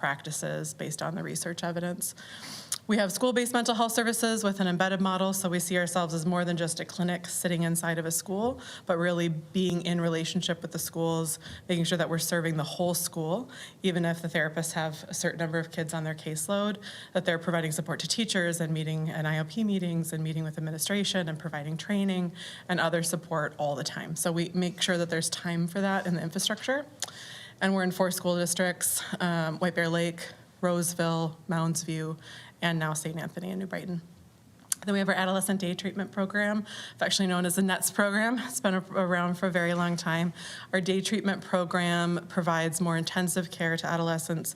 practices based on the research evidence. We have school-based mental health services with an embedded model, so we see ourselves as more than just a clinic sitting inside of a school, but really being in relationship with the schools, making sure that we're serving the whole school, even if the therapists have a certain number of kids on their caseload, that they're providing support to teachers and meeting in IOP meetings and meeting with administration and providing training and other support all the time. So we make sure that there's time for that in the infrastructure. And we're in 4 school districts, White Bear Lake, Roseville, Mounds View, and now St. Anthony and New Brighton. Then we have our adolescent day treatment program, affectionately known as the NETS program. It's been around for a very long time. Our day treatment program provides more intensive care to adolescents,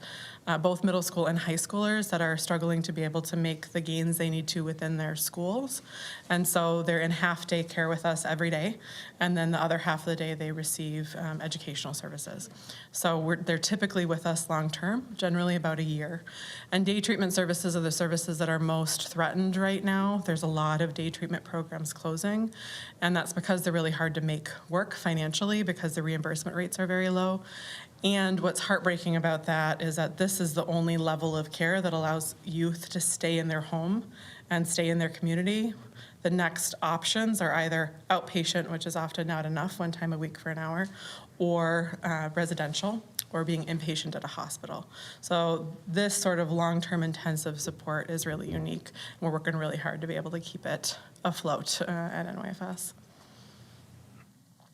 both middle school and high schoolers that are struggling to be able to make the gains they need to within their schools. And so they're in half-day care with us every day, and then the other half of the day they receive educational services. So they're typically with us long-term, generally about a year. And day treatment services are the services that are most threatened right now. There's a lot of day treatment programs closing, and that's because they're really hard to make work financially because the reimbursement rates are very low. And what's heartbreaking about that is that this is the only level of care that allows youth to stay in their home and stay in their community. The next options are either outpatient, which is often not enough, 1 time a week for an hour, or residential, or being inpatient at a hospital. So this sort of long-term intensive support is really unique. And we're working really hard to be able to keep it afloat at NYFS.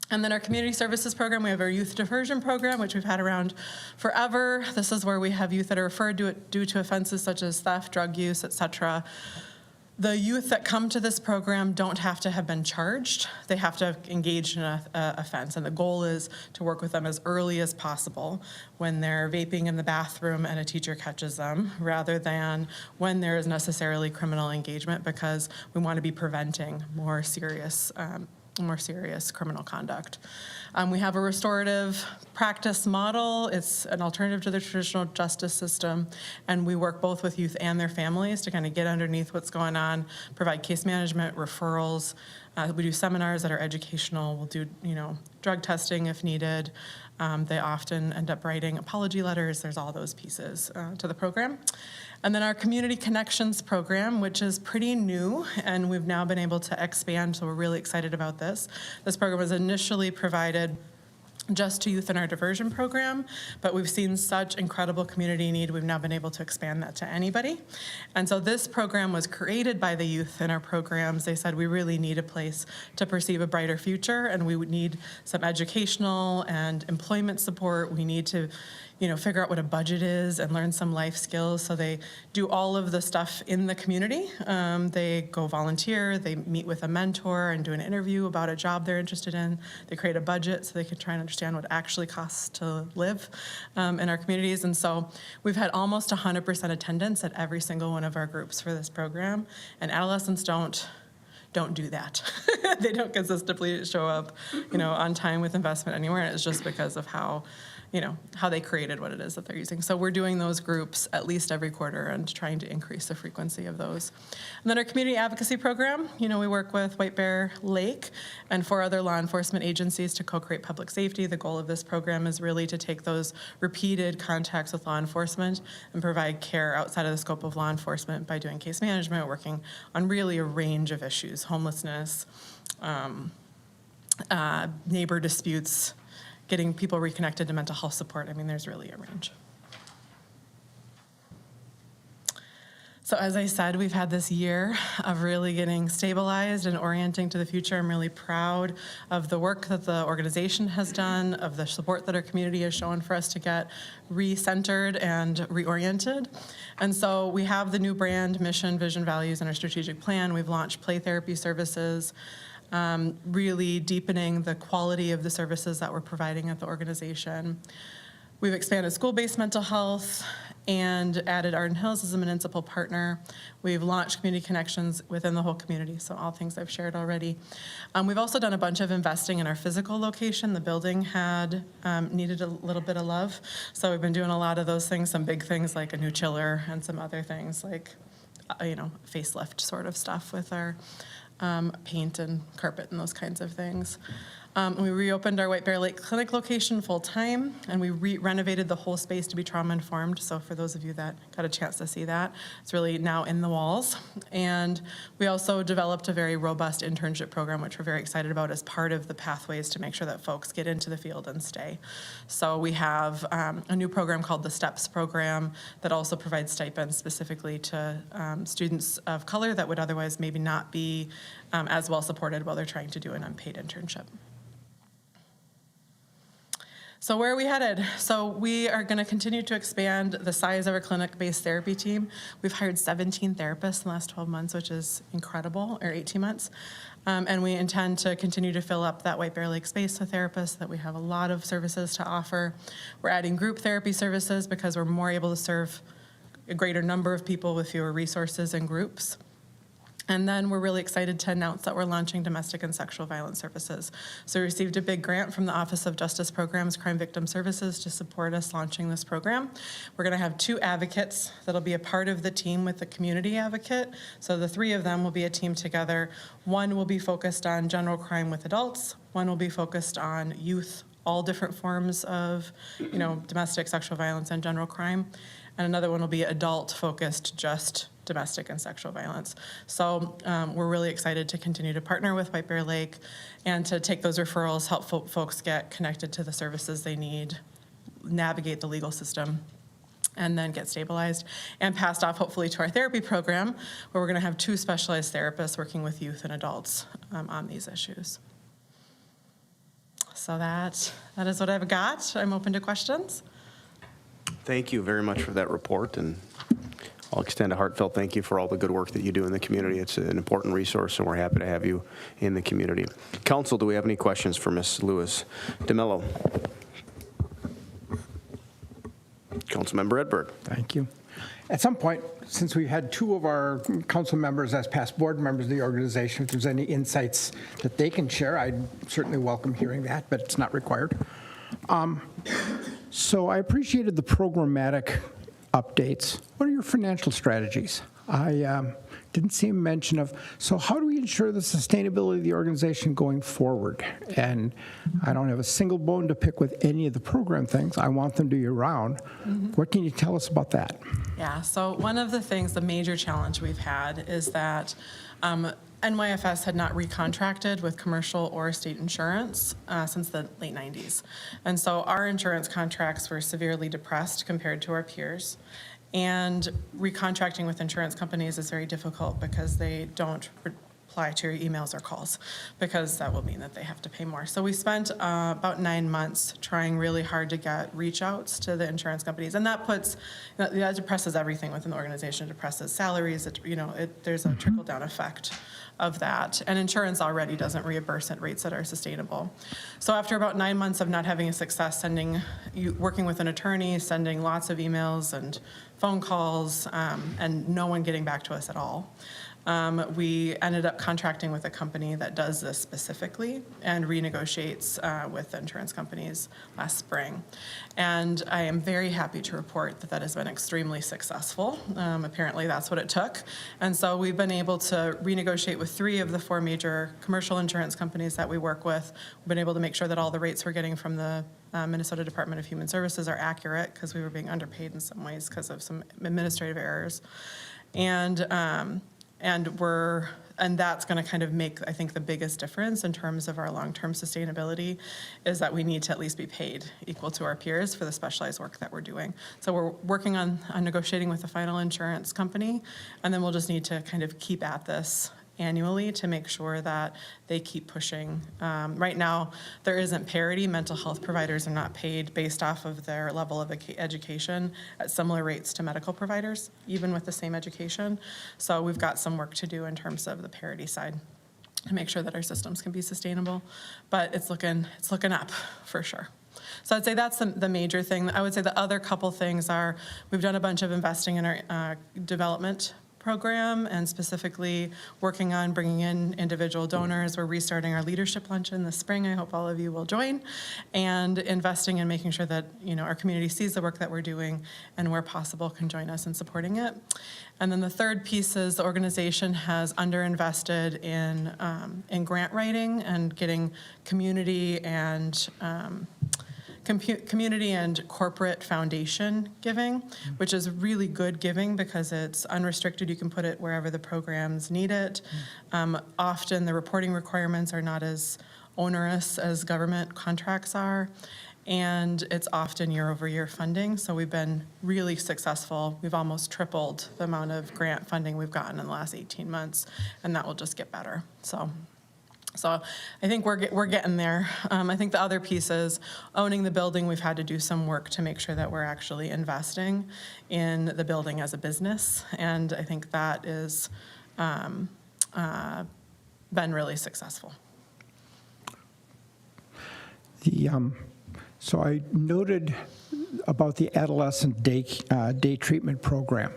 And then our community services program, we have our youth diversion program, which we've had around forever. This is where we have youth that are referred to due to offenses such as theft, drug use, etc. The youth that come to this program don't have to have been charged. They have to have engaged in an offense, and the goal is to work with them as early as possible when they're vaping in the bathroom and a teacher catches them, rather than when there is necessarily criminal engagement, because we want to be preventing more serious criminal conduct. We have a restorative practice model. It's an alternative to the traditional justice system, and we work both with youth and their families to kind of get underneath what's going on, provide case management, referrals. We do seminars that are educational. We'll do, drug testing if needed. They often end up writing apology letters. There's all those pieces to the program. And then our Community Connections program, which is pretty new, and we've now been able to expand, so we're really excited about this. This program was initially provided just to youth in our diversion program, but we've seen such incredible community need, we've now been able to expand that to anybody. And so this program was created by the youth in our programs. They said we really need a place to perceive a brighter future, and we would need some educational and employment support. We need to figure out what a budget is and learn some life skills. So they do all of the stuff in the community. They go volunteer, they meet with a mentor and do an interview about a job they're interested in. They create a budget so they can try and understand what it actually costs to live in our communities. And so we've had almost 100% attendance at every single one of our groups for this program. And adolescents don't do that. They don't consistently show up, on time with investment anywhere. And it's just because of how they created what it is that they're using. So we're doing those groups at least every quarter and trying to increase the frequency of those. And then our community advocacy program, we work with White Bear Lake and 4 other law enforcement agencies to co-create public safety. The goal of this program is really to take those repeated contacts with law enforcement and provide care outside of the scope of law enforcement by doing case management, working on really a range of issues, homelessness, neighbor disputes, getting people reconnected to mental health support. There's really a range. So as I said, we've had this year of really getting stabilized and orienting to the future. I'm really proud of the work that the organization has done, of the support that our community has shown for us to get recentered and reoriented. And so we have the new brand, mission, vision, values, and our strategic plan. We've launched play therapy services, really deepening the quality of the services that we're providing at the organization. We've expanded school-based mental health and added Arden Hills as a municipal partner. We've launched community connections within the whole community, so all things I've shared already. We've also done a bunch of investing in our physical location. The building had needed a little bit of love, so we've been doing a lot of those things, some big things like a new chiller and some other things like, facelift sort of stuff with our paint and carpet and those kinds of things. We reopened our White Bear Lake Clinic location full-time, and we renovated the whole space to be trauma-informed. So for those of you that got a chance to see that, it's really now in the walls. And we also developed a very robust internship program, which we're very excited about as part of the pathways to make sure that folks get into the field and stay. So we have a new program called the STEPS program that also provides stipends specifically to students of color that would otherwise maybe not be as well supported while they're trying to do an unpaid internship. So where are we headed? So we are going to continue to expand the size of our clinic-based therapy team. We've hired 17 therapists in the last 12 months, which is incredible, or 18 months. And we intend to continue to fill up that White Bear Lake space with therapists, that we have a lot of services to offer. We're adding group therapy services because we're more able to serve a greater number of people with fewer resources and groups. And then we're really excited to announce that we're launching domestic and sexual violence services. So we received a big grant from the Office of Justice Programs, Crime Victim Services to support us launching this program. We're gonna have 2 advocates that'll be a part of the team with the community advocate. So the 3 of them will be a team together. One will be focused on general crime with adults. One will be focused on youth, all different forms of, domestic, sexual violence, and general crime. And another one will be adult focused, just domestic and sexual violence. So we're really excited to continue to partner with White Bear Lake and to take those referrals, help folks get connected to the services they need, navigate the legal system, and then get stabilized and passed off hopefully to our therapy program, where we're gonna have 2 specialized therapists working with youth and adults on these issues. So that is what I've got. I'm open to questions. Thank you very much for that report, and I'll extend a heartfelt thank you for all the good work that you do in the community. It's an important resource, and we're happy to have you in the community. Council, do we have any questions for Ms. Lewis? DeMello. Councilmember Edberg. Thank you. At some point, since we had 2 of our council members as past board members of the organization, if there's any insights that they can share, I'd certainly welcome hearing that, but it's not required. So I appreciated the programmatic updates. What are your financial strategies? I didn't see a mention of, so how do we ensure the sustainability of the organization going forward? And I don't have a single bone to pick with any of the program things. I want them to be around. Mm-hmm. What can you tell us about that? Yeah, so one of the things, the major challenge we've had is that NYFS had not recontracted with commercial or state insurance since the late 90s. And so our insurance contracts were severely depressed compared to our peers. And recontracting with insurance companies is very difficult because they don't reply to your emails or calls, because that will mean that they have to pay more. So we spent about 9 months trying really hard to get reach outs to the insurance companies. And that depresses everything within the organization. It depresses salaries. There's a trickle down effect of that. And insurance already doesn't reimburse at rates that are sustainable. So after about 9 months of not having a success working with an attorney, sending lots of emails and phone calls, and no one getting back to us at all, we ended up contracting with a company that does this specifically and renegotiates with insurance companies last spring. And I am very happy to report that has been extremely successful. Apparently that's what it took. And so we've been able to renegotiate with 3 of the 4 major commercial insurance companies that we work with. We've been able to make sure that all the rates we're getting from the Minnesota Department of Human Services are accurate, because we were being underpaid in some ways because of some administrative errors. And that's going to kind of make, I think, the biggest difference in terms of our long-term sustainability, is that we need to at least be paid equal to our peers for the specialized work that we're doing. So we're working on negotiating with the final insurance company, and then we'll just need to kind of keep at this annually to make sure that they keep pushing. Right now, there isn't parity. Mental health providers are not paid based off of their level of education at similar rates to medical providers, even with the same education. So we've got some work to do in terms of the parity side to make sure that our systems can be sustainable. But it's looking up for sure. So I'd say that's the major thing. I would say the other couple things are, we've done a bunch of investing in our development program, and specifically working on bringing in individual donors. We're restarting our leadership luncheon this spring. I hope all of you will join, and investing in making sure that our community sees the work that we're doing, and where possible can join us in supporting it. And then the third piece is the organization has underinvested in grant writing and getting community and corporate foundation giving, which is really good giving because it's unrestricted. You can put it wherever the programs need it. Often the reporting requirements are not as onerous as government contracts are, and it's often year-over-year funding. So we've been really successful. We've almost tripled the amount of grant funding we've gotten in the last 18 months, and that will just get better. So I think we're getting there. I think the other piece is owning the building. We've had to do some work to make sure that we're actually investing in the building as a business, and I think that is been really successful. So I noted about the adolescent day treatment program.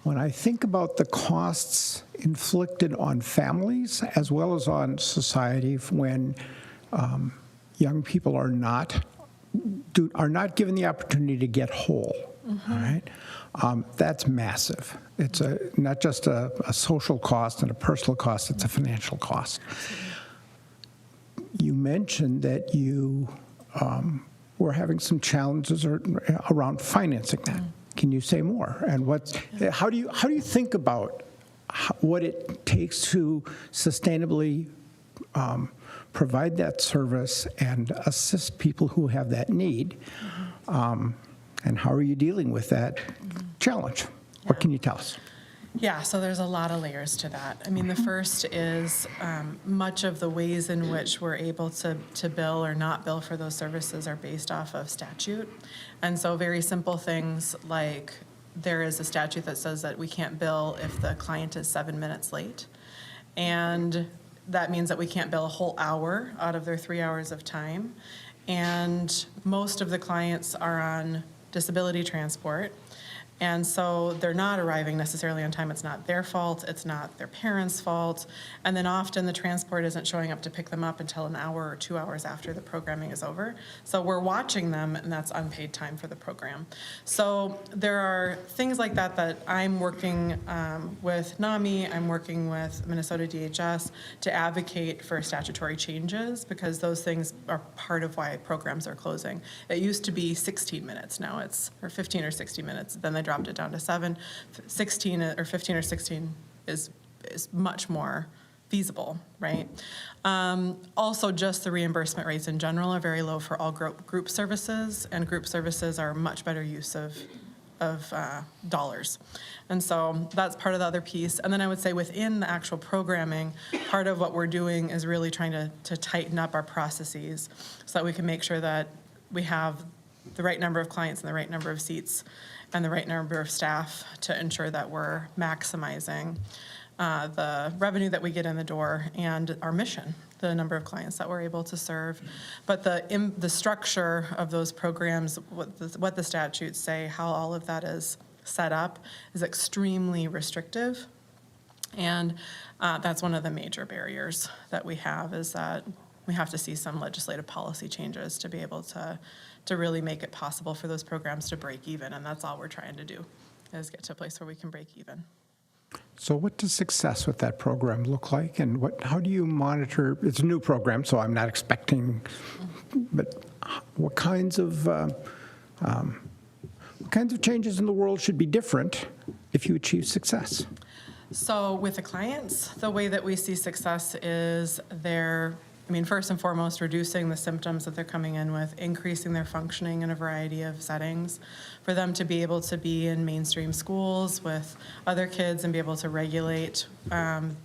When I think about the costs inflicted on families as well as on society when young people are not given the opportunity to get whole, all right? That's massive. It's not just a social cost and a personal cost, it's a financial cost. You mentioned that you were having some challenges around financing that. Can you say more? And how do you think about what it takes to sustainably provide that service and assist people who have that need? And how are you dealing with that challenge? What can you tell us? Yeah, so there's a lot of layers to that. I mean, the first is much of the ways in which we're able to bill or not bill for those services are based off of statute. And so very simple things like there is a statute that says that we can't bill if the client is 7 minutes late. And that means that we can't bill a whole hour out of their 3 hours of time. And most of the clients are on disability transport. And so they're not arriving necessarily on time. It's not their fault. It's not their parents' fault. And then often the transport isn't showing up to pick them up until an hour or 2 hours after the programming is over. So we're watching them, and that's unpaid time for the program. So there are things like that that I'm working with NAMI, I'm working with Minnesota DHS to advocate for statutory changes, because those things are part of why programs are closing. It used to be 16 minutes. Now it's or 15 or 60 minutes. Then they dropped it down to 7. 16 or 15 or 16 is much more feasible, right? Also, just the reimbursement rates in general are very low for all group services, and group services are much better use of dollars. And so that's part of the other piece. And then I would say within the actual programming, part of what we're doing is really trying to tighten up our processes so that we can make sure that we have the right number of clients and the right number of seats and the right number of staff to ensure that we're maximizing the revenue that we get in the door and our mission, the number of clients that we're able to serve. But the structure of those programs, what the statutes say, how all of that is set up is extremely restrictive. And that's one of the major barriers that we have, is that we have to see some legislative policy changes to be able to really make it possible for those programs to break even. And that's all we're trying to do, is get to a place where we can break even. So what does success with that program look like, and how do you monitor? It's a new program, so I'm not expecting, but what kinds of changes in the world should be different if you achieve success? So with the clients, the way that we see success is first and foremost, reducing the symptoms that they're coming in with, increasing their functioning in a variety of settings, for them to be able to be in mainstream schools with other kids and be able to regulate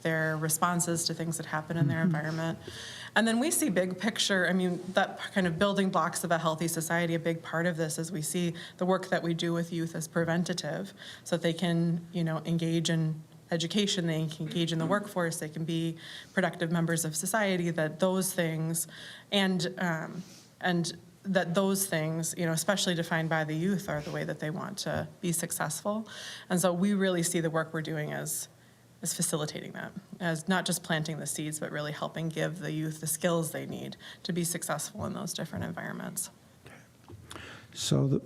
their responses to things that happen in their environment. And then we see big picture, that kind of building blocks of a healthy society, a big part of this is we see the work that we do with youth as preventative, so that they can, engage in education, they can engage in the workforce, they can be productive members of society, that those things, and that those things, especially defined by the youth, are the way that they want to be successful. And so we really see the work we're doing as facilitating that, as not just planting the seeds, but really helping give the youth the skills they need to be successful in those different environments. So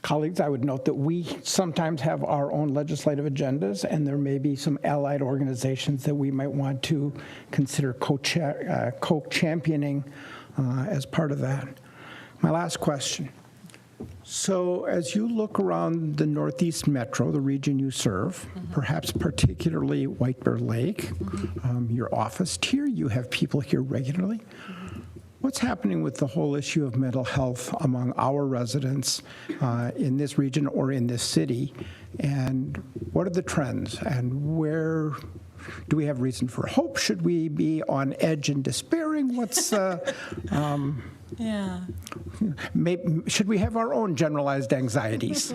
colleagues, I would note that we sometimes have our own legislative agendas, and there may be some allied organizations that we might want to consider co-championing as part of that. My last question. So as you look around the Northeast Metro, the region you serve, perhaps particularly White Bear Lake, your office here, you have people here regularly. What's happening with the whole issue of mental health among our residents in this region or in this city? And what are the trends? And where do we have reason for hope? Should we be on edge and despairing? What's should we have our own generalized anxieties?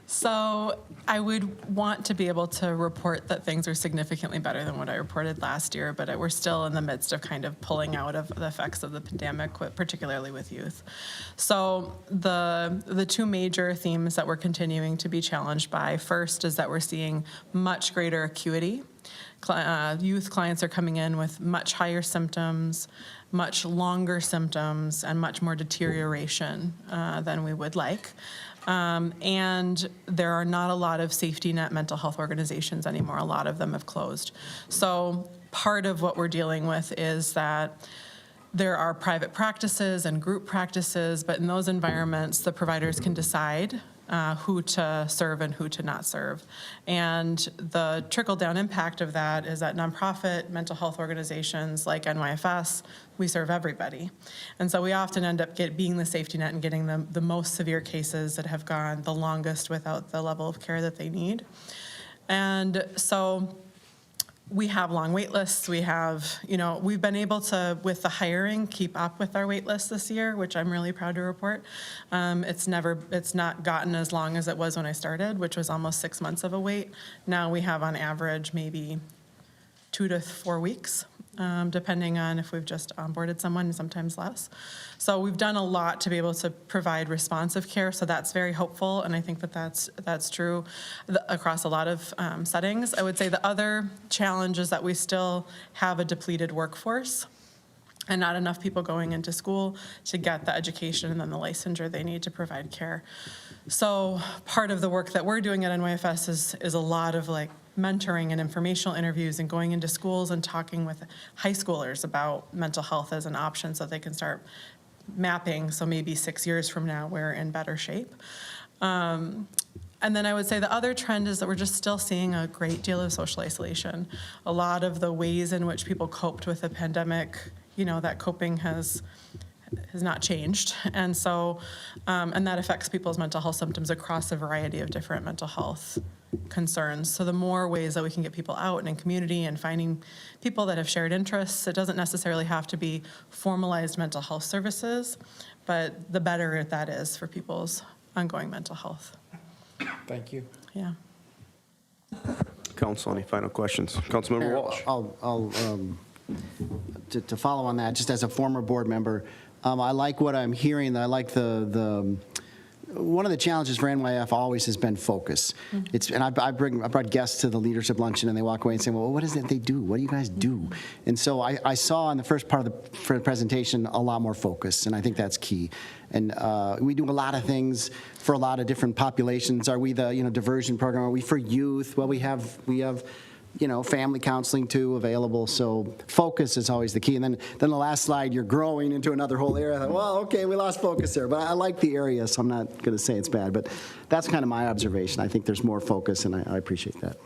So I would want to be able to report that things are significantly better than what I reported last year, but we're still in the midst of kind of pulling out of the effects of the pandemic, particularly with youth. So the two major themes that we're continuing to be challenged by, first is that we're seeing much greater acuity. Youth clients are coming in with much higher symptoms, much longer symptoms, and much more deterioration than we would like. And there are not a lot of safety net mental health organizations anymore. A lot of them have closed. So part of what we're dealing with is that there are private practices and group practices, but in those environments, the providers can decide who to serve and who to not serve. And the trickle-down impact of that is that nonprofit mental health organizations like NYFS, we serve everybody. And so we often end up being the safety net and getting the most severe cases that have gone the longest without the level of care that they need. And so we have long wait lists. We have, we've been able to, with the hiring, keep up with our wait list this year, which I'm really proud to report. It's not gotten as long as it was when I started, which was almost 6 months of a wait. Now we have on average maybe 2 to 4 weeks, depending on if we've just onboarded someone, sometimes less. So we've done a lot to be able to provide responsive care, so that's very hopeful, and I think that that's true across a lot of settings. I would say the other challenge is that we still have a depleted workforce and not enough people going into school to get the education and then the licensure they need to provide care. So part of the work that we're doing at NYFS is a lot of mentoring and informational interviews and going into schools and talking with high schoolers about mental health as an option so they can start mapping, so maybe 6 years from now we're in better shape. And then I would say the other trend is that we're just still seeing a great deal of social isolation. A lot of the ways in which people coped with the pandemic, that coping has not changed. And so, and that affects people's mental health symptoms across a variety of different mental health concerns. So the more ways that we can get people out and in community and finding people that have shared interests, it doesn't necessarily have to be formalized mental health services, but the better that is for people's ongoing mental health. Thank you. Yeah. Council, any final questions? Councilmember Walsh. I'll to follow on that, just as a former board member, I like what I'm hearing. I like one of the challenges for NYF always has been focus. And I brought guests to the leadership luncheon, and they walk away and say, well, what is it they do? What do you guys do? And so I saw in the first part of the presentation a lot more focus, and I think that's key. And we do a lot of things for a lot of different populations. Are we the diversion program? Are we for youth? Well, we have family counseling too available. So focus is always the key. And then the last slide, you're growing into another whole area. I thought, well, okay, we lost focus there. But I like the area, so I'm not going to say it's bad. But that's kind of my observation. I think there's more focus, and I appreciate that.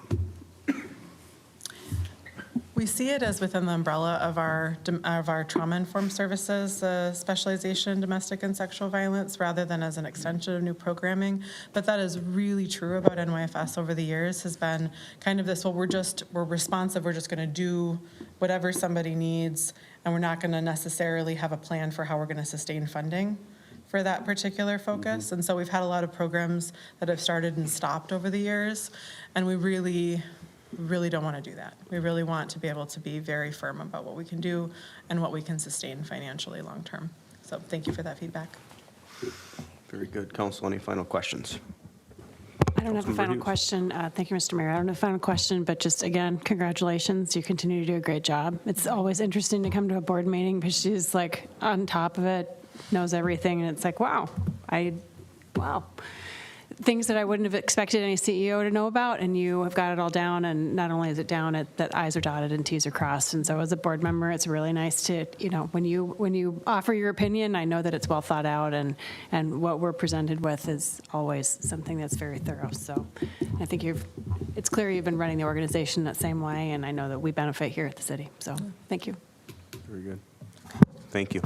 We see it as within the umbrella of our trauma-informed services, specialization in domestic and sexual violence, rather than as an extension of new programming. But that is really true about NYFS over the years, has been kind of this, well, we're responsive, we're just going to do whatever somebody needs, and we're not going to necessarily have a plan for how we're going to sustain funding for that particular focus. And so we've had a lot of programs that have started and stopped over the years, and we really don't want to do that. We really want to be able to be very firm about what we can do and what we can sustain financially long term. So thank you for that feedback. Very good. Council, any final questions? I don't have a final Hughes. question. Thank you, Mr. Mayor. I don't have a final question, but just again, congratulations. You continue to do a great job. It's always interesting to come to a board meeting because she's like on top of it, knows everything, and it's like, wow. Things that I wouldn't have expected any CEO to know about, and you have got it all down, and not only is it down, that I's are dotted and T's are crossed. And so as a board member, it's really nice to, when you offer your opinion, I know that it's well thought out, and what we're presented with is always something that's very thorough. So I think it's clear you've been running the organization that same way, and I know that we benefit here at the city. So thank you. Very good. Thank you.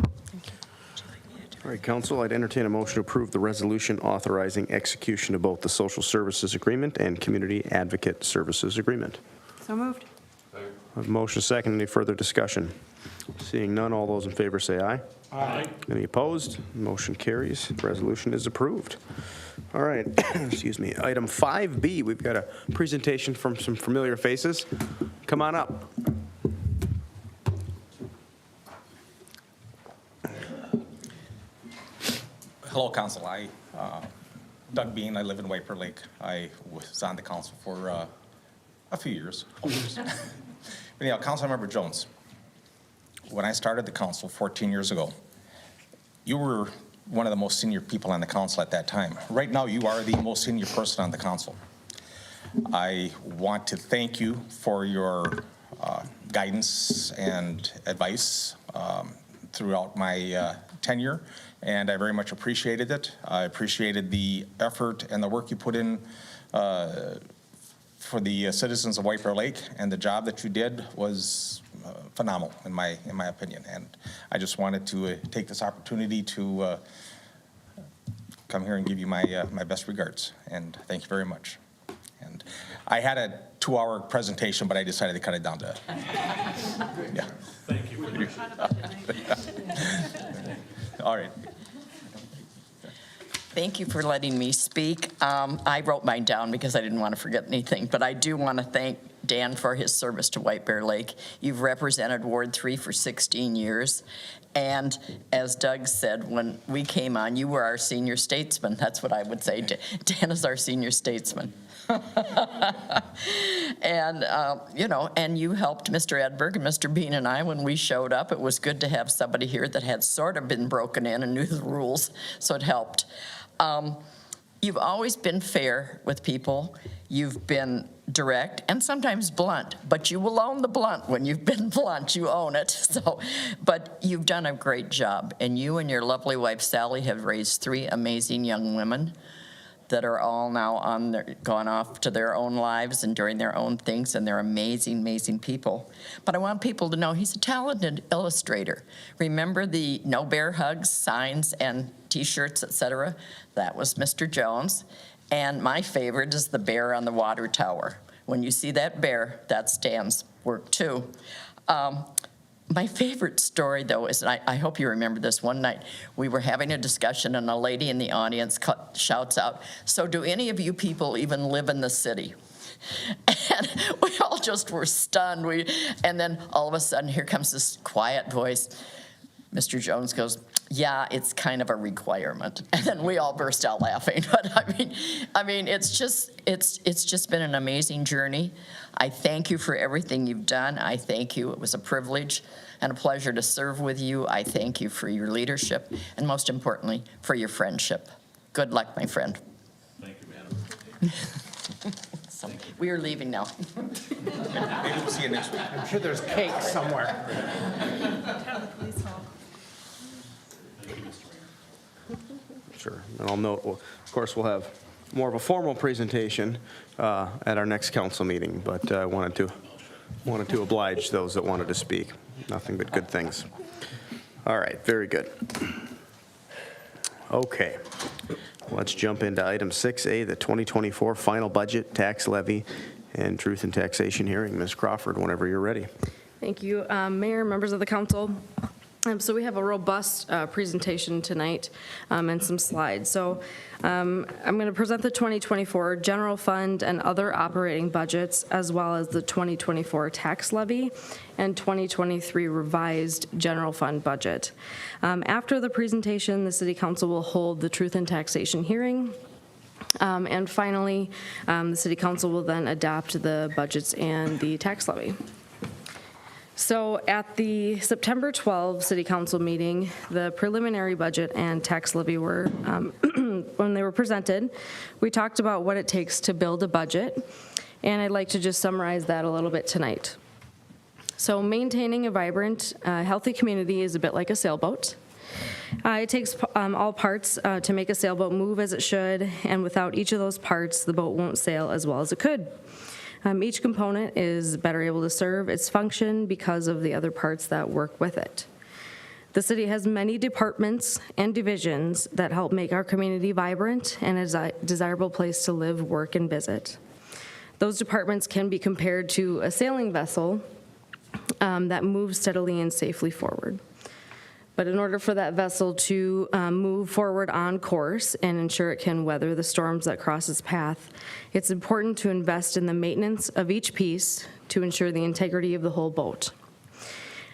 All right, Council, I'd entertain a motion to approve the resolution authorizing execution of both the Social Services Agreement and Community Advocate Services Agreement. So moved. I have a motion second. Any further discussion? Seeing none, all those in favor say aye. Aye. Any opposed? Motion carries. The resolution is approved. All right, excuse me. Item 5B, we've got a presentation from some familiar faces. Come on up. Hello, Council. Doug Bean. I live in White Bear Lake. I was on the council for a few years. But anyhow, Councilmember Jones, when I started the council 14 years ago, you were one of the most senior people on the council at that time. Right now, you are the most senior person on the council. I want to thank you for your guidance and advice throughout my tenure, and I very much appreciated it. I appreciated the effort and the work you put in for the citizens of White Bear Lake, and the job that you did was phenomenal in my opinion. And I just wanted to take this opportunity to come here and give you my best regards, and thank you very much. And I had a 2-hour presentation, but I decided to cut it down to yeah. Thank you. All right. Thank you for letting me speak. I wrote mine down because I didn't want to forget anything, but I do want to thank Dan for his service to White Bear Lake. You've represented Ward 3 for 16 years, and as Doug said, when we came on, you were our senior statesman. That's what I would say. Dan is our senior statesman. And, and you helped Mr. Edberg and Mr. Bean and I when we showed up. It was good to have somebody here that had sort of been broken in and knew the rules, so it helped. You've always been fair with people. You've been direct and sometimes blunt, but you will own the blunt. When you've been blunt, you own it. So, but you've done a great job, and you and your lovely wife, Sally, have raised 3 amazing young women that are all now gone off to their own lives and doing their own things, and they're amazing, amazing people. But I want people to know he's a talented illustrator. Remember the no bear hugs, signs, and T-shirts, etc.? That was Mr. Jones. And my favorite is the bear on the water tower. When you see that bear, that's Dan's work too. My favorite story, though, is, and I hope you remember this, one night we were having a discussion and a lady in the audience shouts out, "So do any of you people even live in the city?" And we all just were stunned. And then all of a sudden, here comes this quiet voice. Mr. Jones goes, "Yeah, it's kind of a requirement." And then we all burst out laughing. But I mean, it's just been an amazing journey. I thank you for everything you've done. I thank you. It was a privilege and a pleasure to serve with you. I thank you for your leadership, and most importantly, for your friendship. Good luck, my friend. Thank you, madam. So, we are leaving now. Maybe we'll see you next week. I'm sure there's cake somewhere. Sure. And I'll note, of course, we'll have more of a formal presentation at our next council meeting, but I wanted to oblige those that wanted to speak. Nothing but good things. All right, very good. Okay, let's jump into item 6A, the 2024 final budget, tax levy, and truth and taxation hearing. Ms. Crawford, whenever you're ready. Thank you, Mayor, members of the council. So we have a robust presentation tonight and some slides. So I'm going to present the 2024 general fund and other operating budgets, as well as the 2024 tax levy and 2023 revised general fund budget. After the presentation, the City Council will hold the Truth in Taxation hearing. And finally, the City Council will then adopt the budgets and the tax levy. So at the September 12 City Council meeting, the preliminary budget and tax levy were, when they were presented, we talked about what it takes to build a budget, and I'd like to just summarize that a little bit tonight. So maintaining a vibrant, healthy community is a bit like a sailboat. It takes all parts to make a sailboat move as it should, and without each of those parts, the boat won't sail as well as it could. Each component is better able to serve its function because of the other parts that work with it. The city has many departments and divisions that help make our community vibrant and a desirable place to live, work, and visit. Those departments can be compared to a sailing vessel that moves steadily and safely forward. But in order for that vessel to move forward on course and ensure it can weather the storms that cross its path, it's important to invest in the maintenance of each piece to ensure the integrity of the whole boat.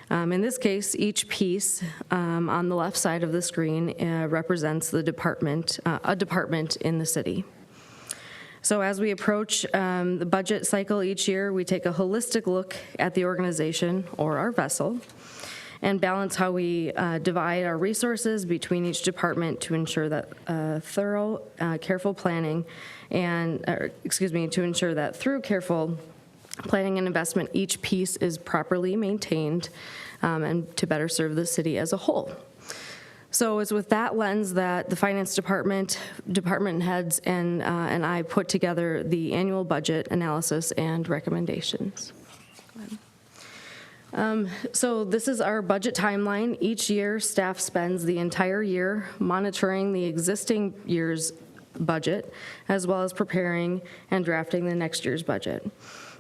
In this case, each piece on the left side of the screen represents the department, a department in the city. So as we approach the budget cycle each year, we take a holistic look at the organization or our vessel and balance how we divide our resources between each department to ensure that thorough, careful planning and, to ensure that through careful planning and investment, each piece is properly maintained and to better serve the city as a whole. So it's with that lens that the finance department heads and I put together the annual budget analysis and recommendations. So this is our budget timeline. Each year, staff spends the entire year monitoring the existing year's budget, as well as preparing and drafting the next year's budget.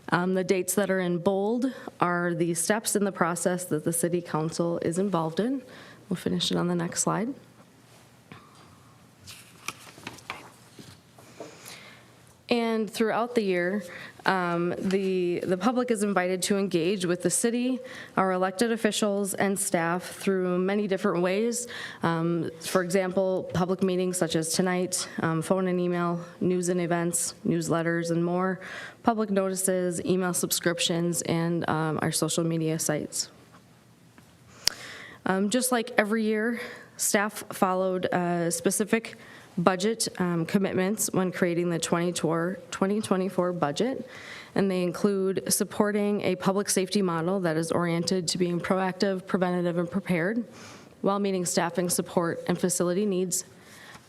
The dates that are in bold are the steps in the process that the City Council is involved in. We'll finish it on the next slide. And throughout the year, the public is invited to engage with the city, our elected officials, and staff through many different ways. For example, public meetings such as tonight, phone and email, news and events, newsletters, and more, public notices, email subscriptions, and our social media sites. Just like every year, staff followed specific budget commitments when creating the 2024 budget, and they include supporting a public safety model that is oriented to being proactive, preventative, and prepared while meeting staffing support and facility needs,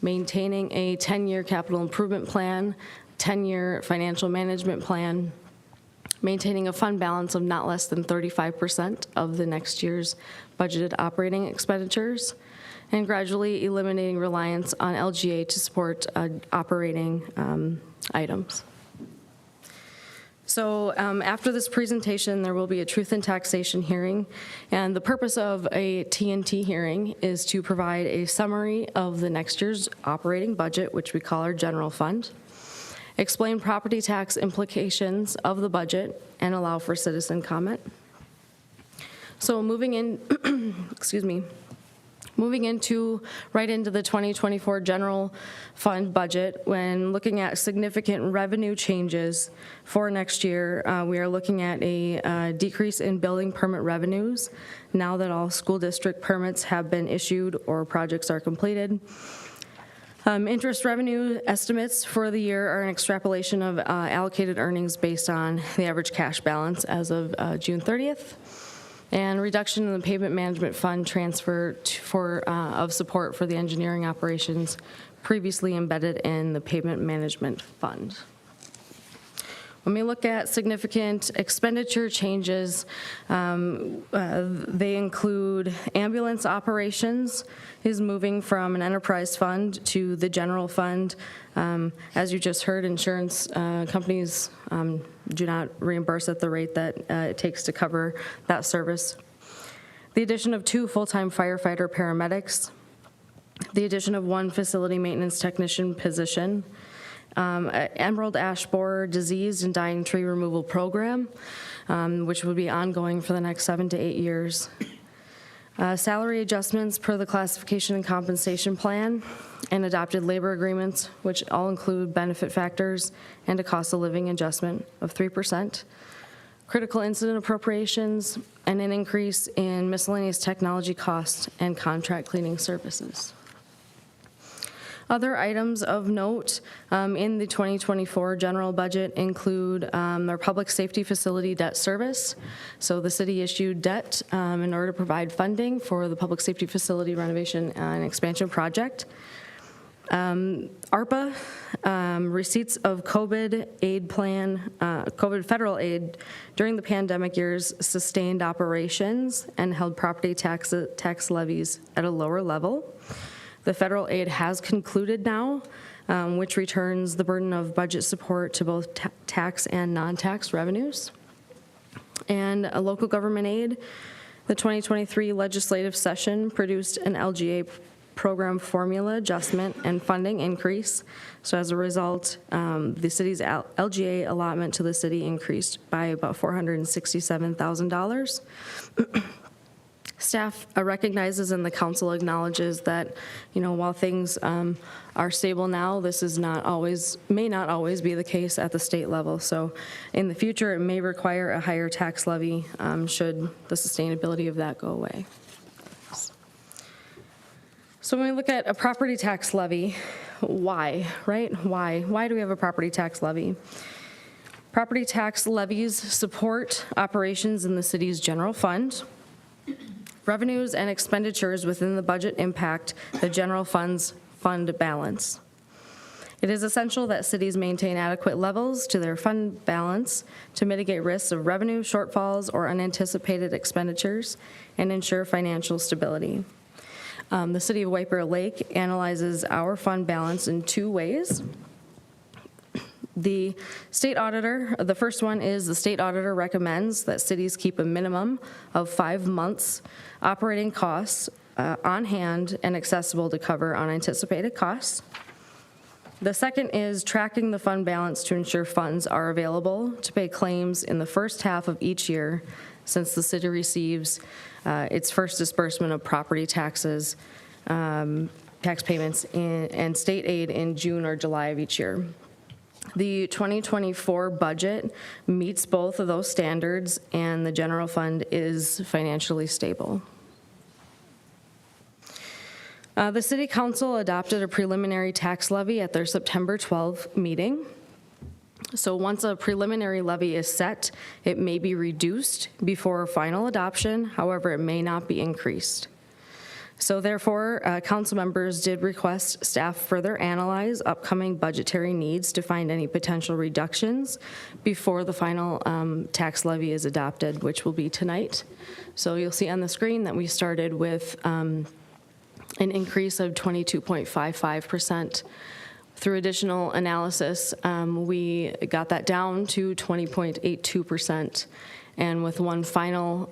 maintaining a 10-year capital improvement plan, 10-year financial management plan, maintaining a fund balance of not less than 35% of the next year's budgeted operating expenditures, and gradually eliminating reliance on LGA to support operating items. So after this presentation, there will be a Truth in Taxation hearing, and the purpose of a T&T hearing is to provide a summary of the next year's operating budget, which we call our general fund, explain property tax implications of the budget, and allow for citizen comment. So moving in, right into the 2024 general fund budget, when looking at significant revenue changes for next year, we are looking at a decrease in building permit revenues now that all school district permits have been issued or projects are completed. Interest revenue estimates for the year are an extrapolation of allocated earnings based on the average cash balance as of June 30th. And reduction in the pavement management fund transfer of support for the engineering operations previously embedded in the pavement management fund. When we look at significant expenditure changes, they include ambulance operations is moving from an enterprise fund to the general fund. As you just heard, insurance companies do not reimburse at the rate that it takes to cover that service. the addition of 2 full-time firefighter paramedics, the addition of 1 facility maintenance technician position, emerald ash borer diseased and dying tree removal program, which would be ongoing for the next 7 to 8 years. Salary adjustments per the classification and compensation plan, and adopted labor agreements, which all include benefit factors and a cost of living adjustment of 3%. Critical incident appropriations, and an increase in miscellaneous technology costs and contract cleaning services. Other items of note in the 2024 general budget include our public safety facility debt service. So the city issued debt in order to provide funding for the public safety facility renovation and expansion project. ARPA, receipts of COVID aid plan, COVID federal aid during the pandemic years sustained operations and held property tax levies at a lower level. The federal aid has concluded now, which returns the burden of budget support to both tax and non-tax revenues. And a local government aid, the 2023 legislative session produced an LGA program formula adjustment and funding increase. So as a result, the city's LGA allotment to the city increased by about $467,000. Staff recognizes and the council acknowledges that, while things are stable now, this is may not always be the case at the state level. So in the future, it may require a higher tax levy should the sustainability of that go away. So when we look at a property tax levy, why, right? Why do we have a property tax levy? Property tax levies support operations in the city's general fund. Revenues and expenditures within the budget impact the general fund's fund balance. It is essential that cities maintain adequate levels to their fund balance to mitigate risks of revenue shortfalls or unanticipated expenditures and ensure financial stability. The City of White Bear Lake analyzes our fund balance in 2 ways. The state auditor, the first one is the state auditor recommends that cities keep a minimum of 5 months operating costs on hand and accessible to cover unanticipated costs. The second is tracking the fund balance to ensure funds are available to pay claims in the first half of each year, since the city receives its first disbursement of property taxes, tax payments, and state aid in June or July of each year. The 2024 budget meets both of those standards, and the general fund is financially stable. The City Council adopted a preliminary tax levy at their September 12 meeting. So once a preliminary levy is set, it may be reduced before final adoption. However, it may not be increased. So therefore, council members did request staff further analyze upcoming budgetary needs to find any potential reductions before the final tax levy is adopted, which will be tonight. So you'll see on the screen that we started with an increase of 22.55%. Through additional analysis, we got that down to 20.82%. And with one final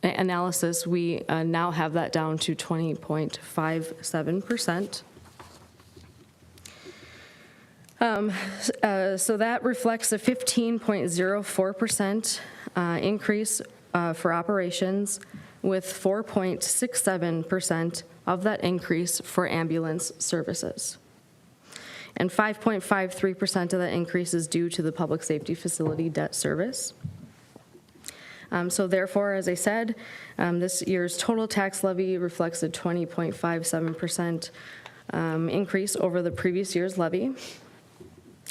analysis, we now have that down to 20.57%. So that reflects a 15.04% increase for operations, with 4.67% of that increase for ambulance services. And 5.53% of that increase is due to the public safety facility debt service. So therefore, as I said, this year's total tax levy reflects a 20.57% increase over the previous year's levy.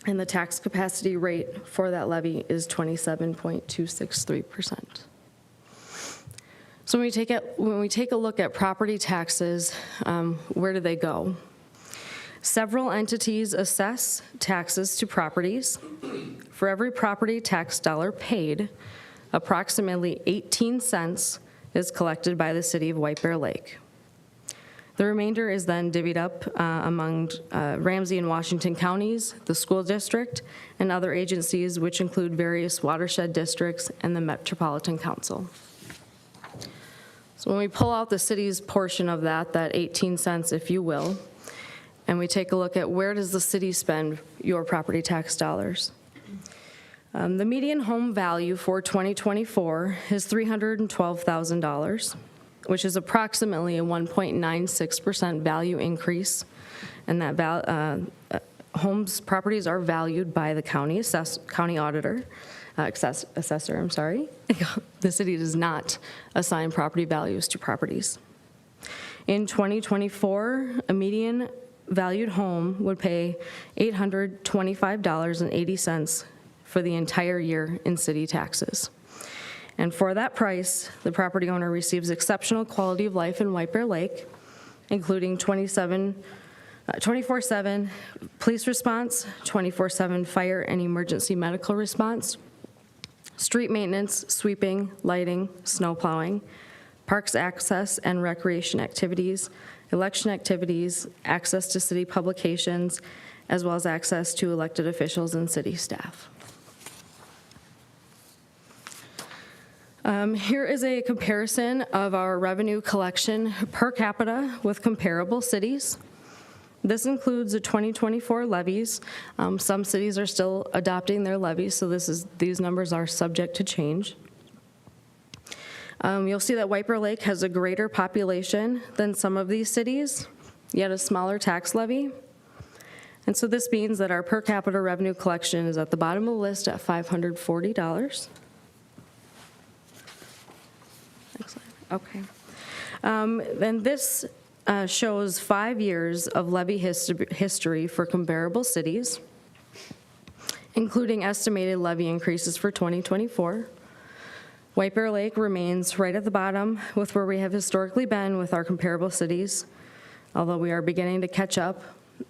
And the tax capacity rate for that levy is 27.263%. So when we take a look at property taxes, where do they go? Several entities assess taxes to properties. For every property tax dollar paid, approximately 18 cents is collected by the City of White Bear Lake. The remainder is then divvied up among Ramsey and Washington counties, the school district, and other agencies, which include various watershed districts and the Metropolitan Council. So when we pull out the city's portion of that 18 cents, if you will, and we take a look at where does the city spend your property tax dollars? The median home value for 2024 is $312,000, which is approximately a 1.96% value increase. And that homes, properties are valued by the county auditor, assessor, I'm sorry. The city does not assign property values to properties. In 2024, a median valued home would pay $825.80 for the entire year in city taxes. And for that price, the property owner receives exceptional quality of life in White Bear Lake, including 24/7 police response, 24/7 fire and emergency medical response, street maintenance, sweeping, lighting, snow plowing, parks access and recreation activities, election activities, access to city publications, as well as access to elected officials and city staff. Here is a comparison of our revenue collection per capita with comparable cities. This includes the 2024 levies. Some cities are still adopting their levies, so these numbers are subject to change. You'll see that White Bear Lake has a greater population than some of these cities, yet a smaller tax levy. And so this means that our per capita revenue collection is at the bottom of the list at $540. Next slide. Okay. Then this shows 5 years of levy history for comparable cities, including estimated levy increases for 2024. White Bear Lake remains right at the bottom with where we have historically been with our comparable cities. Although we are beginning to catch up,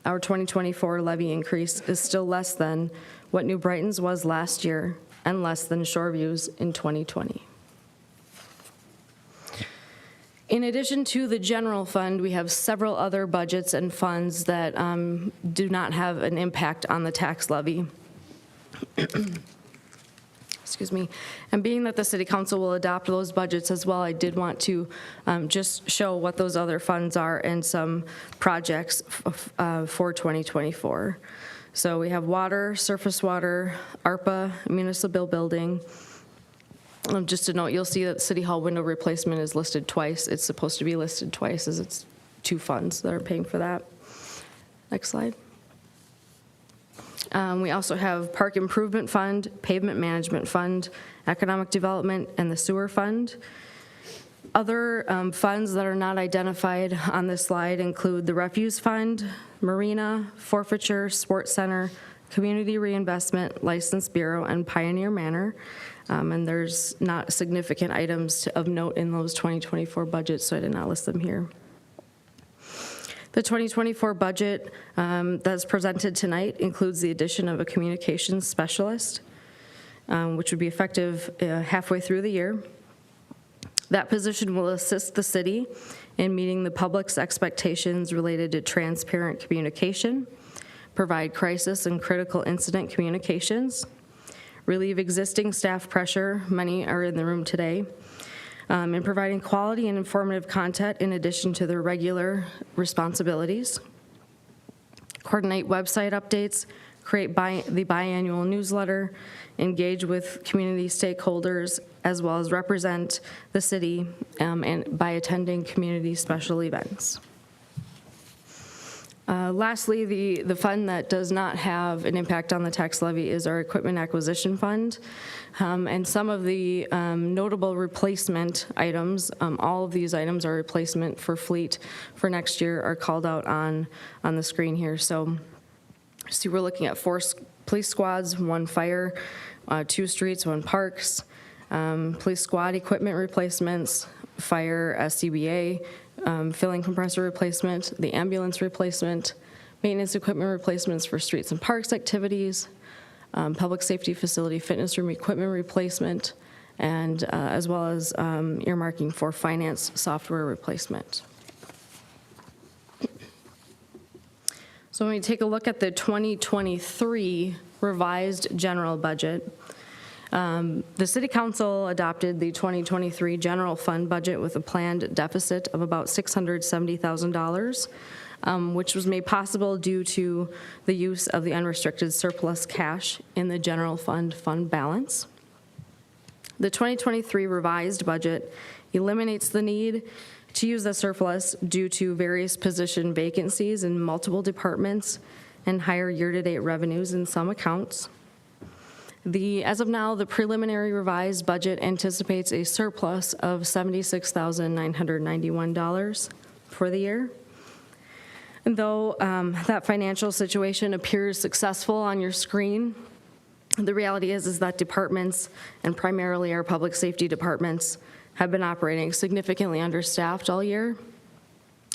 our 2024 levy increase is still less than what New Brighton's was last year and less than Shoreview's in 2020. In addition to the general fund, we have several other budgets and funds that do not have an impact on the tax levy. Excuse me. And being that the City Council will adopt those budgets as well, I did want to just show what those other funds are and some projects for 2024. So we have water, surface water, ARPA, municipal building. Just to note, you'll see that City Hall window replacement is listed twice. It's supposed to be listed twice as it's two funds that are paying for that. Next slide. We also have Park Improvement Fund, Pavement Management Fund, Economic Development, and the Sewer Fund. Other funds that are not identified on this slide include the Refuse Fund, Marina, Forfeiture, Sports Center, Community Reinvestment, License Bureau, and Pioneer Manor. And there's not significant items of note in those 2024 budgets, so I did not list them here. The 2024 budget that's presented tonight includes the addition of a communications specialist, which would be effective halfway through the year. That position will assist the city in meeting the public's expectations related to transparent communication, provide crisis and critical incident communications, relieve existing staff pressure, many are in the room today, in providing quality and informative content in addition to their regular responsibilities, coordinate website updates, create the biannual newsletter, engage with community stakeholders, as well as represent the city and by attending community special events. Lastly, the fund that does not have an impact on the tax levy is our equipment acquisition fund. And some of the notable replacement items, all of these items are replacement for fleet for next year, are called out on the screen here. So see, we're looking at 4 police squads, 1 fire, 2 streets, 1 parks, police squad equipment replacements, fire SCBA, filling compressor replacement, the ambulance replacement, maintenance equipment replacements for streets and parks activities, public safety facility fitness room equipment replacement, and as well as earmarking for finance software replacement. So when we take a look at the 2023 revised general budget, The City Council adopted the 2023 general fund budget with a planned deficit of about $670,000, which was made possible due to the use of the unrestricted surplus cash in the general fund balance. The 2023 revised budget eliminates the need to use the surplus due to various position vacancies in multiple departments and higher year-to-date revenues in some accounts. As of now, the preliminary revised budget anticipates a surplus of $76,991 for the year. And though that financial situation appears successful on your screen, the reality is that departments, and primarily our public safety departments, have been operating significantly understaffed all year,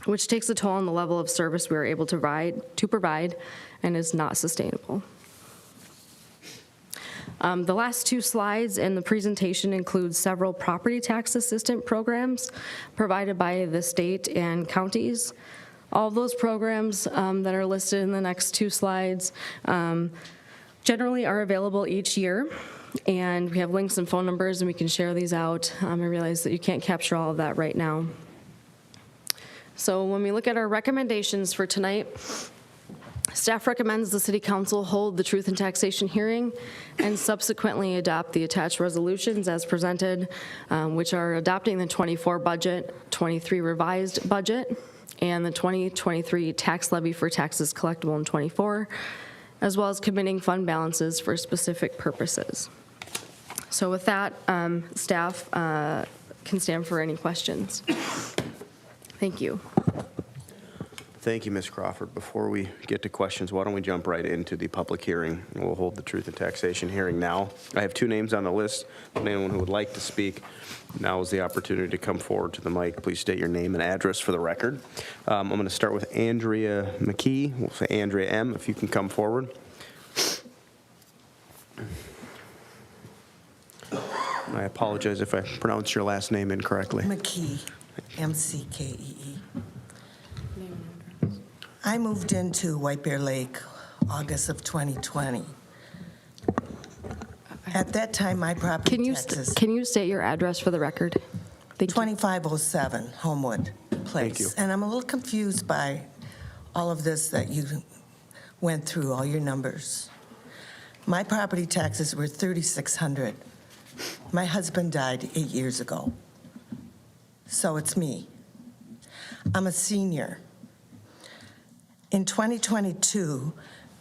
which takes a toll on the level of service we are able to provide and is not sustainable. The last two slides in the presentation include several property tax assistant programs provided by the state and counties. All of those programs that are listed in the next two slides generally are available each year, and we have links and phone numbers, and we can share these out. I realize that you can't capture all of that right now. So when we look at our recommendations for tonight, staff recommends the City Council hold the Truth in Taxation hearing and subsequently adopt the attached resolutions as presented, which are adopting the 24 budget, 23 revised budget, and the 2023 tax levy for taxes collectible in 24, as well as committing fund balances for specific purposes. So with that, staff can stand for any questions. Thank you. Thank you, Ms. Crawford. Before we get to questions, why don't we jump right into the public hearing? We'll hold the Truth in Taxation hearing now. I have two names on the list. Anyone who would like to speak, now is the opportunity to come forward to the mic. Please state your name and address for the record. I'm going to start with Andrea McKee. We'll say Andrea M., if you can come forward. I apologize if I pronounced your last name incorrectly. McKee, M-C-K-E-E. I moved into White Bear Lake August of 2020. At that time, my property taxes... Can you state your address for the record? Thank you. 2507 Homewood Place. Thank you. And I'm a little confused by all of this that you went through, all your numbers. My property taxes were $3,600. My husband died 8 years ago. So it's me. I'm a senior. In 2022,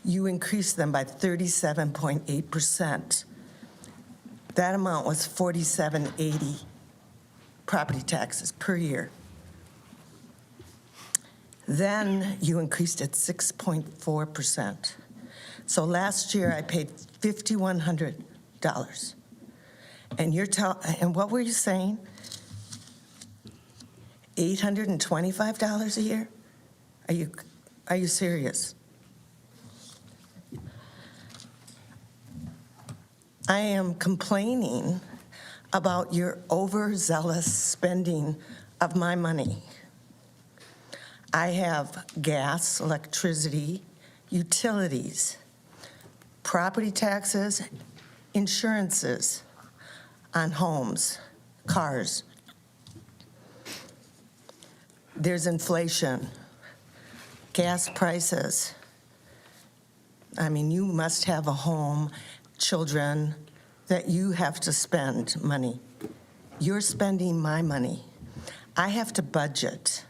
you increased them by 37.8%. That amount was $4,780 property taxes per year. Then you increased it 6.4%. So last year I paid $5,100. And and what were you saying? $825 a year? Are you serious? I am complaining about your overzealous spending of my money. I have gas, electricity, utilities, property taxes, insurances on homes, cars. There's inflation, gas prices. I mean, you must have a home, children, that you have to spend money. You're spending my money. I have to budget.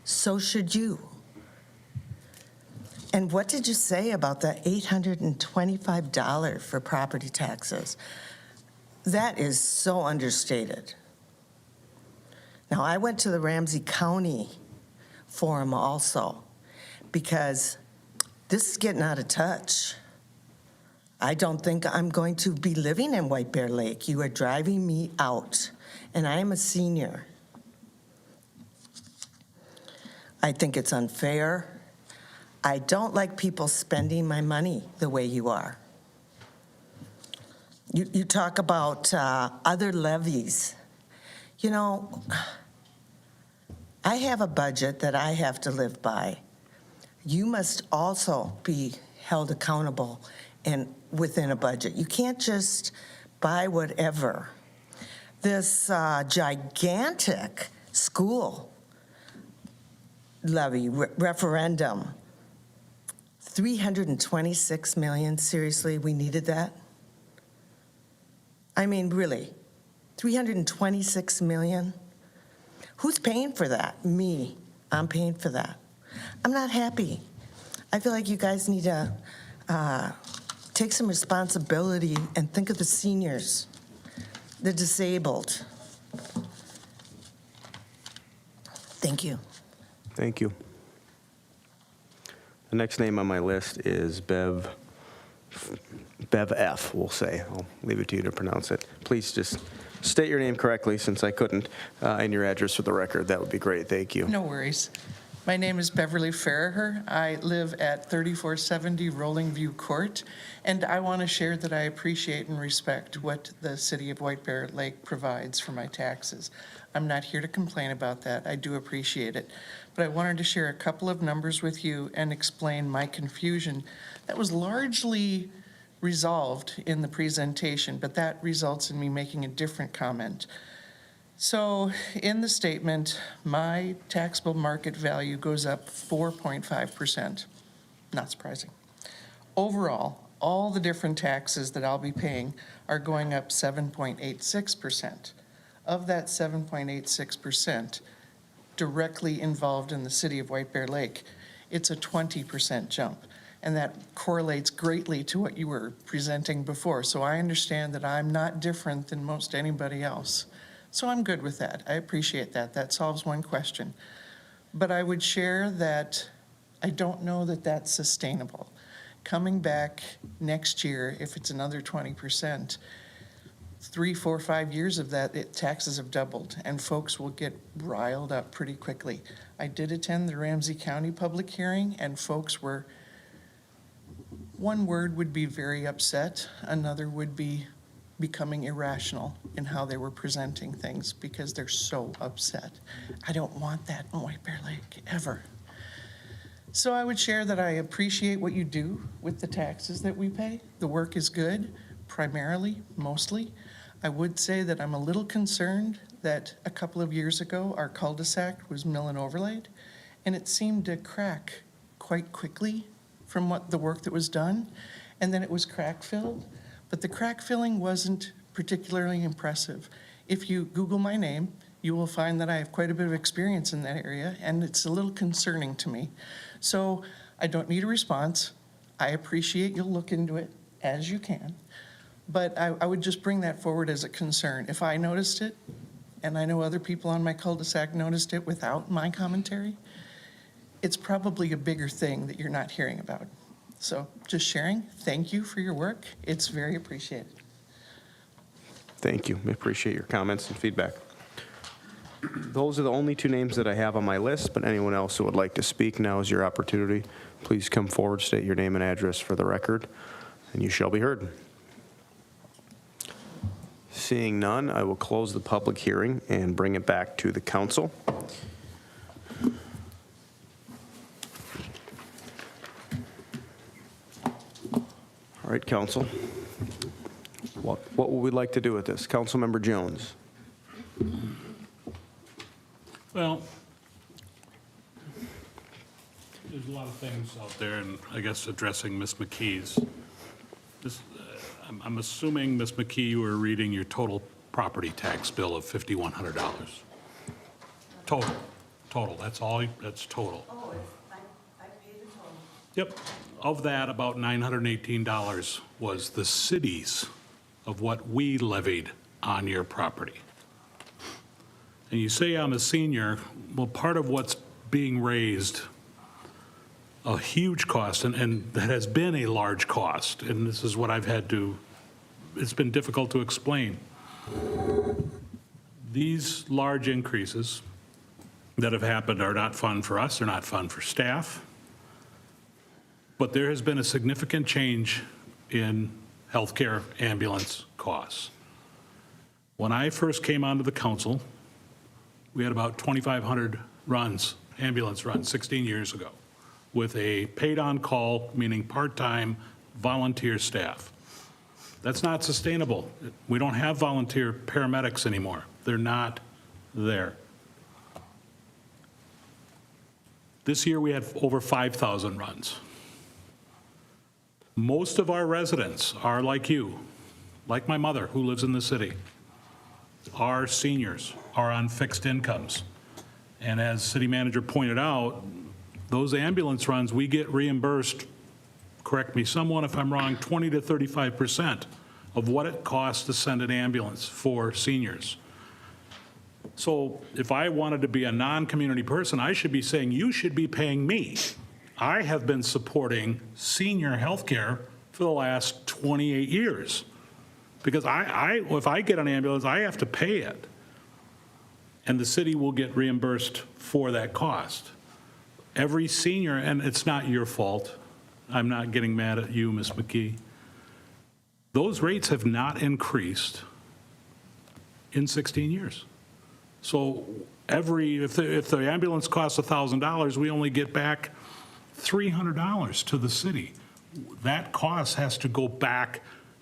So should you. And what did you say about the $825 for property taxes? That is so understated. Now, I went to the Ramsey County Forum also because this is getting out of touch. I don't think I'm going to be living in White Bear Lake. You are driving me out, and I am a senior. I think it's unfair. I don't like people spending my money the way you are. You talk about other levies. You know, I have a budget that I have to live by. You must also be held accountable and within a budget. You can't just buy whatever. This gigantic school levy referendum, 326 million, seriously, we needed that? I mean, really, 326 million? Who's paying for that? Me. I'm paying for that. I'm not happy. I feel like you guys need to take some responsibility and think of the seniors, the disabled. Thank you. Thank you. The next name on my list is Bev F, we'll say. I'll leave it to you to pronounce it. Please just state your name correctly, since I couldn't, and your address for the record. That would be great. Thank you. No worries. My name is Beverly Farraher. I live at 3470 Rolling View Court, and I want to share that I appreciate and respect what the city of White Bear Lake provides for my taxes. I'm not here to complain about that. I do appreciate it. But I wanted to share a couple of numbers with you and explain my confusion that was largely resolved in the presentation, but that results in me making a different comment. So in the statement, my taxable market value goes up 4.5%. Not surprising. Overall, all the different taxes that I'll be paying are going up 7.86%. Of that 7.86%, directly involved in the city of White Bear Lake, it's a 20% jump. And that correlates greatly to what you were presenting before. So I understand that I'm not different than most anybody else. So I'm good with that. I appreciate that. That solves one question. But I would share that I don't know that that's sustainable. Coming back next year, if it's another 20%, 3, 4, 5 years of that, taxes have doubled, and folks will get riled up pretty quickly. I did attend the Ramsey County public hearing, and folks were, one word would be very upset, another would be becoming irrational in how they were presenting things because they're so upset. I don't want that in White Bear Lake, ever. So I would share that I appreciate what you do with the taxes that we pay. The work is good, primarily, mostly. I would say that I'm a little concerned that a couple of years ago, our cul-de-sac was mill and overlaid, and it seemed to crack quite quickly from what the work that was done, and then it was crack filled. But the crack filling wasn't particularly impressive. If you Google my name, you will find that I have quite a bit of experience in that area, and it's a little concerning to me. So I don't need a response. I appreciate you'll look into it as you can, but I would just bring that forward as a concern. If I noticed it, and I know other people on my cul-de-sac noticed it without my commentary, it's probably a bigger thing that you're not hearing about. So just sharing, thank you for your work. It's very appreciated. Thank you. I appreciate your comments and feedback. Those are the only two names that I have on my list, but anyone else who would like to speak, now is your opportunity. Please come forward, state your name and address for the record, and you shall be heard. Seeing none, I will close the public hearing and bring it back to the council. All right, council. What would we like to do with this? Councilmember Jones. Well, there's a lot of things out there, and I guess addressing Ms. McKee's. I'm assuming, Ms. McKee, you were reading your total property tax bill of $5,100. Total, that's all, that's total. Oh, I paid the total. Yep. Of that, about $918 was the city's of what we levied on your property. And you say I'm a senior. Well, part of what's being raised, a huge cost, and that has been a large cost, and this is what I've had to, it's been difficult to explain. These large increases that have happened are not fun for us, they're not fun for staff, but there has been a significant change in healthcare ambulance costs. When I first came onto the council, we had about 2,500 runs, ambulance runs, 16 years ago, with a paid-on-call, meaning part-time volunteer staff. That's not sustainable. We don't have volunteer paramedics anymore. They're not there. This year, we had over 5,000 runs. Most of our residents are like you, like my mother, who lives in the city. Our seniors are on fixed incomes. And as city manager pointed out, those ambulance runs, we get reimbursed, correct me someone if I'm wrong, 20 to 35% of what it costs to send an ambulance for seniors. So if I wanted to be a non-community person, I should be saying, you should be paying me. I have been supporting senior health care for the last 28 years. Because if I get an ambulance, I have to pay it. And the city will get reimbursed for that cost. Every senior, and it's not your fault, I'm not getting mad at you, Ms. McKee. Those rates have not increased in 16 years. So if the ambulance costs $1,000, we only get back $300 to the city. That cost has to go back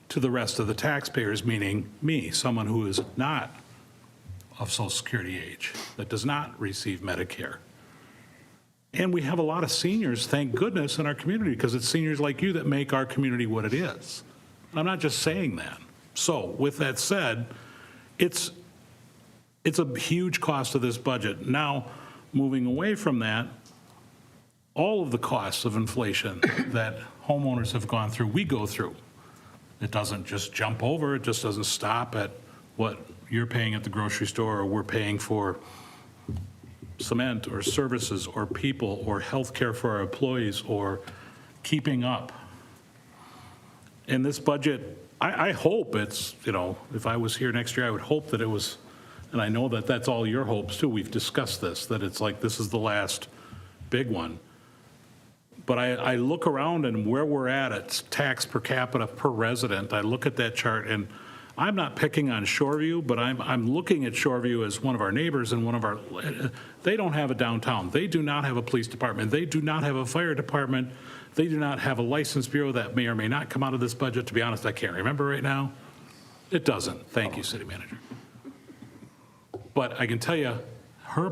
to the rest of the taxpayers, meaning me, someone who is not of Social Security age, that does not receive Medicare. And we have a lot of seniors, thank goodness, in our community, because it's seniors like you that make our community what it is. I'm not just saying that. So with that said, it's a huge cost of this budget. Now, moving away from that, all of the costs of inflation that homeowners have gone through, we go through. It doesn't just jump over, it just doesn't stop at what you're paying at the grocery store or we're paying for cement or services or people or health care for our employees or keeping up. In this budget, I hope it's, if I was here next year, I would hope that it was, and I know that that's all your hopes too, we've discussed this, that it's like this is the last big one. But I look around and where we're at tax per capita per resident, I look at that chart and I'm not picking on Shoreview, but I'm looking at Shoreview as one of our neighbors and they don't have a downtown. They do not have a police department. They do not have a fire department. They do not have a license bureau that may or may not come out of this budget. To be honest, I can't remember right now. It doesn't. Thank you, city manager. But I can tell you,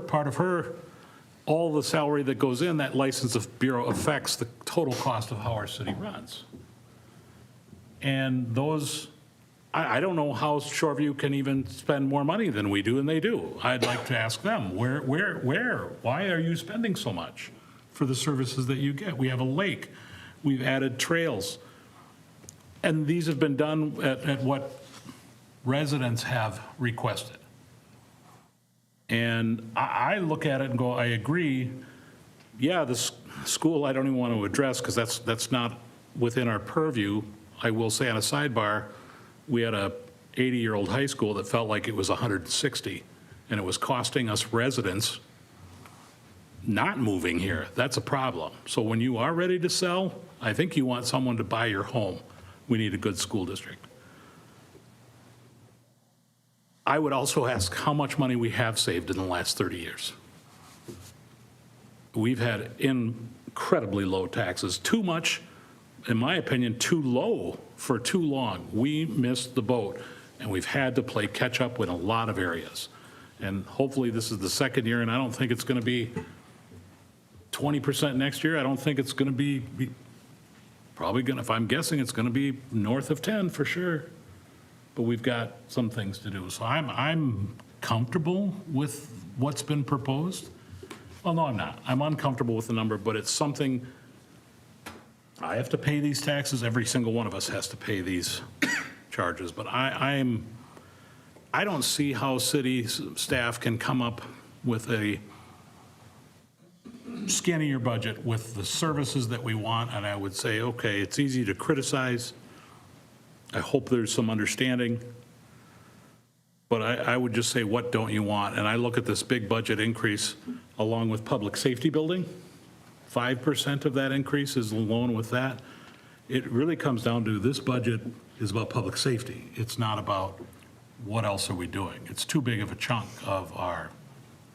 part of her, all the salary that goes in, that license of bureau affects the total cost of how our city runs. And those, I don't know how Shoreview can even spend more money than we do, and they do. I'd like to ask them, where, why are you spending so much for the services that you get? We have a lake, we've added trails, and these have been done at what residents have requested. And I look at it and go, I agree, yeah, the school I don't even want to address because that's not within our purview. I will say on a sidebar, we had a 80-year-old high school that felt like it was 160, and it was costing us residents not moving here. That's a problem. So when you are ready to sell, I think you want someone to buy your home. We need a good school district. I would also ask how much money we have saved in the last 30 years. We've had incredibly low taxes, too much, in my opinion, too low for too long. We missed the boat, and we've had to play catch up in a lot of areas. And hopefully this is the second year, and I don't think it's going to be 20% next year. I don't think it's going to be probably going to, if I'm guessing, it's going to be north of 10 for sure. But we've got some things to do. So I'm comfortable with what's been proposed. Well, no, I'm not. I'm uncomfortable with the number, but it's something, I have to pay these taxes. Every single one of us has to pay these charges. But I don't see how city staff can come up with a skinnier budget with the services that we want. And I would say, okay, it's easy to criticize. I hope there's some understanding, but I would just say, what don't you want? And I look at this big budget increase along with public safety building. 5% of that increase is alone with that. It really comes down to this budget is about public safety. It's not about what else are we doing. It's too big of a chunk of our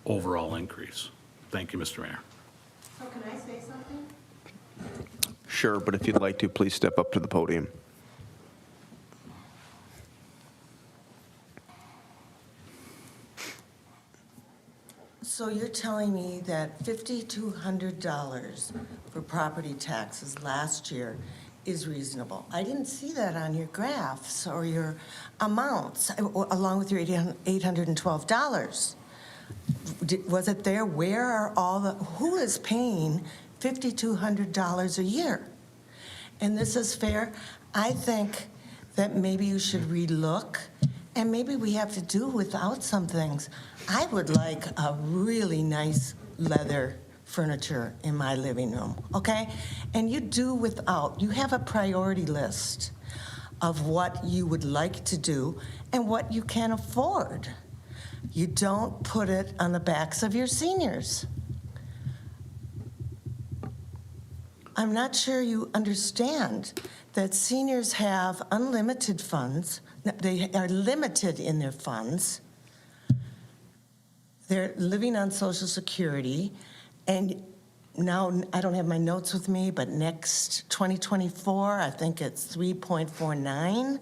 overall increase. Thank you, Mr. Mayor. So can I say something? Sure, but if you'd like to, please step up to the podium. So you're telling me that $5,200 for property taxes last year is reasonable? I didn't see that on your graphs or your amounts, along with your $812. Was it there? Where are all the, who is paying $5,200 a year? And this is fair. I think that maybe you should relook, and maybe we have to do without some things. I would like a really nice leather furniture in my living room, okay? And you do without. You have a priority list of what you would like to do and what you can afford. You don't put it on the backs of your seniors. I'm not sure you understand that seniors have unlimited funds. They are limited in their funds. They're living on Social Security, and now, I don't have my notes with me, but next 2024, I think it's 3.49,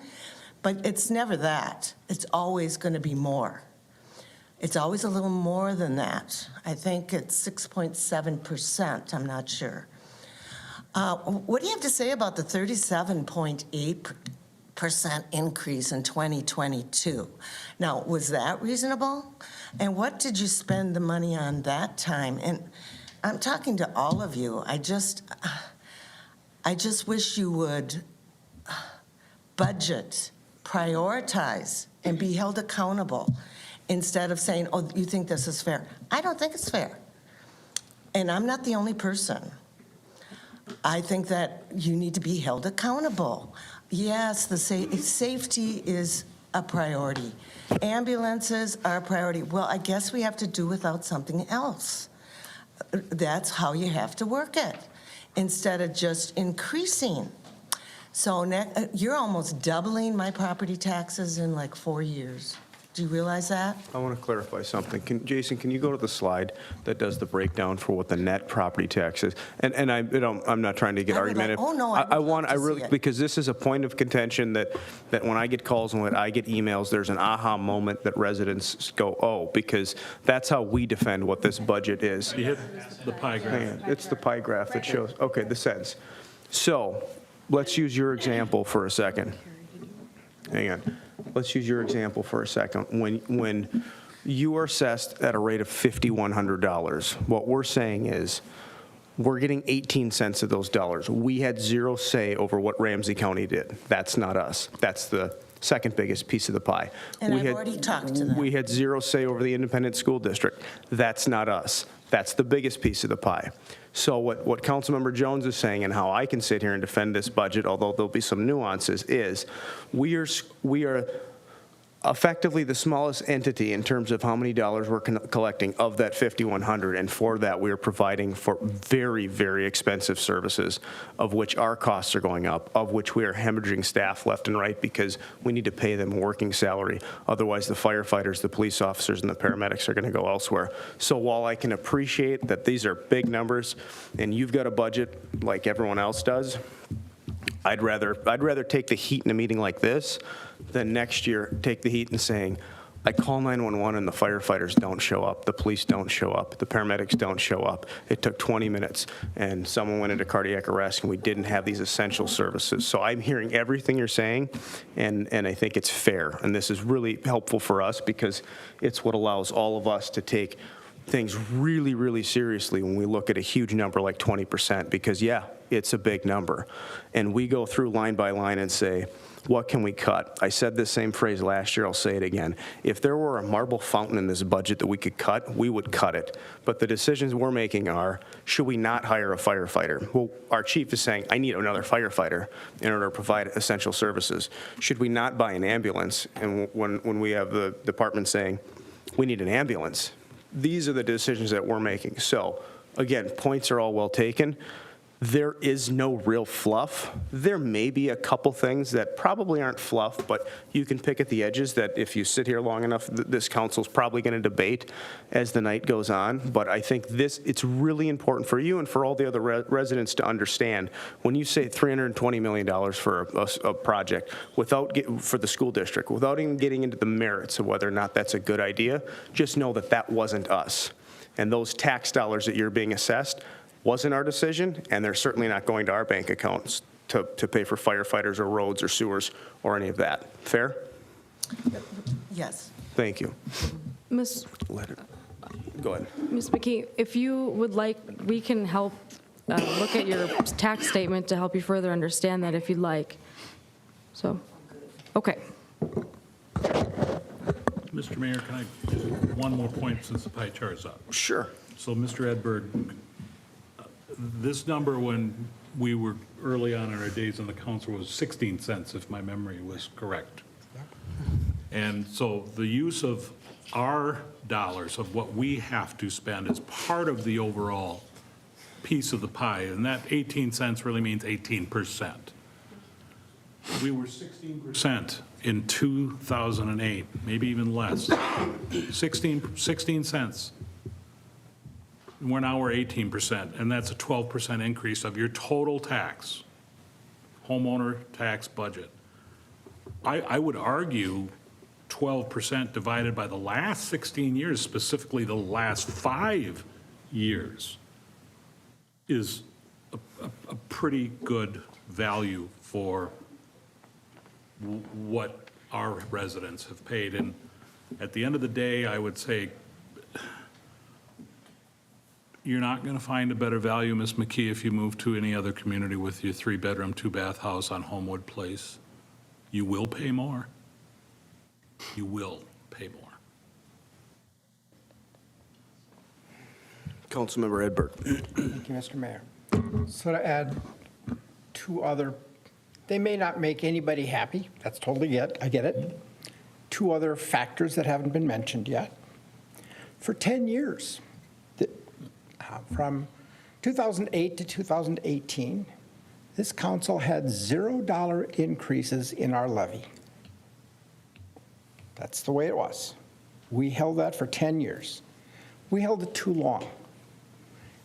but it's never that. It's always going to be more. It's always a little more than that. I think it's 6.7%, I'm not sure. What do you have to say about the 37.8% increase in 2022? Now, was that reasonable? And what did you spend the money on that time? And I'm talking to all of you. I just wish you would budget, prioritize, and be held accountable instead of saying, oh, you think this is fair. I don't think it's fair. And I'm not the only person. I think that you need to be held accountable. Yes, the safety is a priority. Ambulances are a priority. Well, I guess we have to do without something else. That's how you have to work it, instead of just increasing. So you're almost doubling my property taxes in like 4 years. Do you realize that? I want to clarify something. Jason, can you go to the slide that does the breakdown for what the net property tax is? And I'm not trying to get argumentative. Oh, no, I would love to see it. Because this is a point of contention that when I get calls and when I get emails, there's an aha moment that residents go, oh, because that's how we defend what this budget is. You hit the pie graph. Hang on, it's the pie graph that shows, okay, the sense. So let's use your example for a second. Hang on. Let's use your example for a second. When you are assessed at a rate of $5,100, what we're saying is we're getting 18 cents of those dollars. We had zero say over what Ramsey County did. That's not us. That's the second biggest piece of the pie. And I've already talked to them. We had zero say over the independent school district. That's not us. That's the biggest piece of the pie. So what Councilmember Jones is saying, and how I can sit here and defend this budget, although there'll be some nuances, is we are effectively the smallest entity in terms of how many dollars we're collecting of that $5,100, and for that we are providing for very, very expensive services, of which our costs are going up, of which we are hemorrhaging staff left and right because we need to pay them a working salary. Otherwise, the firefighters, the police officers, and the paramedics are going to go elsewhere. So while I can appreciate that these are big numbers and you've got a budget like everyone else does, I'd rather take the heat in a meeting like this than next year take the heat in saying, I call 911 and the firefighters don't show up, the police don't show up, the paramedics don't show up. It took 20 minutes and someone went into cardiac arrest and we didn't have these essential services. So I'm hearing everything you're saying, and I think it's fair. And this is really helpful for us because it's what allows all of us to take things really, really seriously when we look at a huge number like 20%, because yeah, it's a big number. And we go through line by line and say, what can we cut? I said this same phrase last year, I'll say it again. If there were a marble fountain in this budget that we could cut, we would cut it. But the decisions we're making are, should we not hire a firefighter? Well, our chief is saying, I need another firefighter in order to provide essential services. Should we not buy an ambulance? And when we have the department saying, we need an ambulance, these are the decisions that we're making. So again, points are all well taken. There is no real fluff. There may be a couple things that probably aren't fluff, but you can pick at the edges that if you sit here long enough, this council's probably going to debate as the night goes on. But I think it's really important for you and for all the other residents to understand, when you say $320 million for a project for the school district, without even getting into the merits of whether or not that's a good idea, just know that that wasn't us. And those tax dollars that you're being assessed wasn't our decision, and they're certainly not going to our bank accounts to pay for firefighters or roads or sewers or any of that. Fair? Yes. Thank you. Ms. Go ahead. Ms. McKee, if you would like, we can help look at your tax statement to help you further understand that if you'd like. So, okay. Mr. Mayor, can I, one more point since the pie chart's up. Sure. So, Mr. Edberg, this number when we were early on in our days on the council was 16 cents, if my memory was correct. And so the use of our dollars, of what we have to spend, is part of the overall piece of the pie, and that 18 cents really means 18%. We were 16% in 2008, maybe even less. 16 cents. We're 18%, and that's a 12% increase of your total tax, homeowner tax budget. I would argue 12% divided by the last 16 years, specifically the last 5 years, is a pretty good value for what our residents have paid. And at the end of the day, I would say you're not going to find a better value, Ms. McKee, if you move to any other community with your 3-bedroom, 2-bath house on Homewood Place. You will pay more. You will pay more. Councilmember Edberg. Thank you, Mr. Mayor. So to add two other, they may not make anybody happy, that's totally it, I get it. Two other factors that haven't been mentioned yet. For 10 years, from 2008 to 2018, this council had $0 increases in our levy. That's the way it was. We held that for 10 years. We held it too long.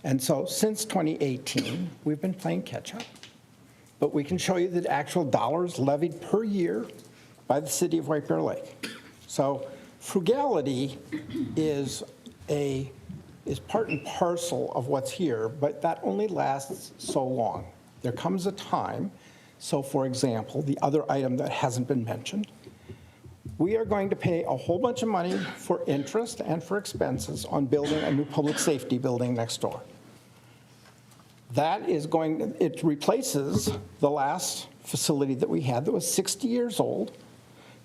And so since 2018, we've been playing catch up. But we can show you the actual dollars levied per year by the city of White Bear Lake. So frugality is part and parcel of what's here, but that only lasts so long. There comes a time, so for example, the other item that hasn't been mentioned, we are going to pay a whole bunch of money for interest and for expenses on building a new public safety building next door. That is it replaces the last facility that we had that was 60 years old,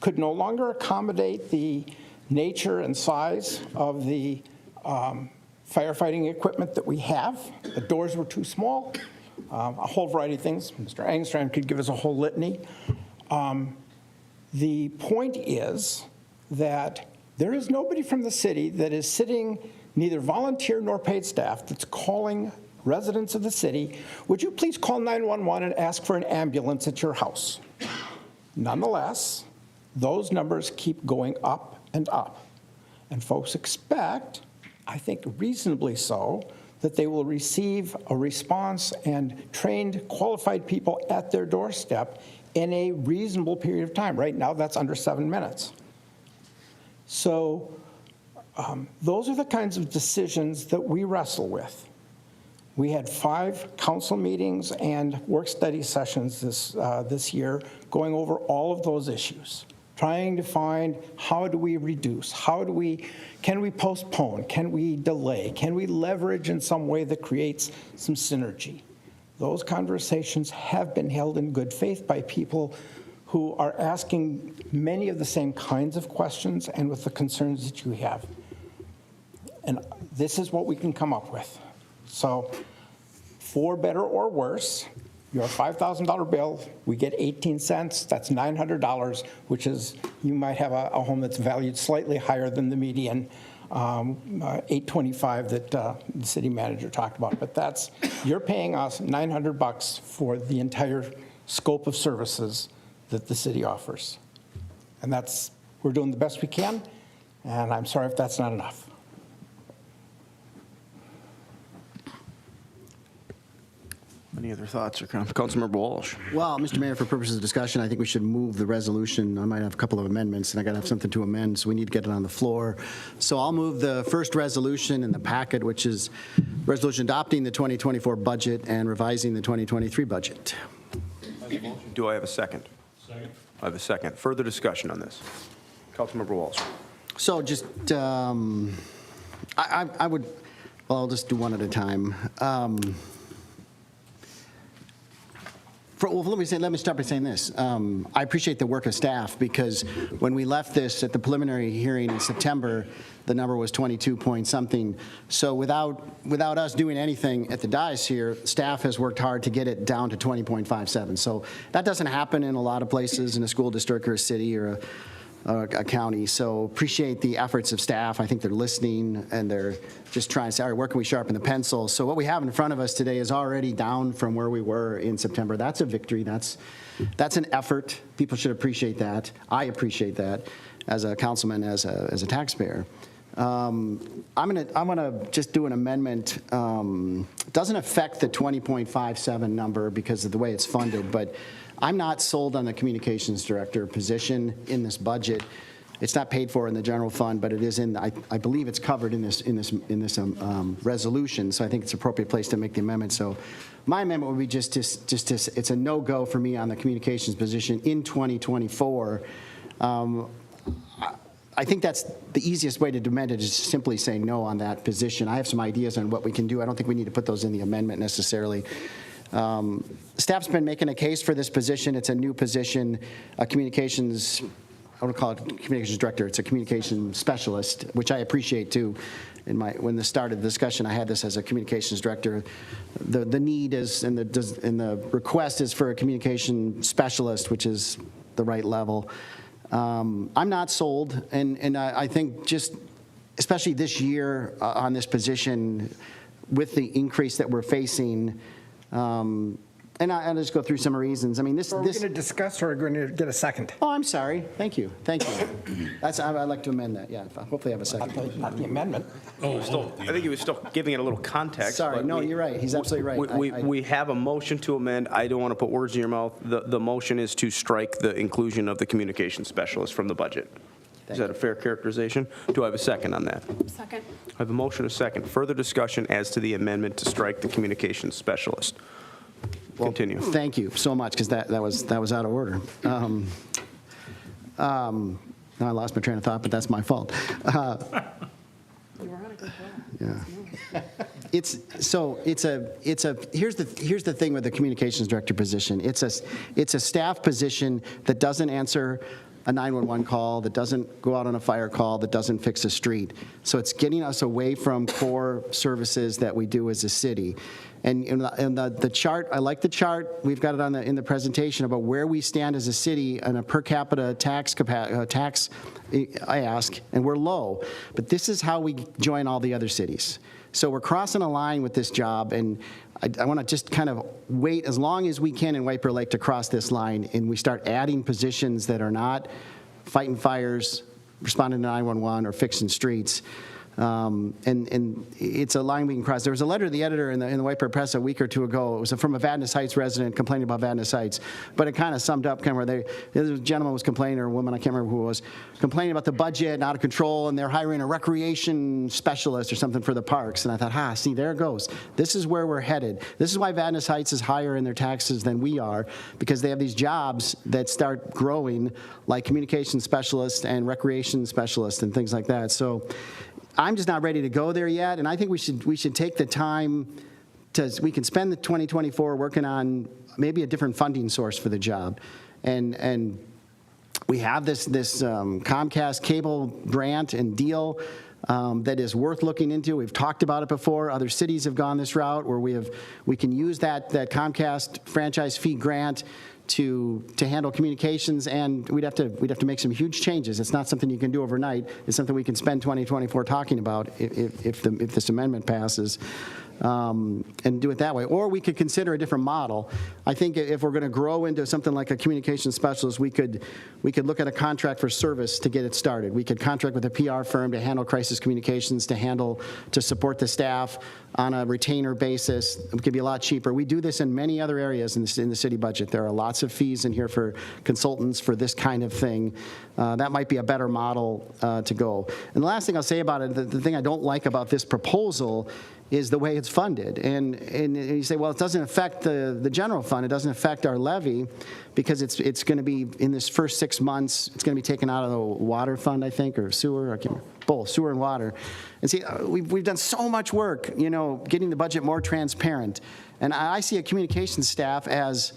could no longer accommodate the nature and size of the firefighting equipment that we have. The doors were too small, a whole variety of things. Mr. Angstrom could give us a whole litany. The point is that there is nobody from the city that is sitting, neither volunteer nor paid staff, that's calling residents of the city, would you please call 911 and ask for an ambulance at your house? Nonetheless, those numbers keep going up and up. And folks expect, I think reasonably so, that they will receive a response and trained, qualified people at their doorstep in a reasonable period of time. Right now, that's under 7 minutes. So those are the kinds of decisions that we wrestle with. We had 5 council meetings and work study sessions this year going over all of those issues, trying to find how do we reduce, can we postpone, can we delay, can we leverage in some way that creates some synergy. Those conversations have been held in good faith by people who are asking many of the same kinds of questions and with the concerns that you have. And this is what we can come up with. So for better or worse, your $5,000 bill, we get 18 cents, that's $900, which is, you might have a home that's valued slightly higher than the median, 825 that the city manager talked about. But you're paying us $900 for the entire scope of services that the city offers. And we're doing the best we can, and I'm sorry if that's not enough. Any other thoughts or comments? Councilmember Walsh. Well, Mr. Mayor, for purposes of discussion, I think we should move the resolution. I might have a couple of amendments, and I got to have something to amend, so we need to get it on the floor. So I'll move the first resolution in the packet, which is resolution adopting the 2024 budget and revising the 2023 budget. Do I have a second? Second. I have a second. Further discussion on this? Councilmember Walsh. So just, I would, well, I'll just do one at a time. Well, let me start by saying this. I appreciate the work of staff, because when we left this at the preliminary hearing in September, the number was 22 point something. So without us doing anything at the dais here, staff has worked hard to get it down to 20.57. So that doesn't happen in a lot of places in a school district or a city or a county. So appreciate the efforts of staff. I think they're listening, and they're just trying to say, all right, where can we sharpen the pencil? So what we have in front of us today is already down from where we were in September. That's a victory. That's an effort. People should appreciate that. I appreciate that as a councilman, as a taxpayer. I'm gonna just do an amendment. It doesn't affect the 20.57 number because of the way it's funded, but I'm not sold on the communications director position in this budget. It's not paid for in the general fund, but it is in. I believe it's covered in this resolution. So I think it's an appropriate place to make the amendment. So my amendment would be just it's a no-go for me on the communications position in 2024. I think that's the easiest way to amend it, is simply saying no on that position. I have some ideas on what we can do. I don't think we need to put those in the amendment necessarily. Staff's been making a case for this position. It's a new position, a communications, I want to call it communications director. It's a communication specialist, which I appreciate too. When this started the discussion, I had this as a communications director. The need is, and the request is for a communication specialist, which is the right level. I'm not sold, and I think just, especially this year on this position, with the increase that we're facing, and I'll just go through some reasons. I mean, this. Are we going to discuss, or are we going to get a second? Oh, I'm sorry. Thank you. I'd like to amend that. Yeah. Hopefully, I have a second. Not the amendment. I think he was still giving it a little context. Sorry. but No, you're right. He's absolutely right. We have a motion to amend. I don't want to put words in your mouth. The motion is to strike the inclusion of the communication specialist from the budget. Is that a fair characterization? Do I have a second on that? Second. I have a motion, a second. Further discussion as to the amendment to strike the communications specialist. Continue. Thank you so much, because that was out of order. Now I lost my train of thought, but that's my fault. Yeah. Here's the thing with the communications director position. It's a staff position that doesn't answer a 911 call, that doesn't go out on a fire call, that doesn't fix a street. So it's getting us away from core services that we do as a city. And the chart, I like the chart. We've got it in the presentation about where we stand as a city on a per capita tax ask, and we're low. But this is how we join all the other cities. So we're crossing a line with this job, and I want to just kind of wait as long as we can in White Bear Lake to cross this line, and we start adding positions that are not fighting fires, responding to 911, or fixing streets. And it's a line we can cross. There was a letter to the editor in the White Bear Press a week or two ago. It was from a Vadnais Heights resident complaining about Vadnais Heights. But it kind of summed up kind of where the gentleman was complaining, or a woman, I can't remember who it was, complaining about the budget and out of control, and they're hiring a recreation specialist or something for the parks. And I thought, see, there it goes. This is where we're headed. This is why Vadnais Heights is higher in their taxes than we are, because they have these jobs that start growing, like communication specialists and recreation specialists and things like that. So I'm just not ready to go there yet, and I think we should take the time we can spend the 2024 working on maybe a different funding source for the job, and we have this Comcast cable grant and deal that is worth looking into. We've talked about it before. Other cities have gone this route where we can use that Comcast franchise fee grant to handle communications, and we'd have to make some huge changes. It's not something you can do overnight. It's something we can spend 2024 talking about if this amendment passes. and do it that way. Or we could consider a different model. I think if we're going to grow into something like a communications specialist, we could look at a contract for service to get it started. We could contract with a PR firm to handle crisis communications, to support the staff on a retainer basis. It could be a lot cheaper. We do this in many other areas in the city budget. There are lots of fees in here for consultants for this kind of thing. That might be a better model to go. And the last thing I'll say about it, the thing I don't like about this proposal is the way it's funded. And you say, well, it doesn't affect the general fund. It doesn't affect our levy because it's going to be, in this first 6 months, it's going to be taken out of the water fund, I think, or sewer, I can't remember, both, sewer and water. And see, we've done so much work, getting the budget more transparent. And I see a communications staff as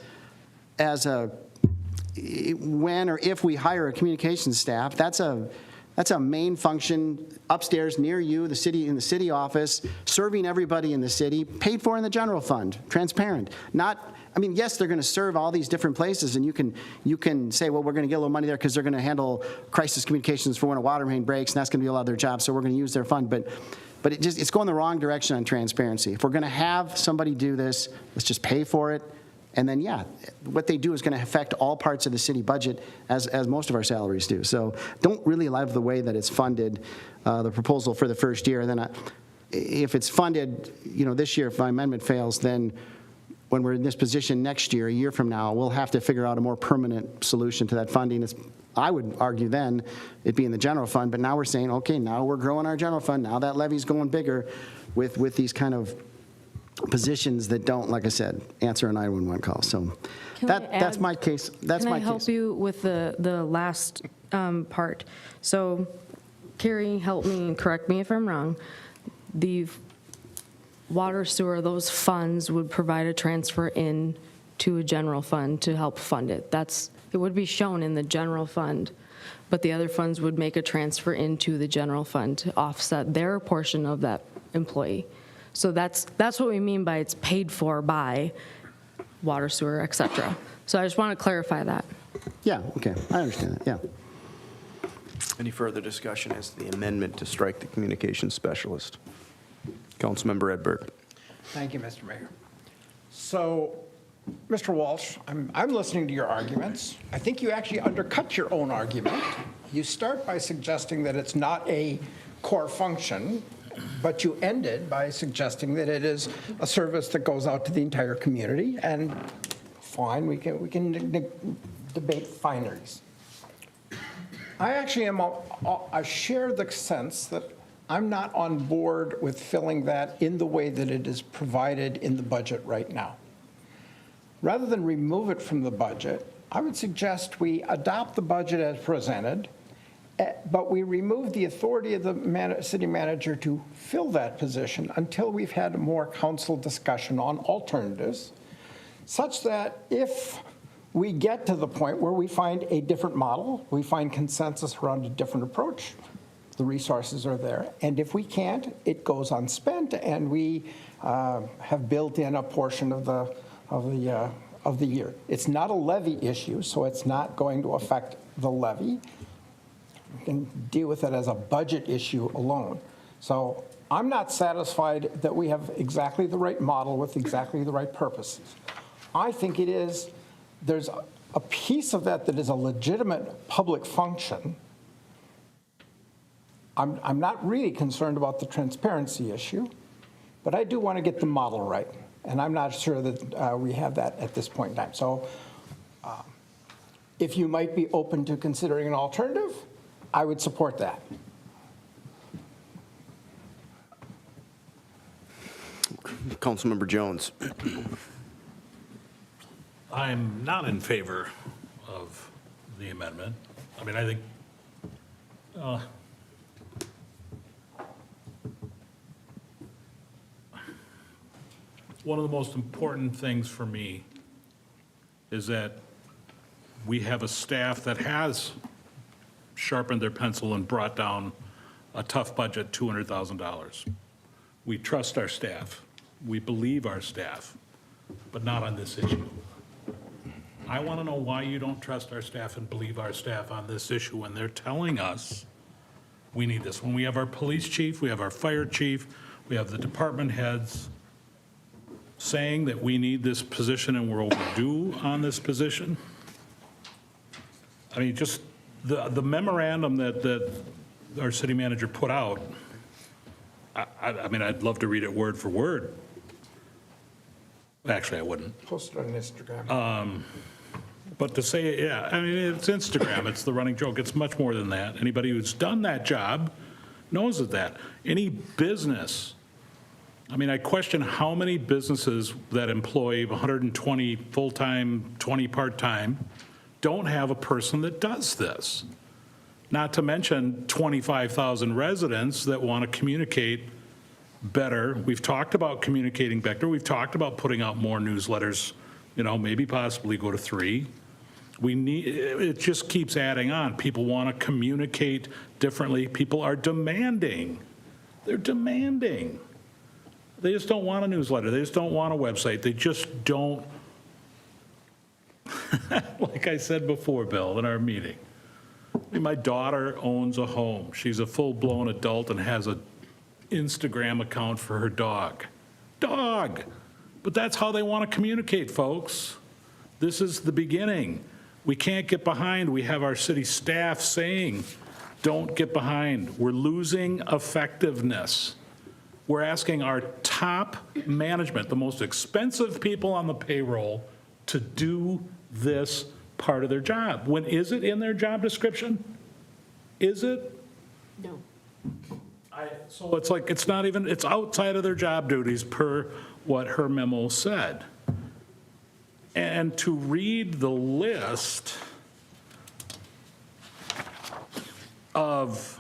when or if we hire a communications staff, that's a main function upstairs near you, in the city office, serving everybody in the city, paid for in the general fund, transparent. Yes, they're going to serve all these different places, and you can say, well, we're going to get a little money there because they're going to handle crisis communications for when a water main breaks, and that's going to be a lot of their job, so we're going to use their fund. But it's going the wrong direction on transparency. If we're going to have somebody do this, let's just pay for it. And then, what they do is going to affect all parts of the city budget, as most of our salaries do. So don't really love the way that it's funded, the proposal for the first year. And then if it's funded, this year, if my amendment fails, then when we're in this position next year, a year from now, we'll have to figure out a more permanent solution to that funding. I would argue then it'd be in the general fund, but now we're saying, okay, now we're growing our general fund. Now that levy's going bigger with these kind of positions that don't, like I said, answer a 911 call. So that's my case. That's my case. Can I help you with the last part? So, Carrie, help me and correct me if I'm wrong. The water, sewer, those funds would provide a transfer in to a general fund to help fund it. It would be shown in the general fund, but the other funds would make a transfer into the general fund to offset their portion of that employee. So that's what we mean by it's paid for by water, sewer, et cetera. So I just want to clarify that. Yeah, okay, I understand that, yeah. Any further discussion as to the amendment to strike the communications specialist? Councilmember Edberg. Thank you, Mr. Mayor. So, Mr. Walsh, I'm listening to your arguments. I think you actually undercut your own argument. You start by suggesting that it's not a core function, but you ended by suggesting that it is a service that goes out to the entire community, and fine, we can debate fineries. I actually I share the sense that I'm not on board with filling that in the way that it is provided in the budget right now. Rather than remove it from the budget, I would suggest we adopt the budget as presented, but we remove the authority of the city manager to fill that position until we've had more council discussion on alternatives, such that if we get to the point where we find a different model, we find consensus around a different approach, the resources are there. And if we can't, it goes unspent, and we have built in a portion of the year. It's not a levy issue, so it's not going to affect the levy. We can deal with it as a budget issue alone. So I'm not satisfied that we have exactly the right model with exactly the right purposes. I think there's a piece of that is a legitimate public function. I'm not really concerned about the transparency issue, but I do want to get the model right. And I'm not sure that we have that at this point in time. So if you might be open to considering an alternative, I would support that. Councilmember Jones. I'm not in favor of the amendment. I mean, I think one of the most important things for me is that we have a staff that has sharpened their pencil and brought down a tough budget, $200,000. We trust our staff. We believe our staff, but not on this issue. I want to know why you don't trust our staff and believe our staff on this issue when they're telling us we need this. When we have our police chief, we have our fire chief, we have the department heads saying that we need this position and we're overdue on this position. I mean, just the memorandum that our city manager put out, I mean, I'd love to read it word for word. Actually, I wouldn't. Post it on Instagram. But to say, yeah, I mean, it's Instagram, it's the running joke, it's much more than that. Anybody who's done that job knows that. Any business, I mean, I question how many businesses that employ 120 full-time, 20 part-time, don't have a person that does this. Not to mention 25,000 residents that want to communicate better. We've talked about communicating better. We've talked about putting out more newsletters, you know, maybe possibly go to 3. It just keeps adding on. People want to communicate differently. People are demanding. They're demanding. They just don't want a newsletter. They just don't want a website. They just don't. Like I said before, Bill, in our meeting, my daughter owns a home. She's a full-blown adult and has an Instagram account for her dog. But that's how they want to communicate, folks. This is the beginning. We can't get behind. We have our city staff saying, don't get behind. We're losing effectiveness. We're asking our top management, the most expensive people on the payroll, to do this part of their job. When is it in their job description? Is it? No. So it's like, it's not even, it's outside of their job duties per what her memo said. And to read the list of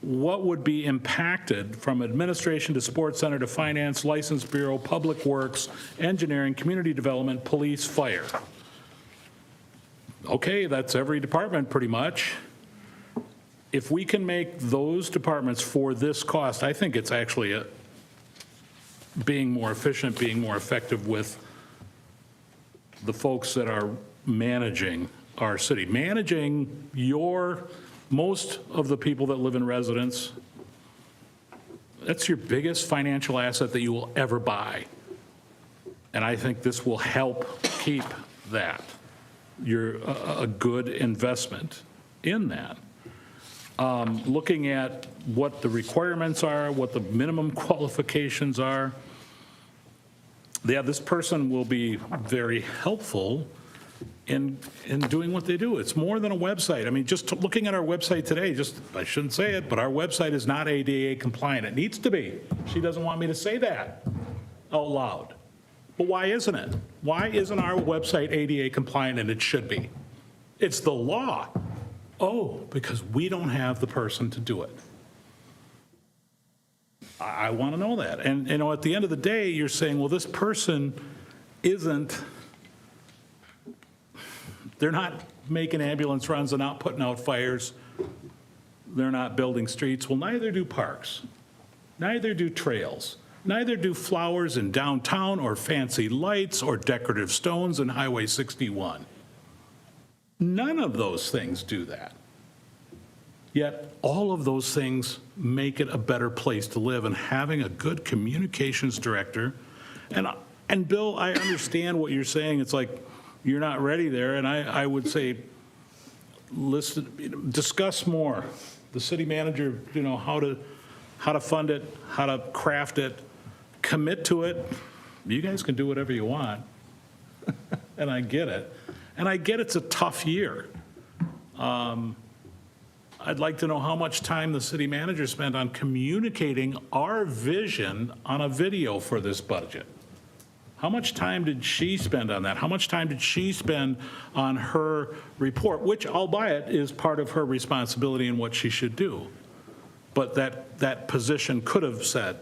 what would be impacted from administration to sports center to finance, license bureau, public works, engineering, community development, police, fire. Okay, that's every department pretty much. If we can make those departments for this cost, I think it's actually being more efficient, being more effective with the folks that are managing our city. Managing most of the people that live in residence, that's your biggest financial asset that you will ever buy. And I think this will help keep that. You're a good investment in that. Looking at what the requirements are, what the minimum qualifications are. Yeah, this person will be very helpful in doing what they do. It's more than a website. I mean, just looking at our website today, I shouldn't say it, but our website is not ADA compliant. It needs to be. She doesn't want me to say that out loud. But why isn't it? Why isn't our website ADA compliant, and it should be? It's the law. Oh, because we don't have the person to do it. I want to know that. And, you know, at the end of the day, you're saying, well, this person they're not making ambulance runs, they're not putting out fires, they're not building streets. Well, neither do parks, neither do trails, neither do flowers in downtown or fancy lights or decorative stones in Highway 61. None of those things do that. Yet all of those things make it a better place to live, and having a good communications director, and Bill, I understand what you're saying. It's like you're not ready there, and I would say, listen, discuss more. The city manager, you know, how to fund it, how to craft it, commit to it. You guys can do whatever you want, and I get it. And I get it's a tough year. I'd like to know how much time the city manager spent on communicating our vision on a video for this budget. How much time did she spend on that? How much time did she spend on her report, which, I'll buy it, is part of her responsibility and what she should do. But that position could have said,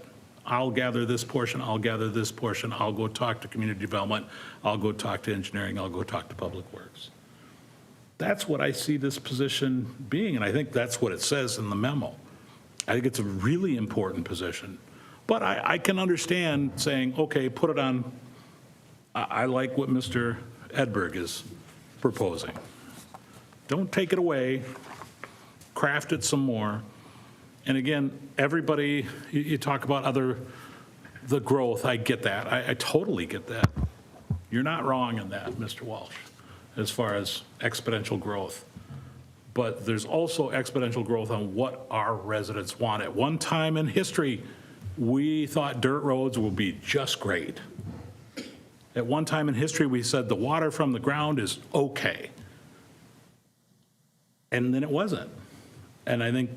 I'll gather this portion, I'll gather this portion, I'll go talk to community development, I'll go talk to engineering, I'll go talk to public works. That's what I see this position being, and I think that's what it says in the memo. I think it's a really important position. But I can understand saying, okay, put it on, I like what Mr. Edberg is proposing. Don't take it away, craft it some more. And again, everybody, you talk about other the growth, I get that. I totally get that. You're not wrong in that, Mr. Walsh, as far as exponential growth. But there's also exponential growth on what our residents want. At one time in history, we thought dirt roads would be just great. At one time in history, we said the water from the ground is okay. And then it wasn't. And I think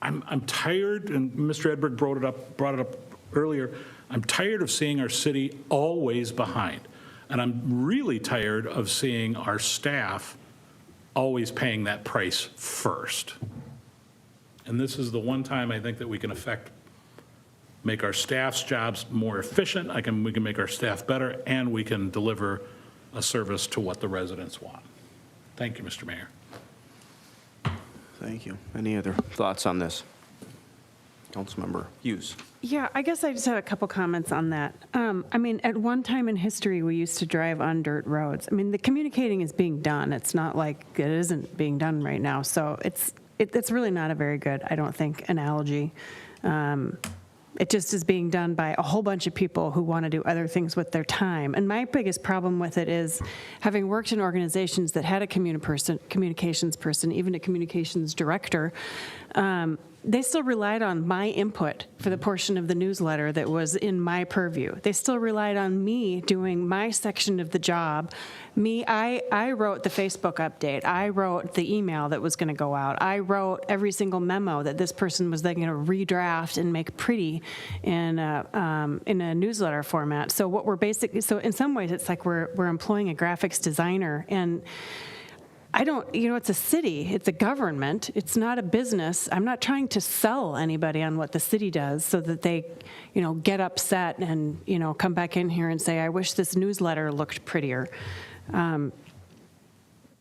I'm tired, and Mr. Edberg brought it up earlier, I'm tired of seeing our city always behind. And I'm really tired of seeing our staff always paying that price first. And this is the one time I think that we can make our staff's jobs more efficient, we can make our staff better, and we can deliver a service to what the residents want. Thank you, Mr. Mayor. Thank you. Any other thoughts on this? Councilmember Hughes. Yeah, I guess I just had a couple comments on that. I mean, at one time in history, we used to drive on dirt roads. I mean, the communicating is being done. It's not like it isn't being done right now. So it's really not a very good, I don't think, analogy. It just is being done by a whole bunch of people who want to do other things with their time. And my biggest problem with it is, having worked in organizations that had a communications person, even a communications director, they still relied on my input for the portion of the newsletter that was in my purview. They still relied on me doing my section of the job. I wrote the Facebook update. I wrote the email that was going to go out. I wrote every single memo that this person was then going to redraft and make pretty in a newsletter format. So what we're basically, so in some ways, it's like we're employing a graphics designer, and it's a city, it's a government, it's not a business. I'm not trying to sell anybody on what the city does so that they, get upset and, come back in here and say, I wish this newsletter looked prettier.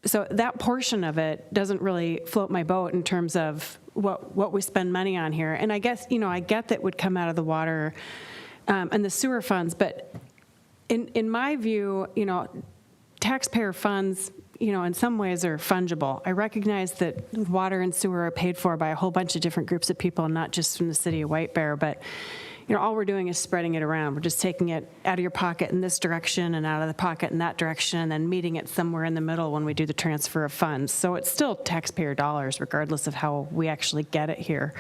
So that portion of it doesn't really float my boat in terms of what we spend money on here. And I guess, I get that would come out of the water and the sewer funds, but in my view, taxpayer funds, in some ways are fungible. I recognize that water and sewer are paid for by a whole bunch of different groups of people, not just from the city of White Bear, but all we're doing is spreading it around. We're just taking it out of your pocket in this direction and out of the pocket in that direction, and then meeting it somewhere in the middle when we do the transfer of funds. So it's still taxpayer dollars, regardless of how we actually get it here.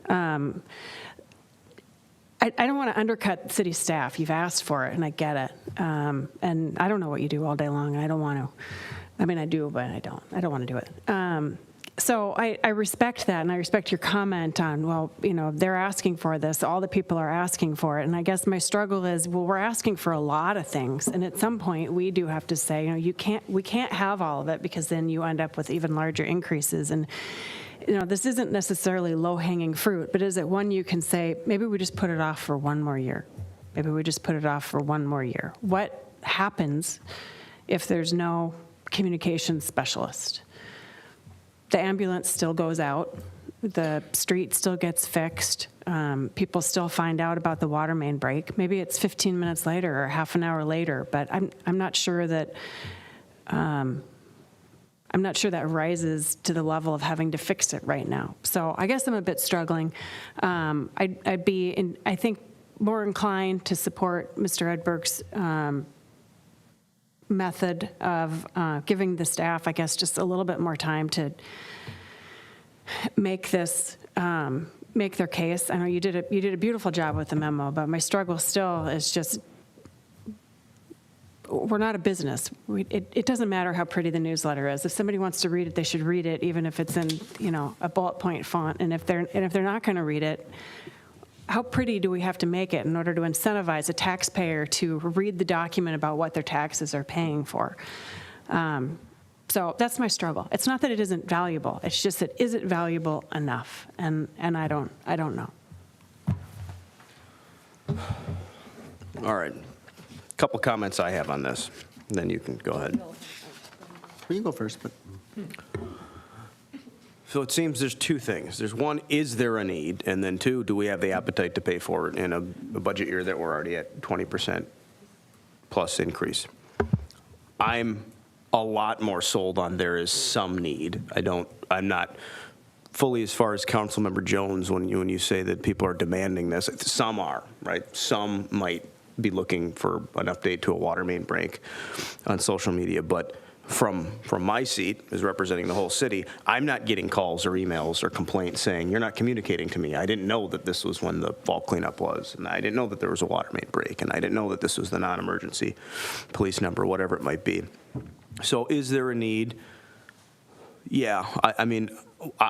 I don't want to undercut city staff. You've asked for it, and I get it. And I don't know what you do all day long. I don't want to. I mean, I do, but I don't. I don't want to do it. So I respect that, and I respect your comment on, well, they're asking for this. All the people are asking for it. And I guess my struggle is, well, we're asking for a lot of things. And at some point, we do have to say, we can't have all of it, because then you end up with even larger increases. And this isn't necessarily low-hanging fruit, but is it one you can say, maybe we just put it off for one more year? Maybe we just put it off for one more year. What happens if there's no communications specialist? The ambulance still goes out. The street still gets fixed. People still find out about the water main break. Maybe it's 15 minutes later or half an hour later, but I'm not sure that rises to the level of having to fix it right now. So I guess I'm a bit struggling. I'd be, I think, more inclined to support Mr. Edberg's method of giving the staff, I guess, just a little bit more time to make this, make their case. I know you did a beautiful job with the memo, but my struggle still is just, we're not a business. It doesn't matter how pretty the newsletter is. If somebody wants to read it, they should read it, even if it's in a bullet point font. And if they're not going to read it, how pretty do we have to make it in order to incentivize a taxpayer to read the document about what their taxes are paying for? So that's my struggle. It's not that it isn't valuable. It's just that, is it valuable enough? And I don't know. All right. Couple comments I have on this, and then you can go ahead. Well, you can go first, but. So it seems there's two things. There's one, is there a need? And then two, do we have the appetite to pay for it in a budget year that we're already at 20% plus increase? I'm a lot more sold on there is some need. I'm not fully as far as Councilmember Jones, when you say that people are demanding this. Some are, right? Some might be looking for an update to a water main break on social media, but from my seat as representing the whole city, I'm not getting calls or emails or complaints saying, you're not communicating to me. I didn't know that this was when the fall cleanup was, and I didn't know that there was a water main break, and I didn't know that this was the non-emergency police number, whatever it might be. So is there a need? Yeah, I mean,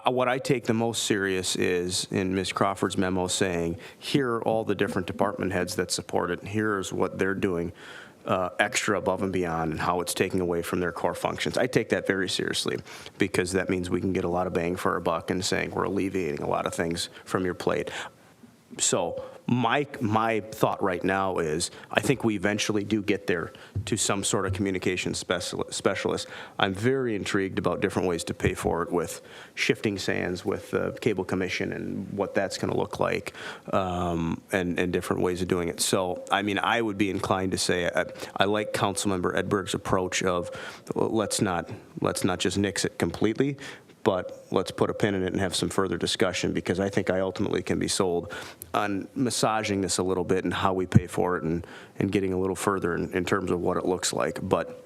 what I take the most serious is in Ms. Crawford's memo saying, here are all the different department heads that support it, and here's what they're doing extra above and beyond, and how it's taking away from their core functions. I take that very seriously, because that means we can get a lot of bang for our buck and saying we're alleviating a lot of things from your plate. So my thought right now is I think we eventually do get there to some sort of communication specialist. I'm very intrigued about different ways to pay for it with shifting sands, with the cable commission and what that's going to look like, and different ways of doing it. So, I mean, I would be inclined to say I like Councilmember Edberg's approach of let's not just nix it completely, but let's put a pin in it and have some further discussion, because I think I ultimately can be sold on massaging this a little bit and how we pay for it, and getting a little further in terms of what it looks like. But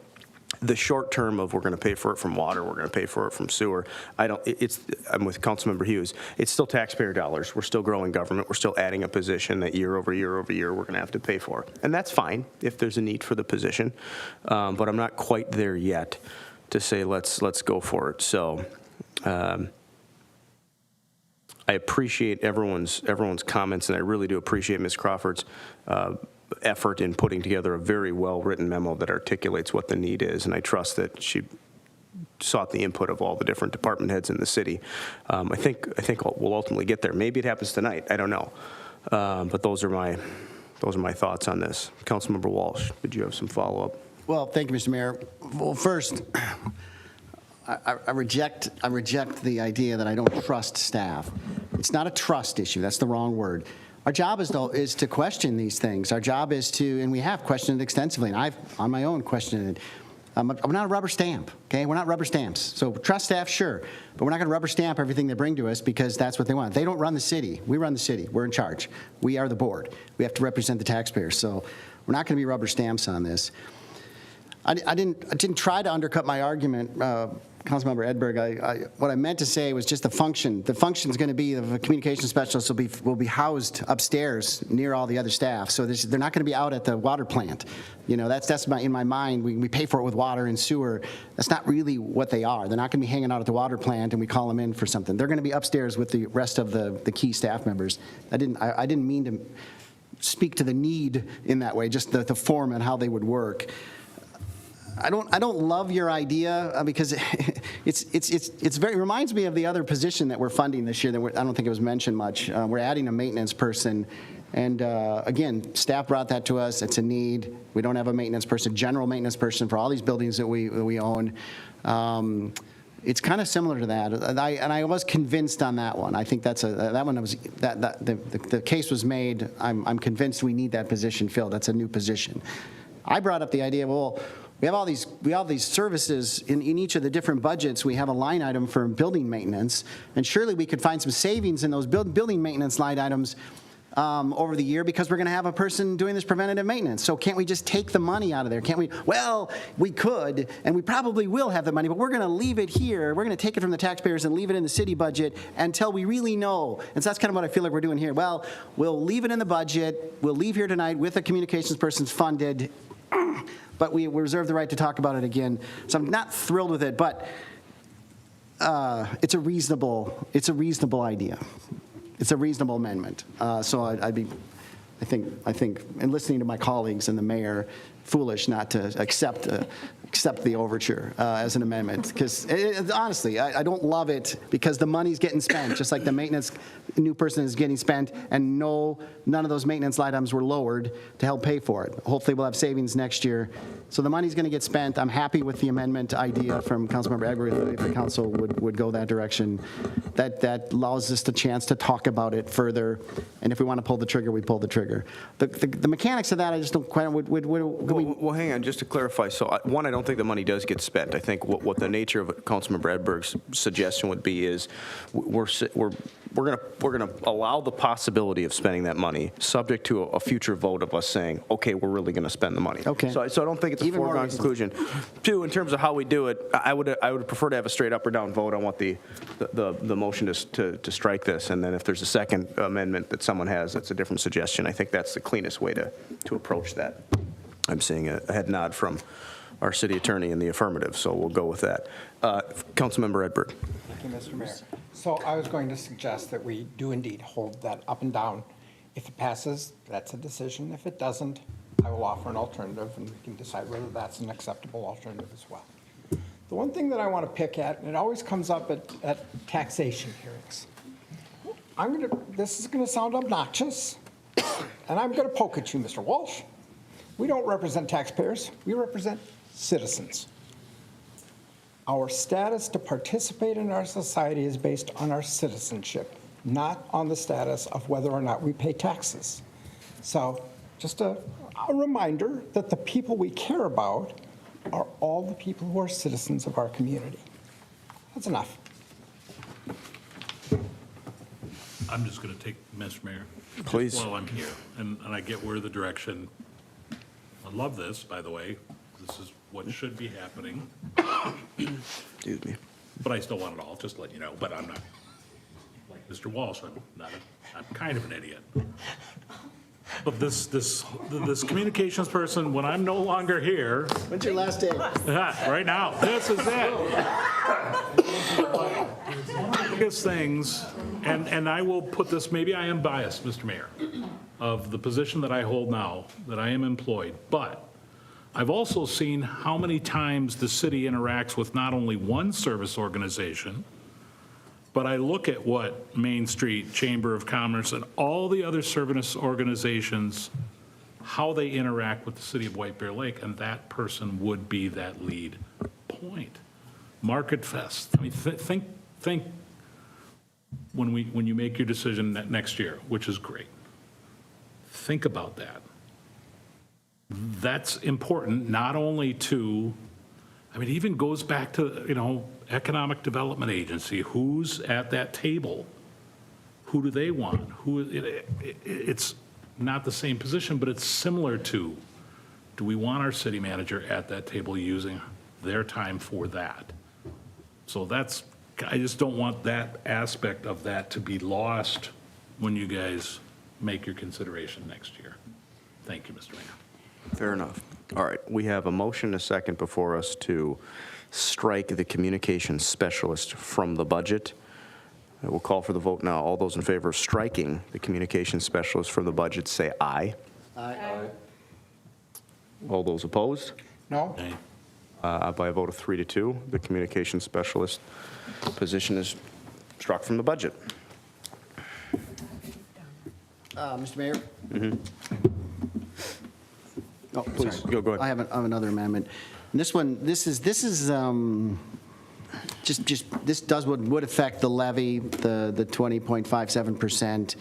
the short term of we're going to pay for it from water, we're going to pay for it from sewer, I'm with Councilmember Hughes. It's still taxpayer dollars. We're still growing government. We're still adding a position that year over year over year we're going to have to pay for. And that's fine if there's a need for the position. But I'm not quite there yet to say let's go for it. So I appreciate everyone's comments, and I really do appreciate Ms. Crawford's effort in putting together a very well-written memo that articulates what the need is, and I trust that she sought the input of all the different department heads in the city. I think we'll ultimately get there. Maybe it happens tonight. I don't know, but those are my thoughts on this. Councilmember Walsh, did you have some follow-up? Well, thank you, Mr. Mayor. Well, first, I reject the idea that I don't trust staff. It's not a trust issue. That's the wrong word. Our job is to question these things. Our job is to, and we have questioned it extensively, and I've on my own questioned it. I'm not a rubber stamp, okay? We're not rubber stamps. So trust staff, sure, but we're not going to rubber stamp everything they bring to us because that's what they want. They don't run the city. We run the city. We're in charge. We are the board. We have to represent the taxpayers. So we're not going to be rubber stamps on this. I didn't try to undercut my argument, Councilmember Edberg. What I meant to say was just the function. The function is going to be the communication specialist will be housed upstairs near all the other staff. So they're not going to be out at the water plant. You know, that's in my mind. We pay for it with water and sewer. That's not really what they are. They're not going to be hanging out at the water plant and we call them in for something. They're going to be upstairs with the rest of the key staff members. I didn't mean to speak to the need in that way. Just the form and how they would work. I don't love your idea because it reminds me of the other position that we're funding this year that I don't think it was mentioned much. We're adding a maintenance person, and again, staff brought that to us. It's a need. We don't have a maintenance person, general maintenance person for all these buildings that we own. It's kind of similar to that, and I was convinced on that one. I think the case was made. I'm convinced we need that position filled. That's a new position. I brought up the idea, well, we have all these services in each of the different budgets. We have a line item for building maintenance, and surely we could find some savings in those building maintenance line items over the year because we're going to have a person doing this preventative maintenance. So can't we just take the money out of there? Can't we? Well, we could, and we probably will have the money, but we're going to leave it here. We're going to take it from the taxpayers and leave it in the city budget until we really know. And so that's kind of what I feel like we're doing here. Well, we'll leave it in the budget. We'll leave here tonight with the communications person funded. But we reserve the right to talk about it again. So I'm not thrilled with it, but it's a reasonable idea. It's a reasonable amendment. So I think, in listening to my colleagues and the mayor, foolish not to accept the overture as an amendment. Because honestly, I don't love it because the money's getting spent, just like the maintenance new person is getting spent, and none of those maintenance items were lowered to help pay for it. Hopefully we'll have savings next year. So the money's going to get spent. I'm happy with the amendment idea from Councilmember Edberg if the council would go that direction. That allows us the chance to talk about it further, and if we want to pull the trigger, we pull the trigger. The mechanics of that, I just don't quite. Well, hang on, just to clarify. So one, I don't don't think the money does get spent. I think what the nature of Councilmember Edberg's suggestion would be is we're going to allow the possibility of spending that money subject to a future vote of us saying, okay, we're really going to spend the money. Okay. So I don't think it's a Even more foregone reason. conclusion. Two, in terms of how we do it, I would prefer to have a straight up or down vote. I want the motion to strike this, and then if there's a second amendment that someone has, that's a different suggestion. I think that's the cleanest way to approach that. I'm seeing a head nod from our city attorney in the affirmative, so we'll go with that. Councilmember Edberg. Thank you, Mr. Mayor. So I was going to suggest that we do indeed hold that up and down. If it passes, that's a decision. If it doesn't, I will offer an alternative, and we can decide whether that's an acceptable alternative as well. The one thing that I want to pick at, and it always comes up at taxation hearings. This is going to sound obnoxious, and I'm going to poke at you, Mr. Walsh. We don't represent taxpayers. We represent citizens. Our status to participate in our society is based on our citizenship, not on the status of whether or not we pay taxes. So just a reminder that the people we care about are all the people who are citizens of our community. That's enough. I'm just going to take, Mr. Mayor. just Please. While I'm here, and I get where the direction, I love this, by the way. This is what should be happening, Excuse me. but I still want it all, just to let you know. But I'm not, like Mr. Walsh, I'm kind of an idiot. But this communications person, when I'm no longer here, When's your last day? right now, this is it. One of the biggest things, and I will put this, maybe I am biased, Mr. Mayor, of the position that I hold now, that I am employed, but I've also seen how many times the city interacts with not only one service organization, but I look at what Main Street, Chamber of Commerce, and all the other service organizations, how they interact with the city of White Bear Lake, and that person would be that lead point. Market Fest, I mean, think when you make your decision next year, which is great, think about that. That's important, not only to, I mean, it even goes back to, Economic Development Agency, who's at that table? Who do they want? It's not the same position, but it's similar to, do we want our city manager at that table using their time for that? So I just don't want that aspect of that to be lost when you guys make your consideration next year. Thank you, Mr. Mayor. Fair enough. All right, we have a motion, a second before us to strike the communications specialist from the budget. I will call for the vote now. All those in favor of striking the communications specialist from the budget, say aye. Aye. All those opposed? No? Okay. By a vote of 3-2, the communications specialist position is struck from the budget. Mr. Mayor? Oh, Please, sorry. go ahead. I have another amendment. And this one, this is this would affect the levy, the 20.57%.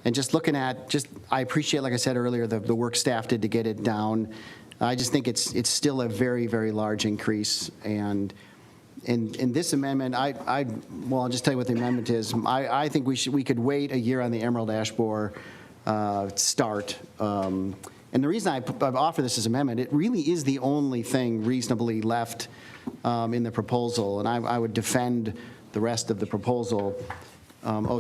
And just looking at, I appreciate, like I said earlier, the work staff did to get it down. I just think it's still a very, very large increase. And in this amendment, I'll just tell you what the amendment is. I think we could wait a year on the Emerald Ash Borer start. And the reason I've offered this as amendment, it really is the only thing reasonably left in the proposal, and I would defend the rest of the proposal.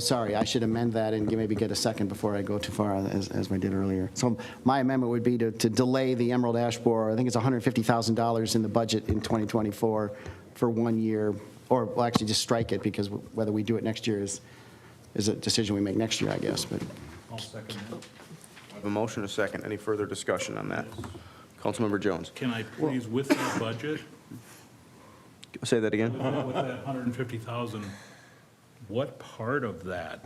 Sorry, I should amend that and maybe get a second before I go too far, as I did earlier. So my amendment would be to delay the Emerald Ash Borer. I think it's $150,000 in the budget in 2024 for 1 year, or well, actually just strike it, because whether we do it next year is a decision we make next year, I guess. But I'll second that. A motion, a second. Any further discussion on that? Councilmember Jones. Can I please, with that budget, Say that again? with that 150,000, what part of that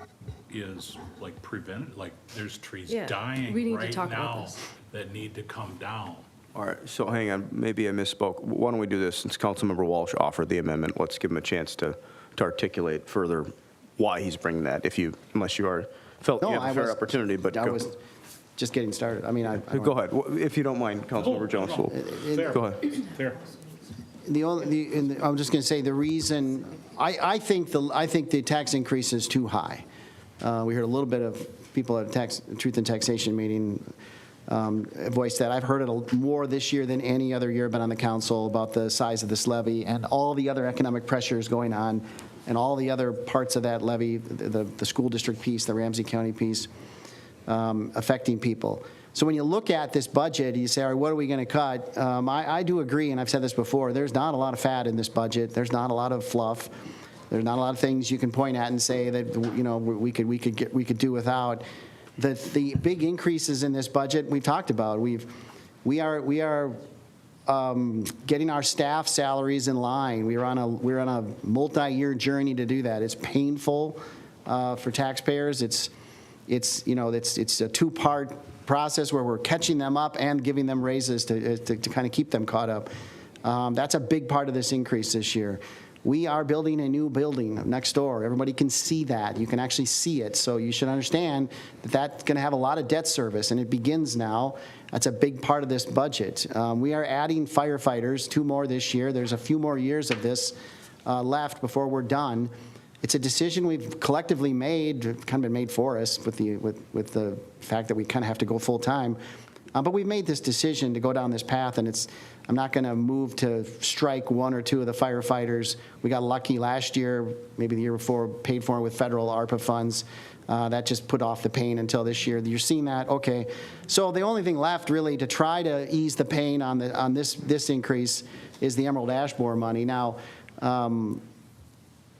is like prevented, like there's trees Yeah, dying we need to right talk about now this. that need to come down? All right, so hang on, maybe I misspoke. Why don't we do this, since Councilmember Walsh offered the amendment, let's give him a chance to articulate further why he's bringing that, unless you felt you had a fair opportunity, but I go. was just getting started. I mean, Go ahead, if you don't mind, Councilmember Jones. Fair. Go ahead. Fair. I'm just going to say the reason, I think the tax increase is too high. We heard a little bit of people at Truth and Taxation meeting voice that. I've heard it more this year than any other year I've been on the council about the size of this levy and all the other economic pressures going on and all the other parts of that levy, the school district piece, the Ramsey County piece, affecting people. So when you look at this budget, you say, all right, what are we going to cut? I do agree, and I've said this before, there's not a lot of fat in this budget. There's not a lot of fluff. There's not a lot of things you can point at and say that, you know, we could do without. The big increases in this budget we've talked about. We are getting our staff salaries in line. We're on a multi-year journey to do that. It's painful for taxpayers. It's a two-part process where we're catching them up and giving them raises to kind of keep them caught up. That's a big part of this increase this year. We are building a new building next door. Everybody can see that. You can actually see it. So you should understand that that's going to have a lot of debt service, and it begins now. That's a big part of this budget. We are adding firefighters, 2 more this year. There's a few more years of this left before we're done. It's a decision we've collectively made, kind of been made for us with the fact that we kind of have to go full time. But we've made this decision to go down this path, and I'm not going to move to strike 1 or 2 of the firefighters. We got lucky last year, maybe the year before, paid for with federal ARPA funds. That just put off the pain until this year. You're seeing that, okay. So the only thing left really to try to ease the pain on this increase is the Emerald Ash Borer money. Now,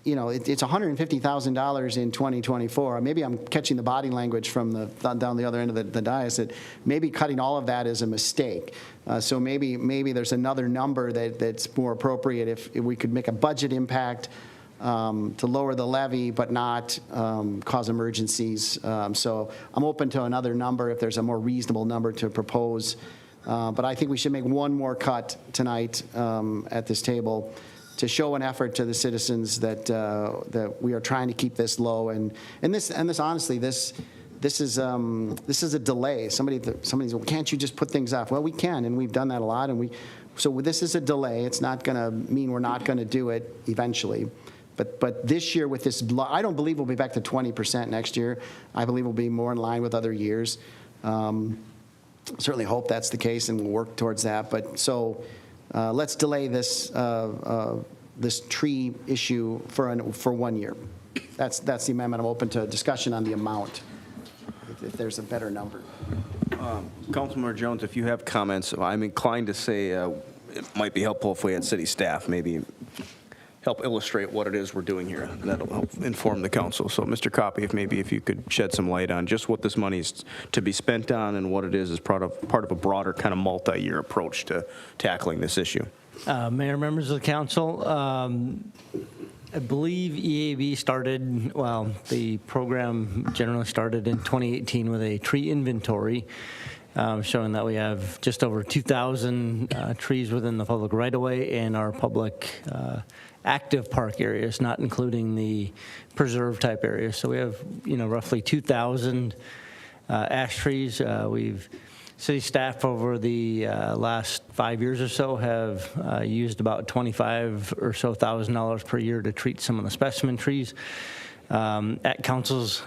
you know, it's $150,000 in 2024. Maybe I'm catching the body language from down the other end of the dais that maybe cutting all of that is a mistake. So maybe there's another number that's more appropriate if we could make a budget impact to lower the levy but not cause emergencies. So I'm open to another number if there's a more reasonable number to propose. But I think we should make one more cut tonight at this table to show an effort to the citizens that we are trying to keep this low, and this honestly, this is a delay. Somebody's, well, can't you just put things off? Well, we can, and we've done that a lot, so this is a delay. It's not going to mean we're not going to do it eventually, but this year with this, I don't believe we'll be back to 20% next year. I believe we'll be more in line with other years. Certainly hope that's the case, and we'll work towards that. But so. Let's delay this tree issue for 1 year. That's the amendment. I'm open to discussion on the amount, if there's a better number. Councilmember Jones, if you have comments, I'm inclined to say it might be helpful if we had city staff maybe help illustrate what it is we're doing here. That'll help inform the council. So, Mr. Coppy, if you could shed some light on just what this money is to be spent on and what it is part of a broader kind of multi-year approach to tackling this issue. Mayor, members of the council, I believe EAB started, well, the program generally started in 2018 with a tree inventory, showing that we have just over 2,000 trees within the public right-of-way and our public active park areas, not including the preserve type areas. So we have, roughly 2,000 ash trees. City staff over the last 5 years or so have used about $25,000 or so per year to treat some of the specimen trees. At council's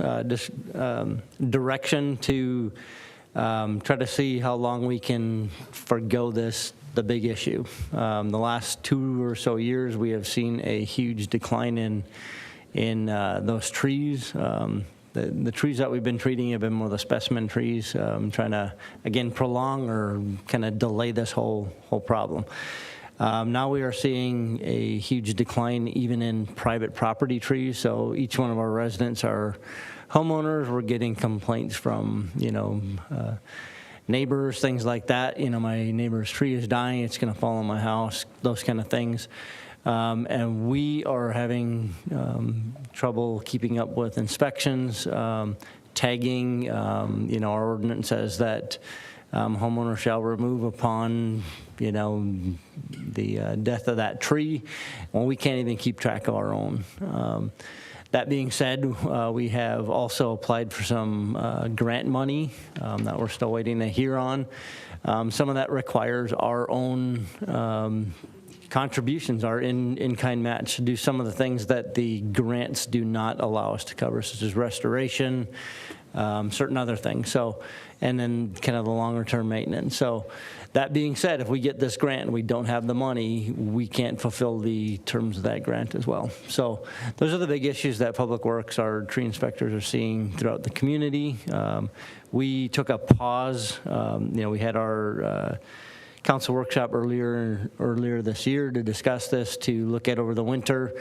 direction to try to see how long we can forgo the big issue. The last 2 or so years, we have seen a huge decline in those trees. The trees that we've been treating have been more the specimen trees, trying to, again, prolong or kind of delay this whole problem. Now we are seeing a huge decline even in private property trees. So each one of our residents are homeowners. We're getting complaints from, neighbors, things like that. My neighbor's tree is dying, it's going to fall on my house, those kind of things. And we are having trouble keeping up with inspections, tagging. Our ordinance says that homeowner shall remove upon, the death of that tree. Well, we can't even keep track of our own. That being said, we have also applied for some grant money that we're still waiting to hear on. Some of that requires our own contributions, our in-kind match, to do some of the things that the grants do not allow us to cover, such as restoration, certain other things. So, and then kind of the longer-term maintenance. So that being said, if we get this grant and we don't have the money, we can't fulfill the terms of that grant as well. So those are the big issues that Public Works, our tree inspectors, are seeing throughout the community. We took a pause. We had our council workshop earlier this year to discuss this, to look at over the winter.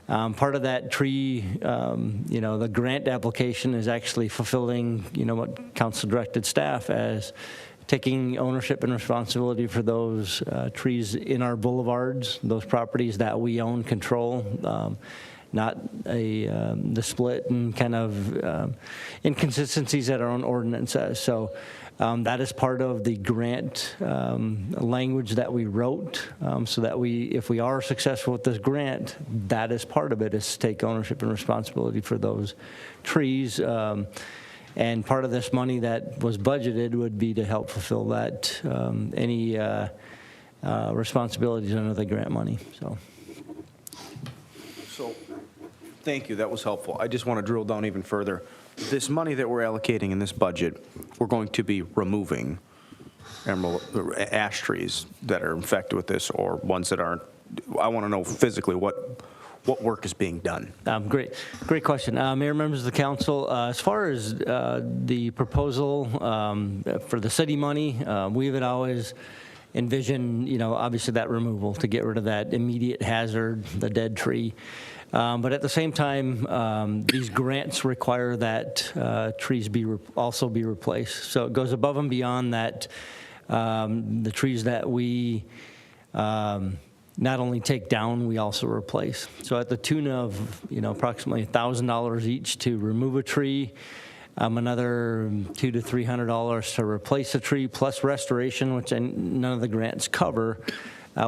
Part of that tree, the grant application is actually fulfilling, what council directed staff as taking ownership and responsibility for those trees in our boulevards, those properties that we own, control, not the split and kind of inconsistencies that our own ordinance says. So that is part of the grant language that we wrote, so that if we are successful with this grant, that is part of it, is to take ownership and responsibility for those trees. And part of this money that was budgeted would be to help fulfill that, any responsibilities under the grant money. So, thank you, that was helpful. I just want to drill down even further. This money that we're allocating in this budget, we're going to be removing ash trees that are infected with this, or ones that aren't. I want to know physically what work is being done. Great question. Mayor, members of the council, as far as the proposal for the city money, we would always envision, obviously that removal to get rid of that immediate hazard, the dead tree. But at the same time, these grants require that trees also be replaced. So it goes above and beyond that, the trees that we not only take down, we also replace. So at the tune of, approximately $1,000 each to remove a tree, another $200 to $300 to replace a tree, plus restoration, which none of the grants cover.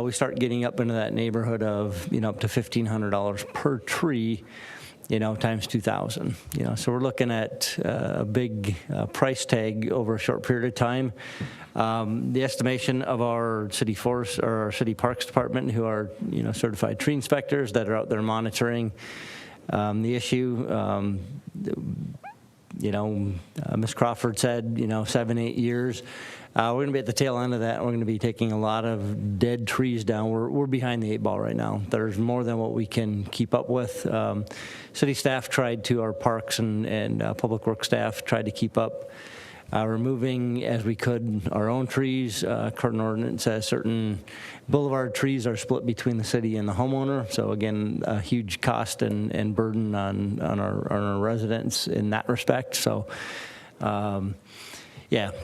We start getting up into that neighborhood of, up to $1,500 per tree, times 2,000. So we're looking at a big price tag over a short period of time. The estimation of our city forest or our city parks department, who are, certified tree inspectors that are out there monitoring the issue, Ms. Crawford said, 7-8 years. We're going to be at the tail end of that. We're going to be taking a lot of dead trees down. We're behind the 8 ball right now. There's more than what we can keep up with. City staff tried to, our parks and public works staff tried to keep up, removing as we could our own trees. Current ordinance says certain boulevard trees are split between the city and the homeowner. So again, a huge cost and burden on our residents in that respect. So.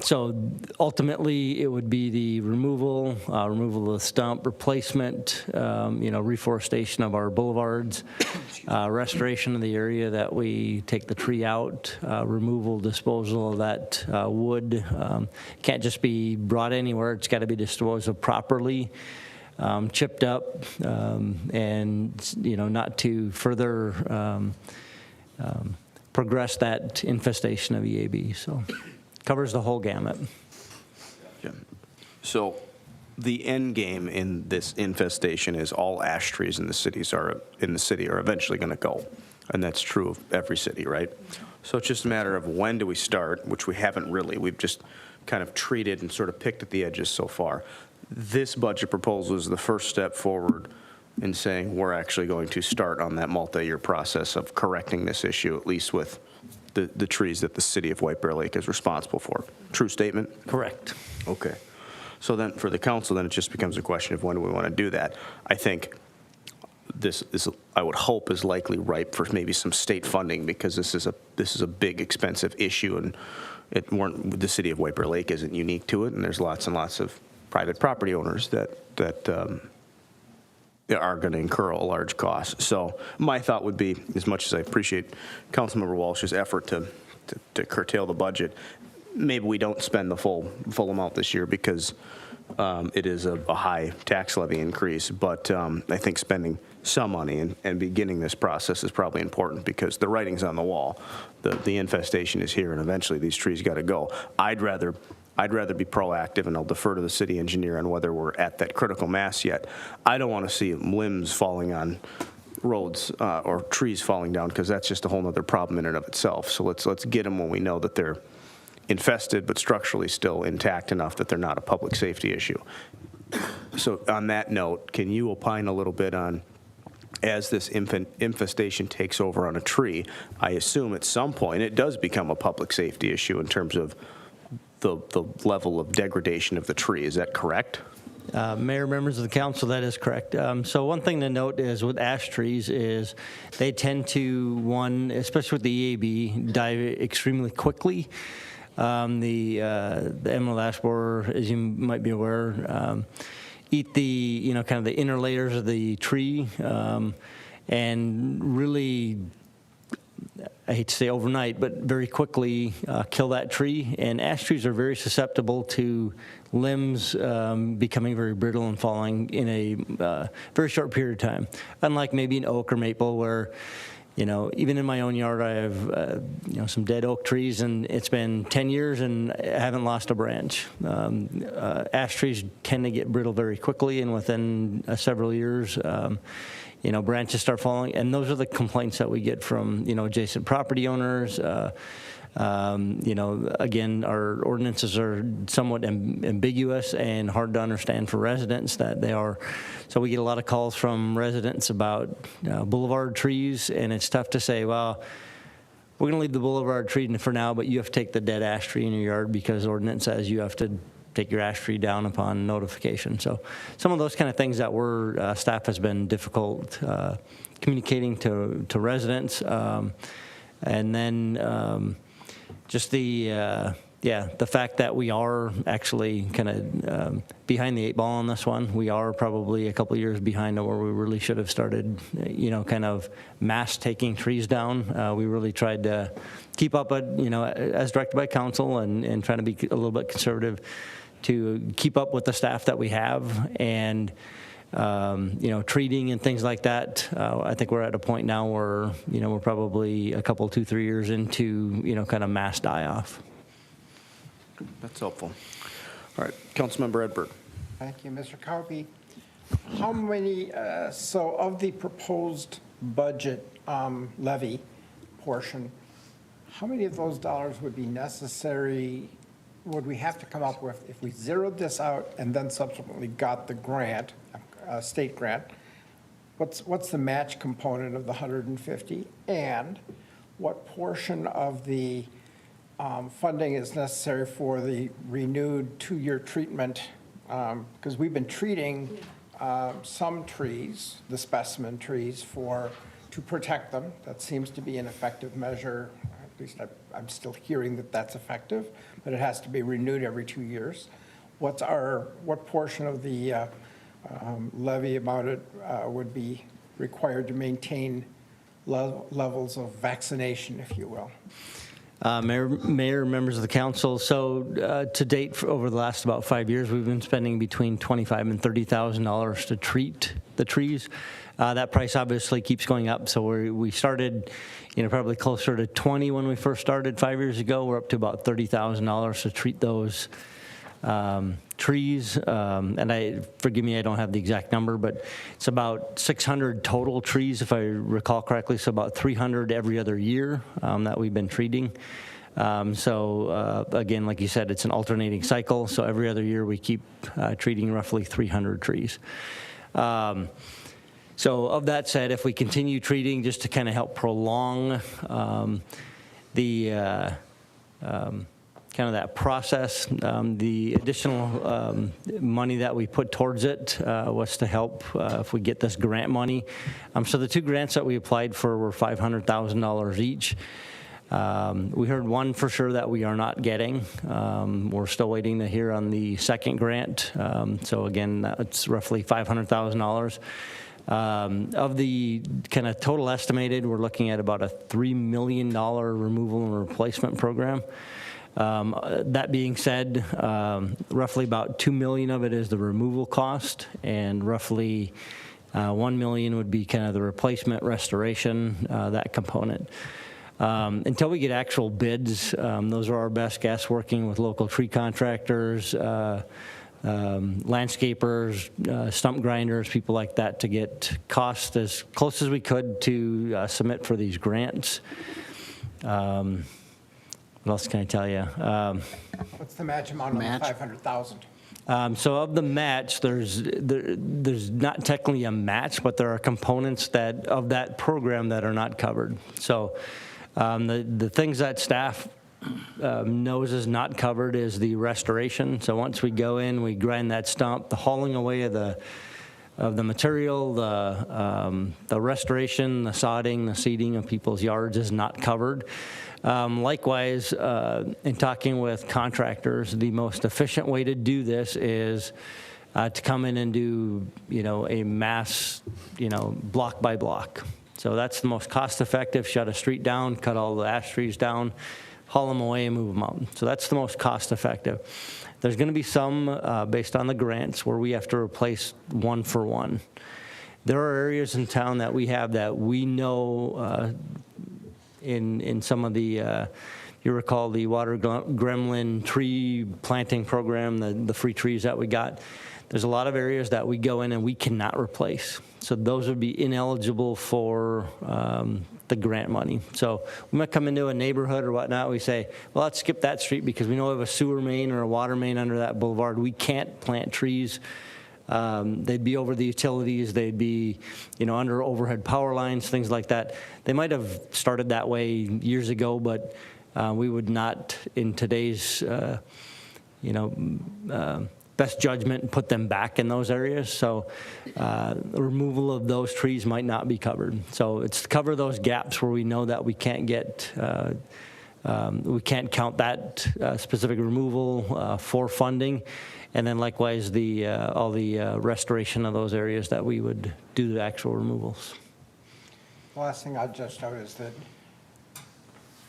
So ultimately it would be the removal of the stump, replacement, reforestation of our boulevards, restoration of the area that we take the tree out, removal, disposal of that wood. Can't just be brought anywhere, it's got to be disposed of properly, chipped up, and not to further progress that infestation of EAB. So. Covers the whole gamut. So the end game in this infestation is all ash trees in the city are eventually going to go, and that's true of every city, right? So it's just a matter of when do we start, which we haven't really. We've just kind of treated and sort of picked at the edges so far. This budget proposal is the first step forward in saying we're actually going to start on that multi-year process of correcting this issue, at least with the trees that the city of White Bear Lake is responsible for. True statement? Correct. Okay. So then for the council, then it just becomes a question of when do we want to do that. I think this I would hope is likely ripe for maybe some state funding, because this is a big expensive issue, and the city of White Bear Lake isn't unique to it, and there's lots and lots of private property owners that are going to incur a large cost. So my thought would be, as much as I appreciate Councilmember Walsh's effort to curtail the budget, maybe we don't spend the full amount this year, because it is a high tax levy increase. But I think spending some money and beginning this process is probably important, because the writing's on the wall. The infestation is here, and eventually these trees got to go. I'd rather I'd rather be proactive, and I'll defer to the city engineer on whether we're at that critical mass yet. I don't want to see limbs falling on roads or trees falling down, because that's just a whole other problem in and of itself. So let's get them when we know that they're infested but structurally still intact enough that they're not a public safety issue. So on that note, can you opine a little bit on, as this infestation takes over on a tree, I assume at some point it does become a public safety issue in terms of the level of degradation of the tree. Is that correct? Mayor, members of the council, that is correct. So one thing to note is with ash trees is they tend to, especially with the EAB, die extremely quickly. The emerald ash borer, as you might be aware, eat the, kind of the inner layers of the tree, and really, I hate to say overnight, but very quickly kill that tree. And ash trees are very susceptible to limbs becoming very brittle and falling in a very short period of time. Unlike maybe an oak or maple where, even in my own yard, I have, some dead oak trees, and it's been 10 years and I haven't lost a branch. Ash trees tend to get brittle very quickly, and within several years, branches start falling, and those are the complaints that we get from, adjacent property owners. Again, our ordinances are somewhat ambiguous and hard to understand for residents that they are. So we get a lot of calls from residents about boulevard trees, and it's tough to say, well, we're going to leave the boulevard tree for now, but you have to take the dead ash tree in your yard because ordinance says you have to take your ash tree down upon notification. So some of those kind of things that staff has been difficult communicating to residents. And then just the fact that we are actually kind of behind the 8 ball on this one. We are probably a couple of years behind where we really should have started, kind of mass taking trees down. We really tried to keep up, as directed by council, and trying to be a little bit conservative to keep up with the staff that we have, and treating and things like that. I think we're at a point now where, we're probably a couple, 2-3 years into, kind of mass die-off. That's helpful. All right, Councilmember Edberg. Thank you, Mr. Cowpey. How many, so of the proposed budget levy portion, how many of those dollars would be necessary, would we have to come up with if we zeroed this out and then subsequently got the grant, state grant? What's the match component of the 150? And what portion of the funding is necessary for the renewed 2-year treatment? Because we've been treating some trees, the specimen trees, to protect them. That seems to be an effective measure. At least I'm still hearing that that's effective, but it has to be renewed every 2 years. What portion of the levy amount would be required to maintain levels of vaccination, if you will? Mayor, members of the council, so to date, over the last about 5 years, we've been spending between $25,000 and $30,000 to treat the trees. That price obviously keeps going up, so we started, probably closer to 20 when we first started 5 years ago. We're up to about $30,000 to treat those trees, and forgive me, I don't have the exact number, but it's about 600 total trees, if I recall correctly, so about 300 every other year that we've been treating. Again, like you said, it's an alternating cycle, so every other year we keep treating roughly 300 trees. So of that said, if we continue treating just to kind of help prolong the kind of that process. The additional money that we put towards it was to help if we get this grant money. So the 2 grants that we applied for were $500,000 each. We heard one for sure that we are not getting. We're still waiting to hear on the second grant. So again, that's roughly $500,000. Of the kind of total estimated, we're looking at about a $3 million removal and replacement program. That being said, roughly about $2 million of it is the removal cost, and roughly $1 million would be kind of the replacement, restoration, that component. Until we get actual bids, those are our best guess, working with local tree contractors, landscapers, stump grinders, people like that, to get cost as close as we could to submit for these grants. What else can I tell you? What's the match amount on the 500,000? So of the match, there's not technically a match, but there are components of that program that are not covered. So the things that staff knows is not covered is the restoration. So once we go in, we grind that stump, the hauling away of the material, the restoration, the sodding, the seeding of people's yards is not covered. Likewise, in talking with contractors, the most efficient way to do this is to come in and do, a mass, block by block. So that's the most cost-effective. Shut a street down, cut all the ash trees down, haul them away and move them out. So that's the most cost-effective. There's going to be some, based on the grants, where we have to replace one for one. There are areas in town that we have that we know in some of the, you recall the water gremlin tree planting program, the free trees that we got. There's a lot of areas that we go in and we cannot replace. So those would be ineligible for the grant money. So we might come into a neighborhood or whatnot, we say, well, let's skip that street because we know we have a sewer main or a water main under that boulevard. We can't plant trees. They'd be over the utilities, they'd be, under overhead power lines, things like that. They might have started that way years ago, but we would not, in today's, best judgment, put them back in those areas. So the removal of those trees might not be covered. So it's to cover those gaps where we know that we can't get, we can't count that specific removal for funding. And then likewise, all the restoration of those areas that we would do the actual removals. The last thing I'll just note is that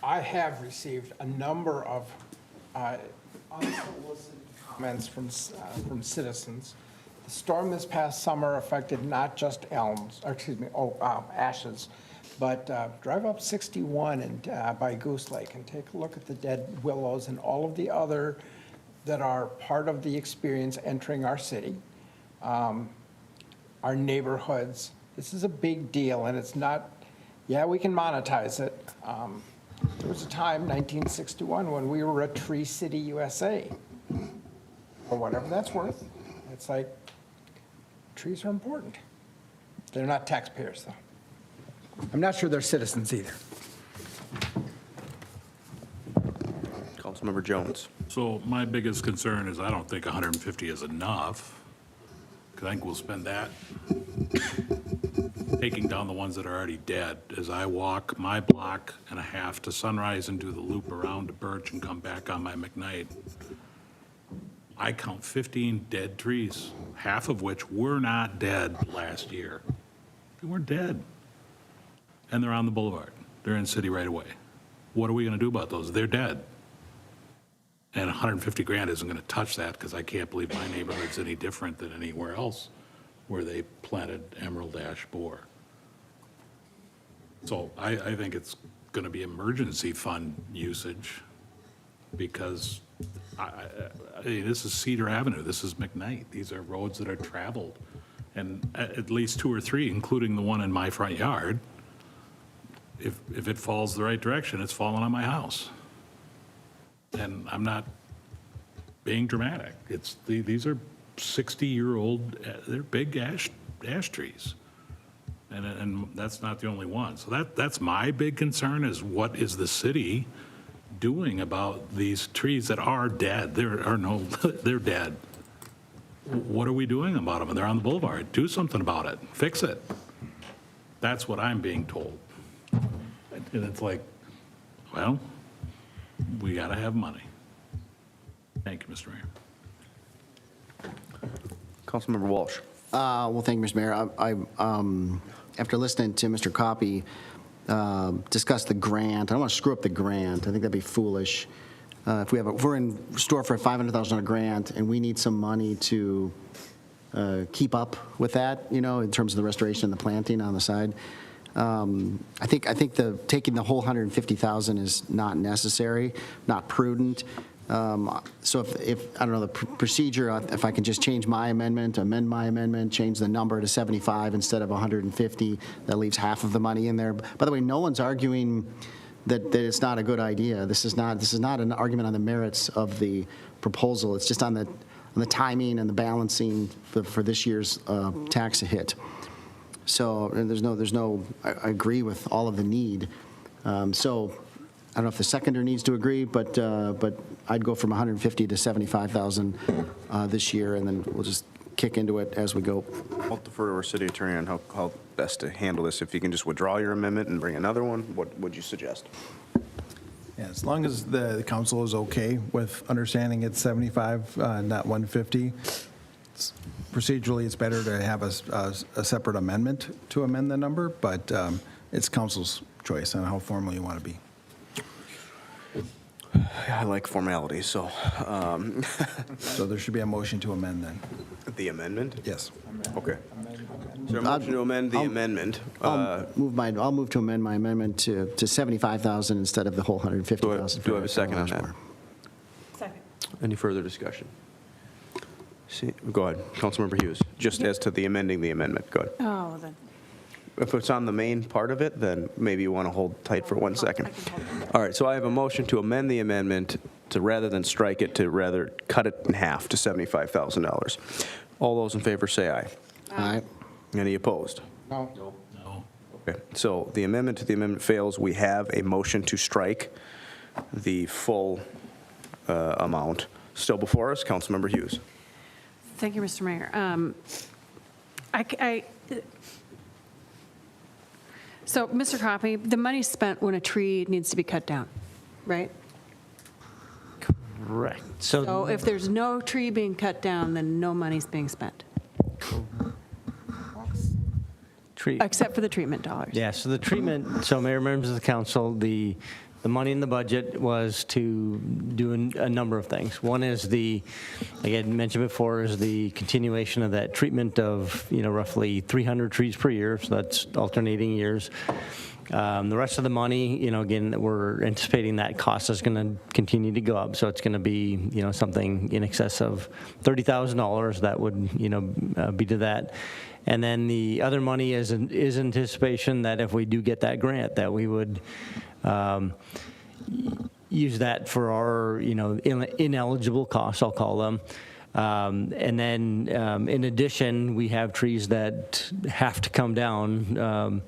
I have received a number of unsolicited comments from citizens. The storm this past summer affected not just ashes, but drive up 61 and by Goose Lake and take a look at the dead willows and all of the other that are part of the experience entering our city, our neighborhoods. This is a big deal, and it's not, we can monetize it. There was a time, 1961, when we were a Tree City, USA, or whatever that's worth. It's like, trees are important. They're not taxpayers, though. I'm not sure they're citizens either. Councilmember Jones. So my biggest concern is I don't think 150 is enough, because I think we'll spend that taking down the ones that are already dead. As I walk my block and a half to Sunrise and do the loop around to Birch and come back on my McKnight, I count 15 dead trees, half of which were not dead last year. They weren't dead. And they're on the boulevard. They're in city right away. What are we going to do about those? They're dead. And 150 grand isn't going to touch that, because I can't believe my neighborhood's any different than anywhere else where they planted emerald ash borer. So I think it's going to be emergency fund usage, because this is Cedar Avenue, this is McKnight. These are roads that are traveled. And at least 2 or 3, including the one in my front yard, if it falls the right direction, it's falling on my house. And I'm not being dramatic. These are 60-year-old, they're big ash trees. And that's not the only one. So that's my big concern, is what is the city doing about these trees that are dead? They're dead. What are we doing about them? They're on the boulevard. Do something about it. Fix it. That's what I'm being told. And it's like, well, we got to have money. Thank you, Mr. Mayor. Councilmember Walsh. Well, thank you, Mr. Mayor. I after listening to Mr. Coppy discuss the grant, I don't want to screw up the grant. I think that'd be foolish. If we're in store for a $500,000 grant and we need some money to keep up with that, in terms of the restoration and the planting on the side, I think taking the whole 150,000 is not necessary, not prudent. So if I don't know the procedure, if I can just change my amend my amendment, change the number to 75 instead of 150, that leaves half of the money in there. By the way, no one's arguing that it's not a good idea. This is not an argument on the merits of the proposal. It's just on the timing and the balancing for this year's tax hit. So and I agree with all of the need. So I don't know if the seconder needs to agree, but I'd go from 150 to 75,000 this year, and then we'll just kick into it as we go. I'll defer to our city attorney on how best to handle this. If you can just withdraw your amendment and bring another one, what would you suggest? Yeah, as long as the council is okay with understanding it's 75, not 150. Procedurally, it's better to have a separate amendment to amend the number, but it's council's choice on how formal you want to be. I like formalities, so. So there should be a motion to amend then. The amendment? Yes. Okay. Is there a motion to amend the amendment? I'll move to amend my amendment to 75,000 instead of the whole 150,000. Do I have a second on that? Second. Any further discussion? Go ahead, Councilmember Hughes, just as to the amending the amendment, go ahead. Oh, then. If it's on the main part of it, then maybe you want to hold tight for 1 second. All right, so I have a motion to amend the amendment to rather than strike it, to rather cut it in half to $75,000. All those in favor say aye. Aye. Any opposed? No. No. Okay, so the amendment to the amendment fails. We have a motion to strike the full amount. Still before us, Councilmember Hughes. Thank you, Mr. Mayor. So, Mr. Coffey, the money's spent when a tree needs to be cut down, right? Correct. So if there's no tree being cut down, then no money's being spent, except for the treatment dollars. Yeah, so the treatment, so Mayor, members of the council, the money in the budget was to do a number of things. One is like I had mentioned before, is the continuation of that treatment of, roughly 300 trees per year, so that's alternating years. The rest of the money, again, we're anticipating that cost is going to continue to go up, so it's going to be, something in excess of $30,000 that would, be to that. And then the other money is anticipation that if we do get that grant, that we would use that for our, ineligible costs, I'll call them. And then, in addition, we have trees that have to come down.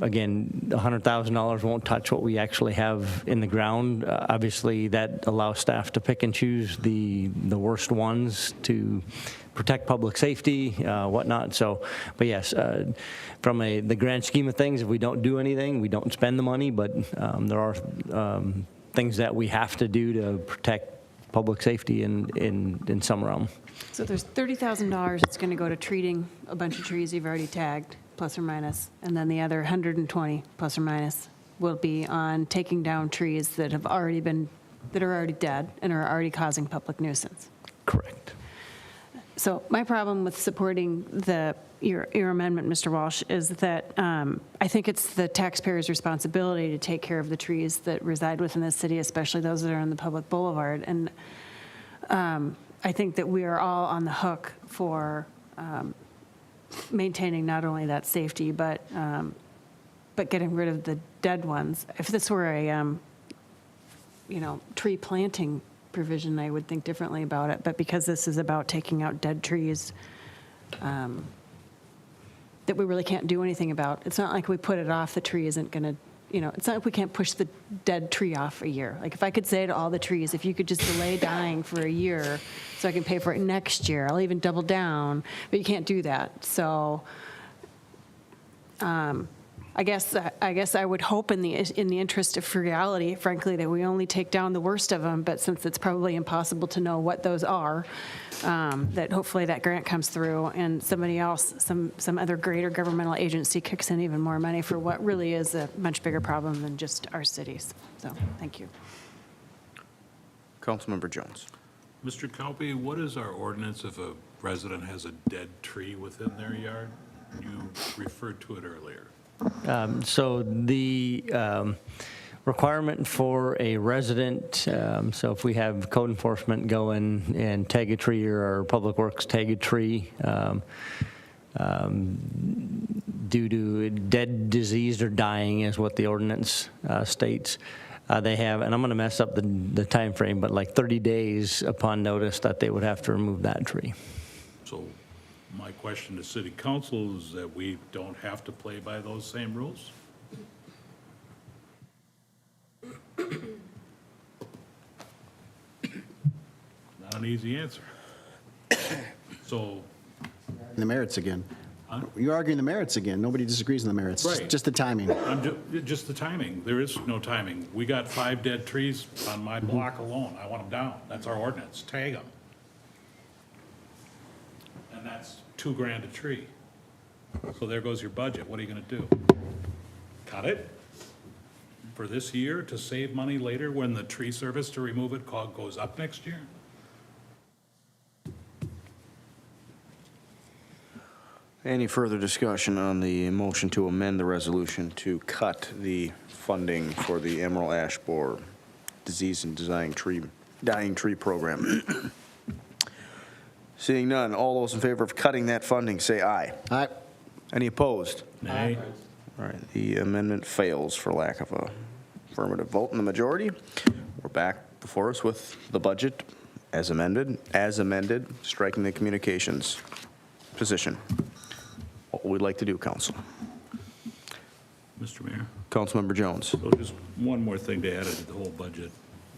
Again, $100,000 won't touch what we actually have in the ground. Obviously, that allows staff to pick and choose the worst ones to protect public safety, whatnot. So, but yes, from the grand scheme of things, if we don't do anything, we don't spend the money, but there are things that we have to do to protect public safety in some realm. So there's $30,000 that's going to go to treating a bunch of trees you've already tagged, plus or minus, and then the other 120, plus or minus, will be on taking down trees that are already dead and are already causing public nuisance. Correct. So my problem with supporting your amendment, Mr. Walsh, is that I think it's the taxpayer's responsibility to take care of the trees that reside within the city, especially those that are on the public boulevard. And I think that we are all on the hook for maintaining not only that safety, but getting rid of the dead ones. If this were a tree planting provision, I would think differently about it. But because this is about taking out dead trees that we really can't do anything about, it's not like we put it off, the tree isn't going to, it's not like we can't push the dead tree off a year. Like if I could say to all the trees, if you could just delay dying for a year so I can pay for it next year, I'll even double down, but you can't do that. So I guess I would hope in the interest of frugality, frankly, that we only take down the worst of them. But since it's probably impossible to know what those are, that hopefully that grant comes through and somebody else, some other greater governmental agency kicks in even more money for what really is a much bigger problem than just our cities. So thank you. Councilmember Jones. Mr. Calpe, what is our ordinance if a resident has a dead tree within their yard? You referred to it earlier. So the requirement for a resident, so if we have code enforcement go in and tag a tree, or our public works tag a tree due to dead, diseased, or dying is what the ordinance states. They have, and I'm going to mess up the time frame, but like 30 days upon notice that they would have to remove that tree. So my question to city council is that we don't have to play by those same rules? Not an easy answer. So, The merits again. Huh? You're arguing the merits again. Nobody disagrees on the merits. Right. Just the timing. just the timing. There is no timing. We got 5 dead trees on my block alone. I want them down. That's our ordinance. Tag them. And that's $2,000 a tree. So there goes your budget. What are you gonna do? Cut it for this year to save money later when the tree service to remove it goes up next year? Any further discussion on the motion to amend the resolution to cut the funding for the Emerald Ash Borer Disease and Dying Tree Program? Seeing none, all those in favor of cutting that funding, say aye. Aye. Any opposed? Nay. All right, the amendment fails for lack of a affirmative vote in the majority. We're back before us with the budget as amended, striking the communications position. What would we like to do, council? Mr. Mayor? Councilmember Jones. So just one more thing to add to the whole budget.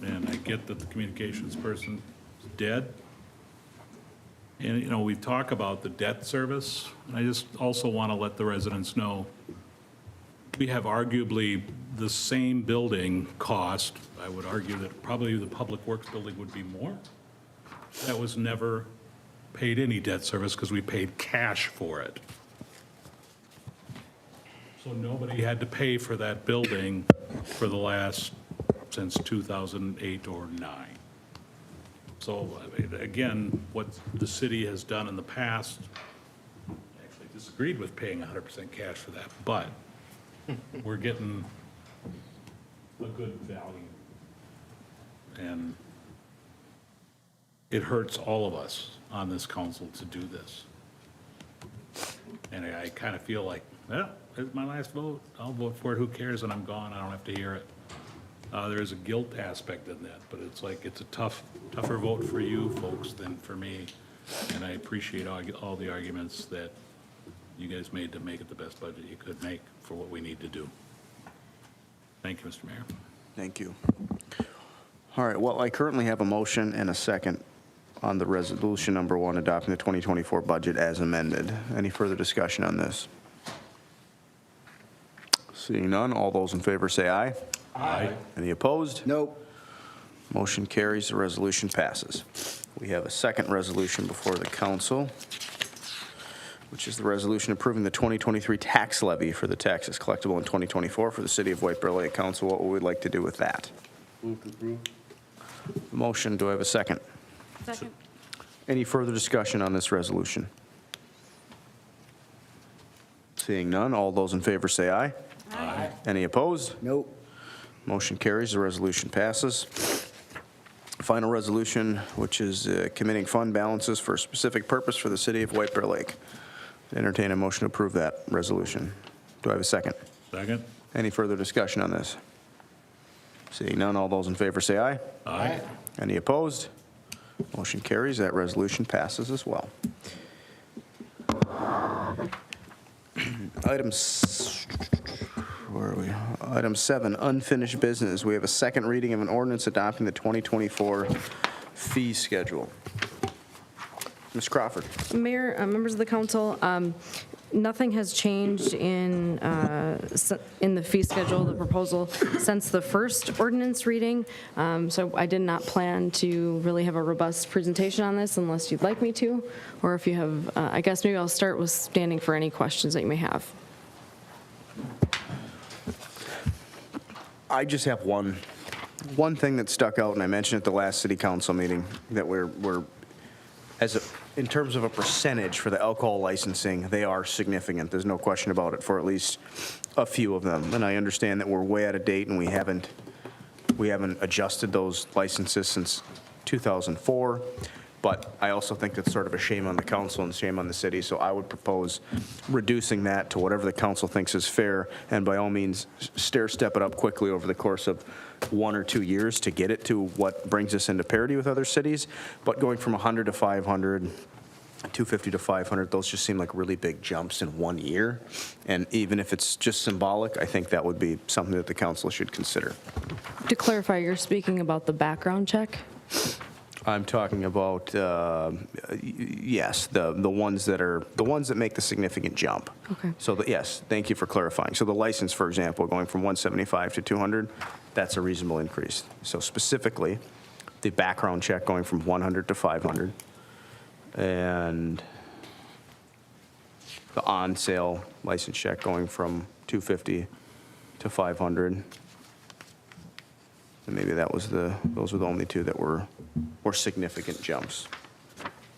And I get that the communications person is dead. And, you know, we talk about the debt service. And I just also want to let the residents know, we have arguably the same building cost. I would argue that probably the Public Works building would be more. That was never paid any debt service because we paid cash for it. So nobody had to pay for that building for the last, since 2008 or 9. So, I mean, again, what the city has done in the past, actually disagreed with paying 100% cash for that, but we're getting a good value. And it hurts all of us on this council to do this. And I kind of feel like, well, it's my last vote. I'll vote for it. Who cares? And I'm gone. I don't have to hear it. There is a guilt aspect in that, but it's like it's a tougher vote for you folks than for me. And I appreciate all the arguments that you guys made to make it the best budget you could make for what we need to do. Thank you, Mr. Mayor. Thank you. All right, well, I currently have a motion and a second on the resolution number 1, adopting the 2024 budget as amended. Any further discussion on this? Seeing none, all those in favor say aye. Aye. Any opposed? Nope. Motion carries, the resolution passes. We have a second resolution before the council, which is the resolution approving the 2023 tax levy for the taxes collectible in 2024 for the city of White Bear Lake. Council, what would we like to do with that? Move to approve. Motion, do I have a second? Second. Any further discussion on this resolution? Seeing none, all those in favor say aye. Aye. Any opposed? Nope. Motion carries, the resolution passes. Final resolution, which is committing fund balances for a specific purpose for the city of White Bear Lake. Entertain a motion to approve that resolution. Do I have a second? Second? Any further discussion on this? Seeing none, all those in favor say aye. Aye. Any opposed? Motion carries, that resolution passes as well. Where are we? Item 7, unfinished business. We have a second reading of an ordinance adopting the 2024 fee schedule. Ms. Crawford. Mayor, members of the council, nothing has changed in the fee schedule, the proposal, since the first ordinance reading. So I did not plan to really have a robust presentation on this unless you'd like me to, or if you have, I guess maybe I'll start with standing for any questions that you may have. I just have one thing that stuck out, and I mentioned at the last city council meeting, that we're as in terms of a percentage for the alcohol licensing, they are significant. There's no question about it for at least a few of them. And I understand that we're way out of date and we haven't adjusted those licenses since 2004. But I also think that's sort of a shame on the council and shame on the city. So I would propose reducing that to whatever the council thinks is fair. And by all means, step it up quickly over the course of 1 or 2 years to get it to what brings us into parity with other cities. But going from 100 to 500, 250 to 500, those just seem like really big jumps in 1 year. And even if it's just symbolic, I think that would be something that the council should consider. To clarify, you're speaking about the background check? I'm talking about, yes, the ones that make the significant jump. Okay. So, yes, thank you for clarifying. So the license, for example, going from 175 to 200, that's a reasonable increase. So specifically, the background check going from 100 to 500, and the on-sale license check going from 250 to 500. And maybe those were the only two that were significant jumps.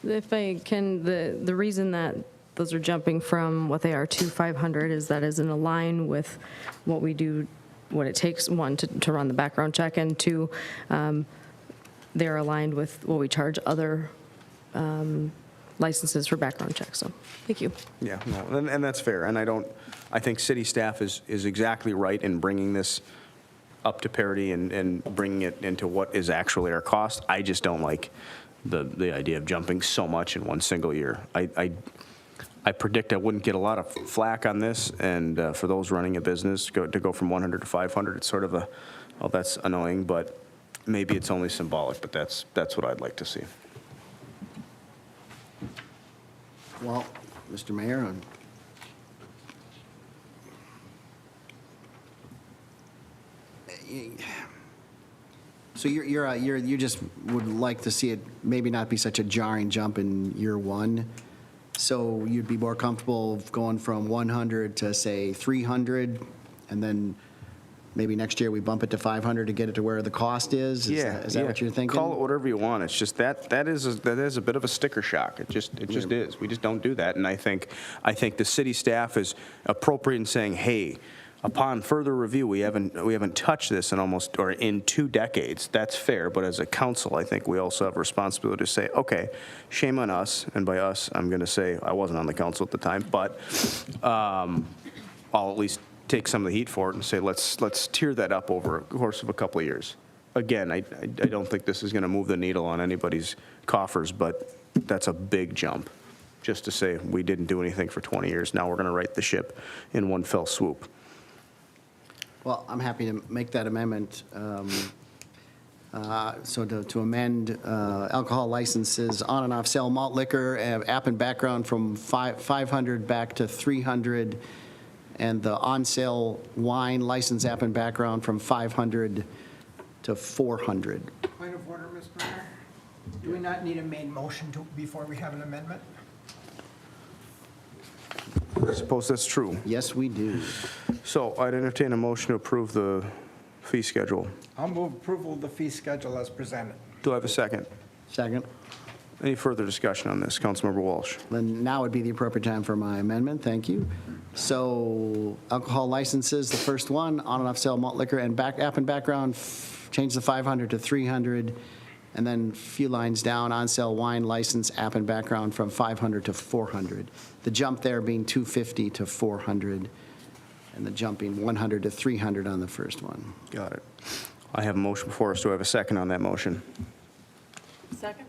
If I can, the reason that those are jumping from what they are to 500 is that is in line with what we do, what it takes, one, to run the background check, and two, they're aligned with what we charge other licenses for background checks. So, thank you. Yeah, no, and that's fair. And I think city staff is exactly right in bringing this up to parity and bringing it into what is actually our cost. I just don't like the idea of jumping so much in one single year. I predict I wouldn't get a lot of flack on this, and for those running a business, to go from 100 to 500, it's sort of well, that's annoying, but maybe it's only symbolic, but that's what I'd like to see. Well, Mr. Mayor, so you just would like to see it maybe not be such a jarring jump in year one. So you'd be more comfortable going from 100 to say 300, and then maybe next year we bump it to 500 to get it to where the cost is? Is that what you're thinking? Call it whatever you want. It's just that is a bit of a sticker shock. It just is. We just don't do that. And I think the city staff is appropriate in saying, hey, upon further review, we haven't touched this in 2 decades. That's fair, but as a council, I think we also have a responsibility to say, okay, shame on us, and by us, I'm going to say I wasn't on the council at the time, but I'll at least take some of the heat for it and say let's tier that up over the course of a couple of years. Again, I don't think this is going to move the needle on anybody's coffers, but that's a big jump. Just to say we didn't do anything for 20 years, now we're going to right the ship in one fell swoop. Well, I'm happy to make that amendment. So to amend alcohol licenses on and off sale malt liquor, app and background from 500 back to 300, and the on sale wine license app and background from 500 to 400. Point of order, Mr. Mayor. Do we not need a main motion before we have an amendment? I suppose that's true. Yes, we do. So I'd entertain a motion to approve the fee schedule. I'll move approval of the fee schedule as presented. Do I have a second? Second. Any further discussion on this? Councilmember Walsh. Then now would be the appropriate time for my amendment. Thank you. So alcohol licenses, the first one, on and off sale malt liquor and app and background, change the 500 to 300. And then a few lines down, on sale wine license app and background from 500 to 400. The jump there being 250 to 400, and the jumping 100 to 300 on the first one. Got it. I have a motion before us. Do I have a second on that motion? Second?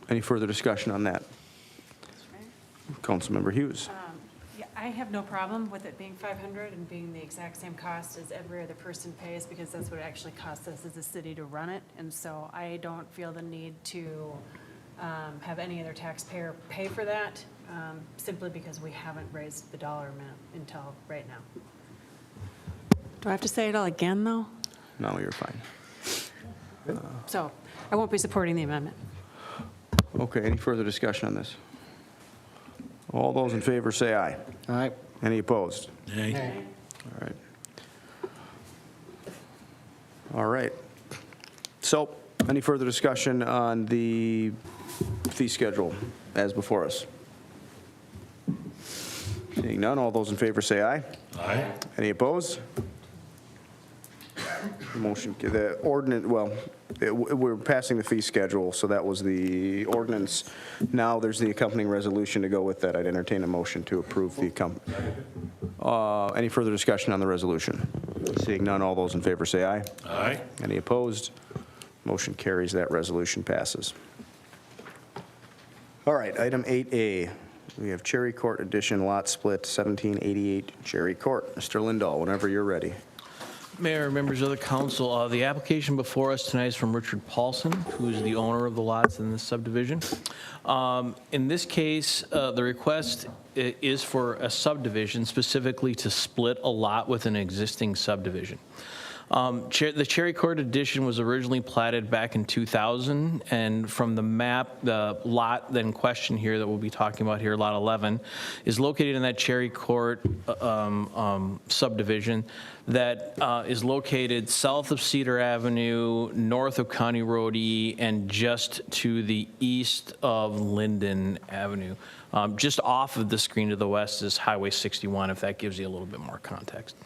Any further discussion on that? Councilmember Hughes. Yeah, I have no problem with it being 500 and being the exact same cost as every other person pays, because that's what it actually costs us as a city to run it. And so I don't feel the need to have any other taxpayer pay for that, simply because we haven't raised the dollar amount until right now. Do I have to say it all again, though? No, you're fine. So I won't be supporting the amendment. Okay, any further discussion on this? All those in favor say aye. All right. Any opposed? Nay. All right. All right. So, any further discussion on the fee schedule as before us? Seeing none, all those in favor say aye. Aye. Any opposed? Motion, the ordinance, well, we're passing the fee schedule, so that was the ordinance. Now there's the accompanying resolution to go with that. I'd entertain a motion to approve the any further discussion on the resolution? Seeing none, all those in favor say aye. Aye. Any opposed? Motion carries. That resolution passes. All right, item 8A. We have Cherry Court Edition Lot Split, 1788 Cherry Court. Mr. Lindahl, whenever you're ready. Mayor, members of the council, the application before us tonight is from Richard Paulson, who is the owner of the lots in this subdivision. In this case, the request is for a subdivision, specifically to split a lot with an existing subdivision. The Cherry Court Edition was originally platted back in 2000, and from the map, the lot in question here that we'll be talking about here, Lot 11, is located in that Cherry Court subdivision that is located south of Cedar Avenue, north of County Road E, and just to the east of Linden Avenue. Just off of the screen to the west is Highway 61, if that gives you a little bit more context.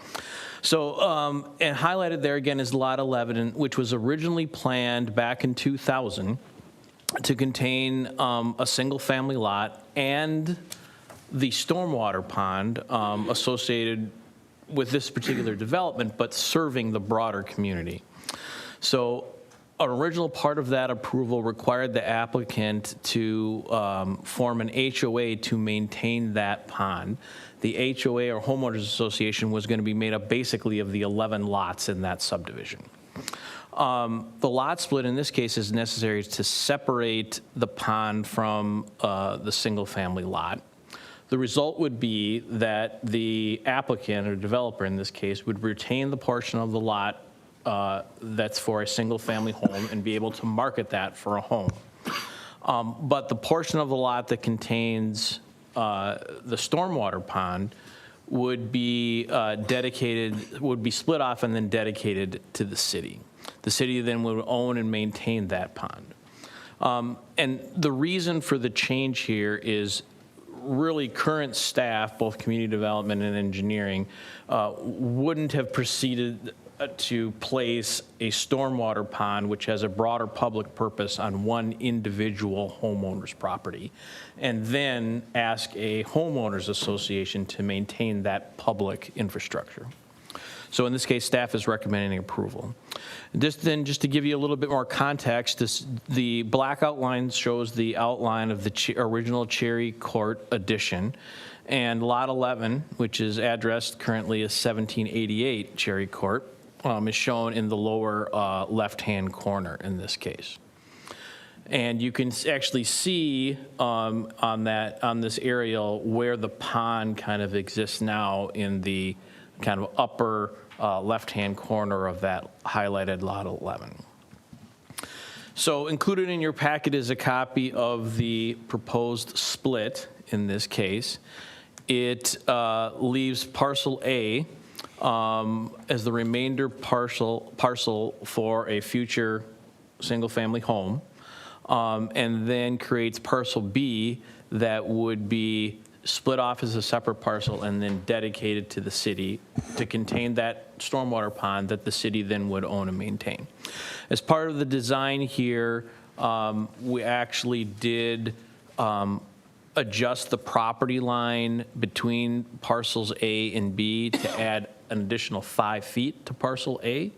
So, and highlighted there again is Lot 11, which was originally planned back in 2000 to contain a single-family lot and the stormwater pond associated with this particular development, but serving the broader community. So, an original part of that approval required the applicant to form an HOA to maintain that pond. The HOA, or homeowners association, was going to be made up basically of the 11 lots in that subdivision. The lot split in this case is necessary to separate the pond from the single-family lot. The result would be that the applicant, or developer in this case, would retain the portion of the lot that's for a single-family home and be able to market that for a home. But the portion of the lot that contains the stormwater pond would be dedicated, would be split off and then dedicated to the city. The city then would own and maintain that pond. And the reason for the change here is really current staff, both community development and engineering, wouldn't have proceeded to place a stormwater pond, which has a broader public purpose, on one individual homeowner's property, and then ask a homeowners association to maintain that public infrastructure. So in this case, staff is recommending approval. Just to give you a little bit more context, the black outline shows the outline of the original Cherry Court Edition. And Lot 11, which is addressed currently as 1788 Cherry Court, is shown in the lower left-hand corner in this case. And you can actually see on this aerial where the pond kind of exists now in the kind of upper left-hand corner of that highlighted Lot 11. So included in your packet is a copy of the proposed split in this case. It leaves parcel A as the remainder parcel for a future single-family home, and then creates parcel B that would be split off as a separate parcel and then dedicated to the city to contain that stormwater pond that the city then would own and maintain. As part of the design here, we actually did adjust the property line between parcels A and B to add an additional 5 feet to parcel A,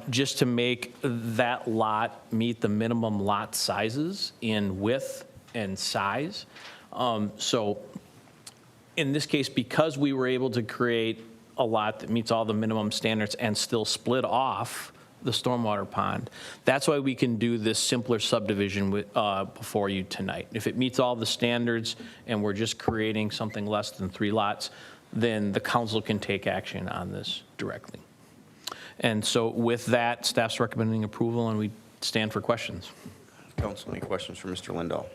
just to make that lot meet the minimum lot sizes in width and size. So in this case, because we were able to create a lot that meets all the minimum standards and still split off the stormwater pond, that's why we can do this simpler subdivision before you tonight. If it meets all the standards and we're just creating something less than 3 lots, then the council can take action on this directly. And so with that, staff's recommending approval, and we stand for questions. Council, any questions for Mr. Lindahl?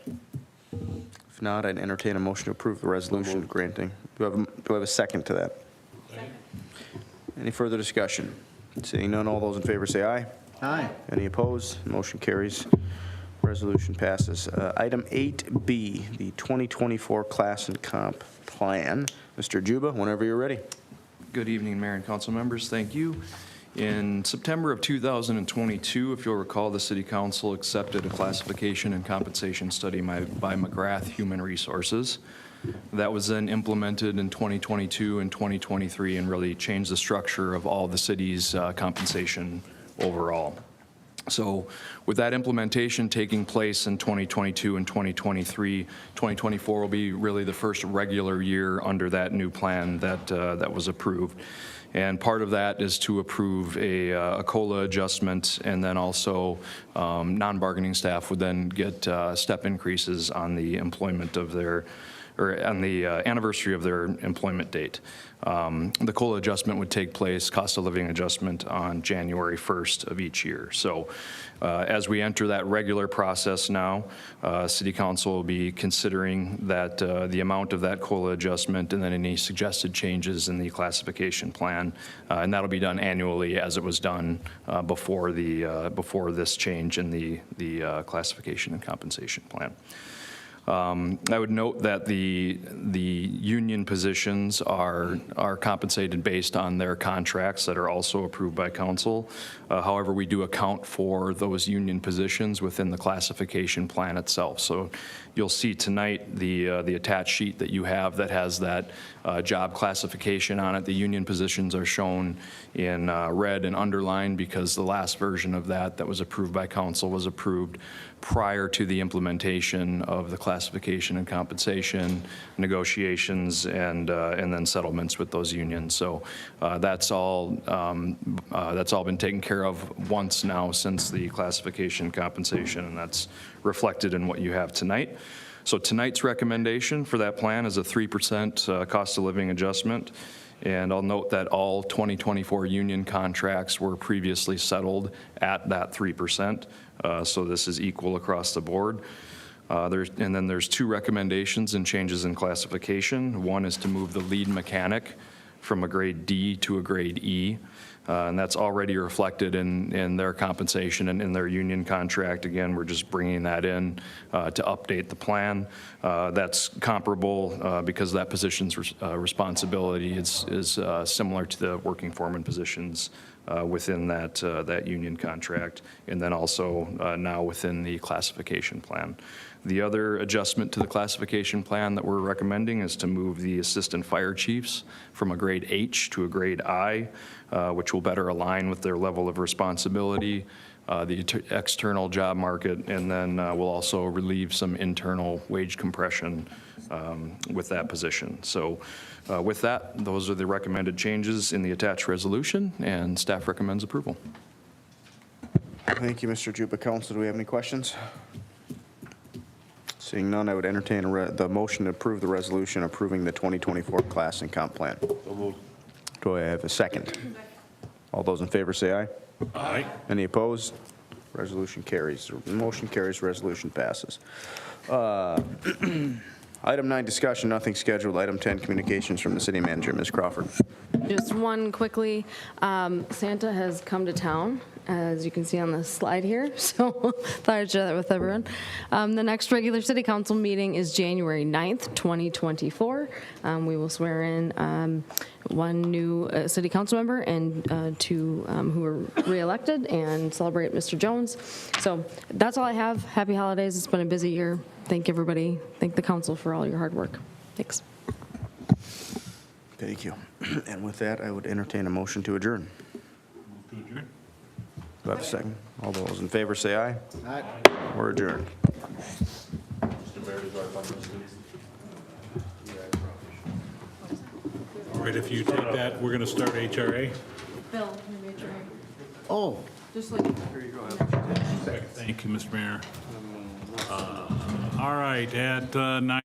If not, I'd entertain a motion to approve the resolution granting. Do I have a second to that? Second. Any further discussion? Seeing none, all those in favor say aye. Aye. Any opposed? Motion carries. Resolution passes. Item 8B, the 2024 Class and Comp Plan. Mr. Juba, whenever you're ready. Good evening, Mayor and council members. Thank you. In September of 2022, if you'll recall, the City Council accepted a classification and compensation study by McGrath Human Resources. That was then implemented in 2022 and 2023 and really changed the structure of all the city's compensation overall. So with that implementation taking place in 2022 and 2023, 2024 will be really the first regular year under that new plan that was approved. And part of that is to approve a COLA adjustment, and then also non-bargaining staff would then get step increases on the employment of their, or on the anniversary of their employment date. The COLA adjustment would take place, cost of living adjustment, on January 1st of each year. So as we enter that regular process now, City Council will be considering that the amount of that COLA adjustment and then any suggested changes in the classification plan. And that'll be done annually as it was done before this change in the classification and compensation plan. I would note that the union positions are compensated based on their contracts that are also approved by council. However, we do account for those union positions within the classification plan itself. So you'll see tonight the attached sheet that you have that has that job classification on it. The union positions are shown in red and underlined because the last version of that was approved by council was approved prior to the implementation of the classification and compensation negotiations and then settlements with those unions. So that's all been taken care of once now since the classification compensation, and that's reflected in what you have tonight. So tonight's recommendation for that plan is a 3% cost of living adjustment. And I'll note that all 2024 union contracts were previously settled at that 3%. So this is equal across the board. And then there's two recommendations and changes in classification. One is to move the lead mechanic from a grade D to a grade E. And that's already reflected in their compensation and in their union contract. Again, we're just bringing that in to update the plan. That's comparable because that position's responsibility is similar to the working foreman positions within that union contract, and then also now within the classification plan. The other adjustment to the classification plan that we're recommending is to move the assistant fire chiefs from a grade H to a grade I, which will better align with their level of responsibility, the external job market, and then we'll also relieve some internal wage compression with that position. So with that, those are the recommended changes in the attached resolution, and staff recommends approval. Thank you, Mr. Juba. Council, do we have any questions? Seeing none, I would entertain the motion to approve the resolution approving the 2024 Class and Comp Plan. Do I have a second? All those in favor say aye. Aye. Any opposed? Resolution carries. Motion carries, resolution passes. Item 9, discussion, nothing scheduled. Item 10, communications from the city manager, Ms. Crawford. Just one quickly, Santa has come to town, as you can see on the slide here, so thought I'd share that with everyone. The next regular city council meeting is January 9th, 2024. We will swear in one new city council member and two who were reelected and celebrate Mr. Jones. So that's all I have. Happy holidays. It's been a busy year. Thank everybody. Thank the council for all your hard work. Thanks. Thank you. And with that, I would entertain a motion to adjourn. Do I have a second? All those in favor say aye. Aye. We're adjourned. All right, if you take that, we're going to start HRA. Bill, Oh. just like. Thank you, Mr. Mayor. All right, at 9.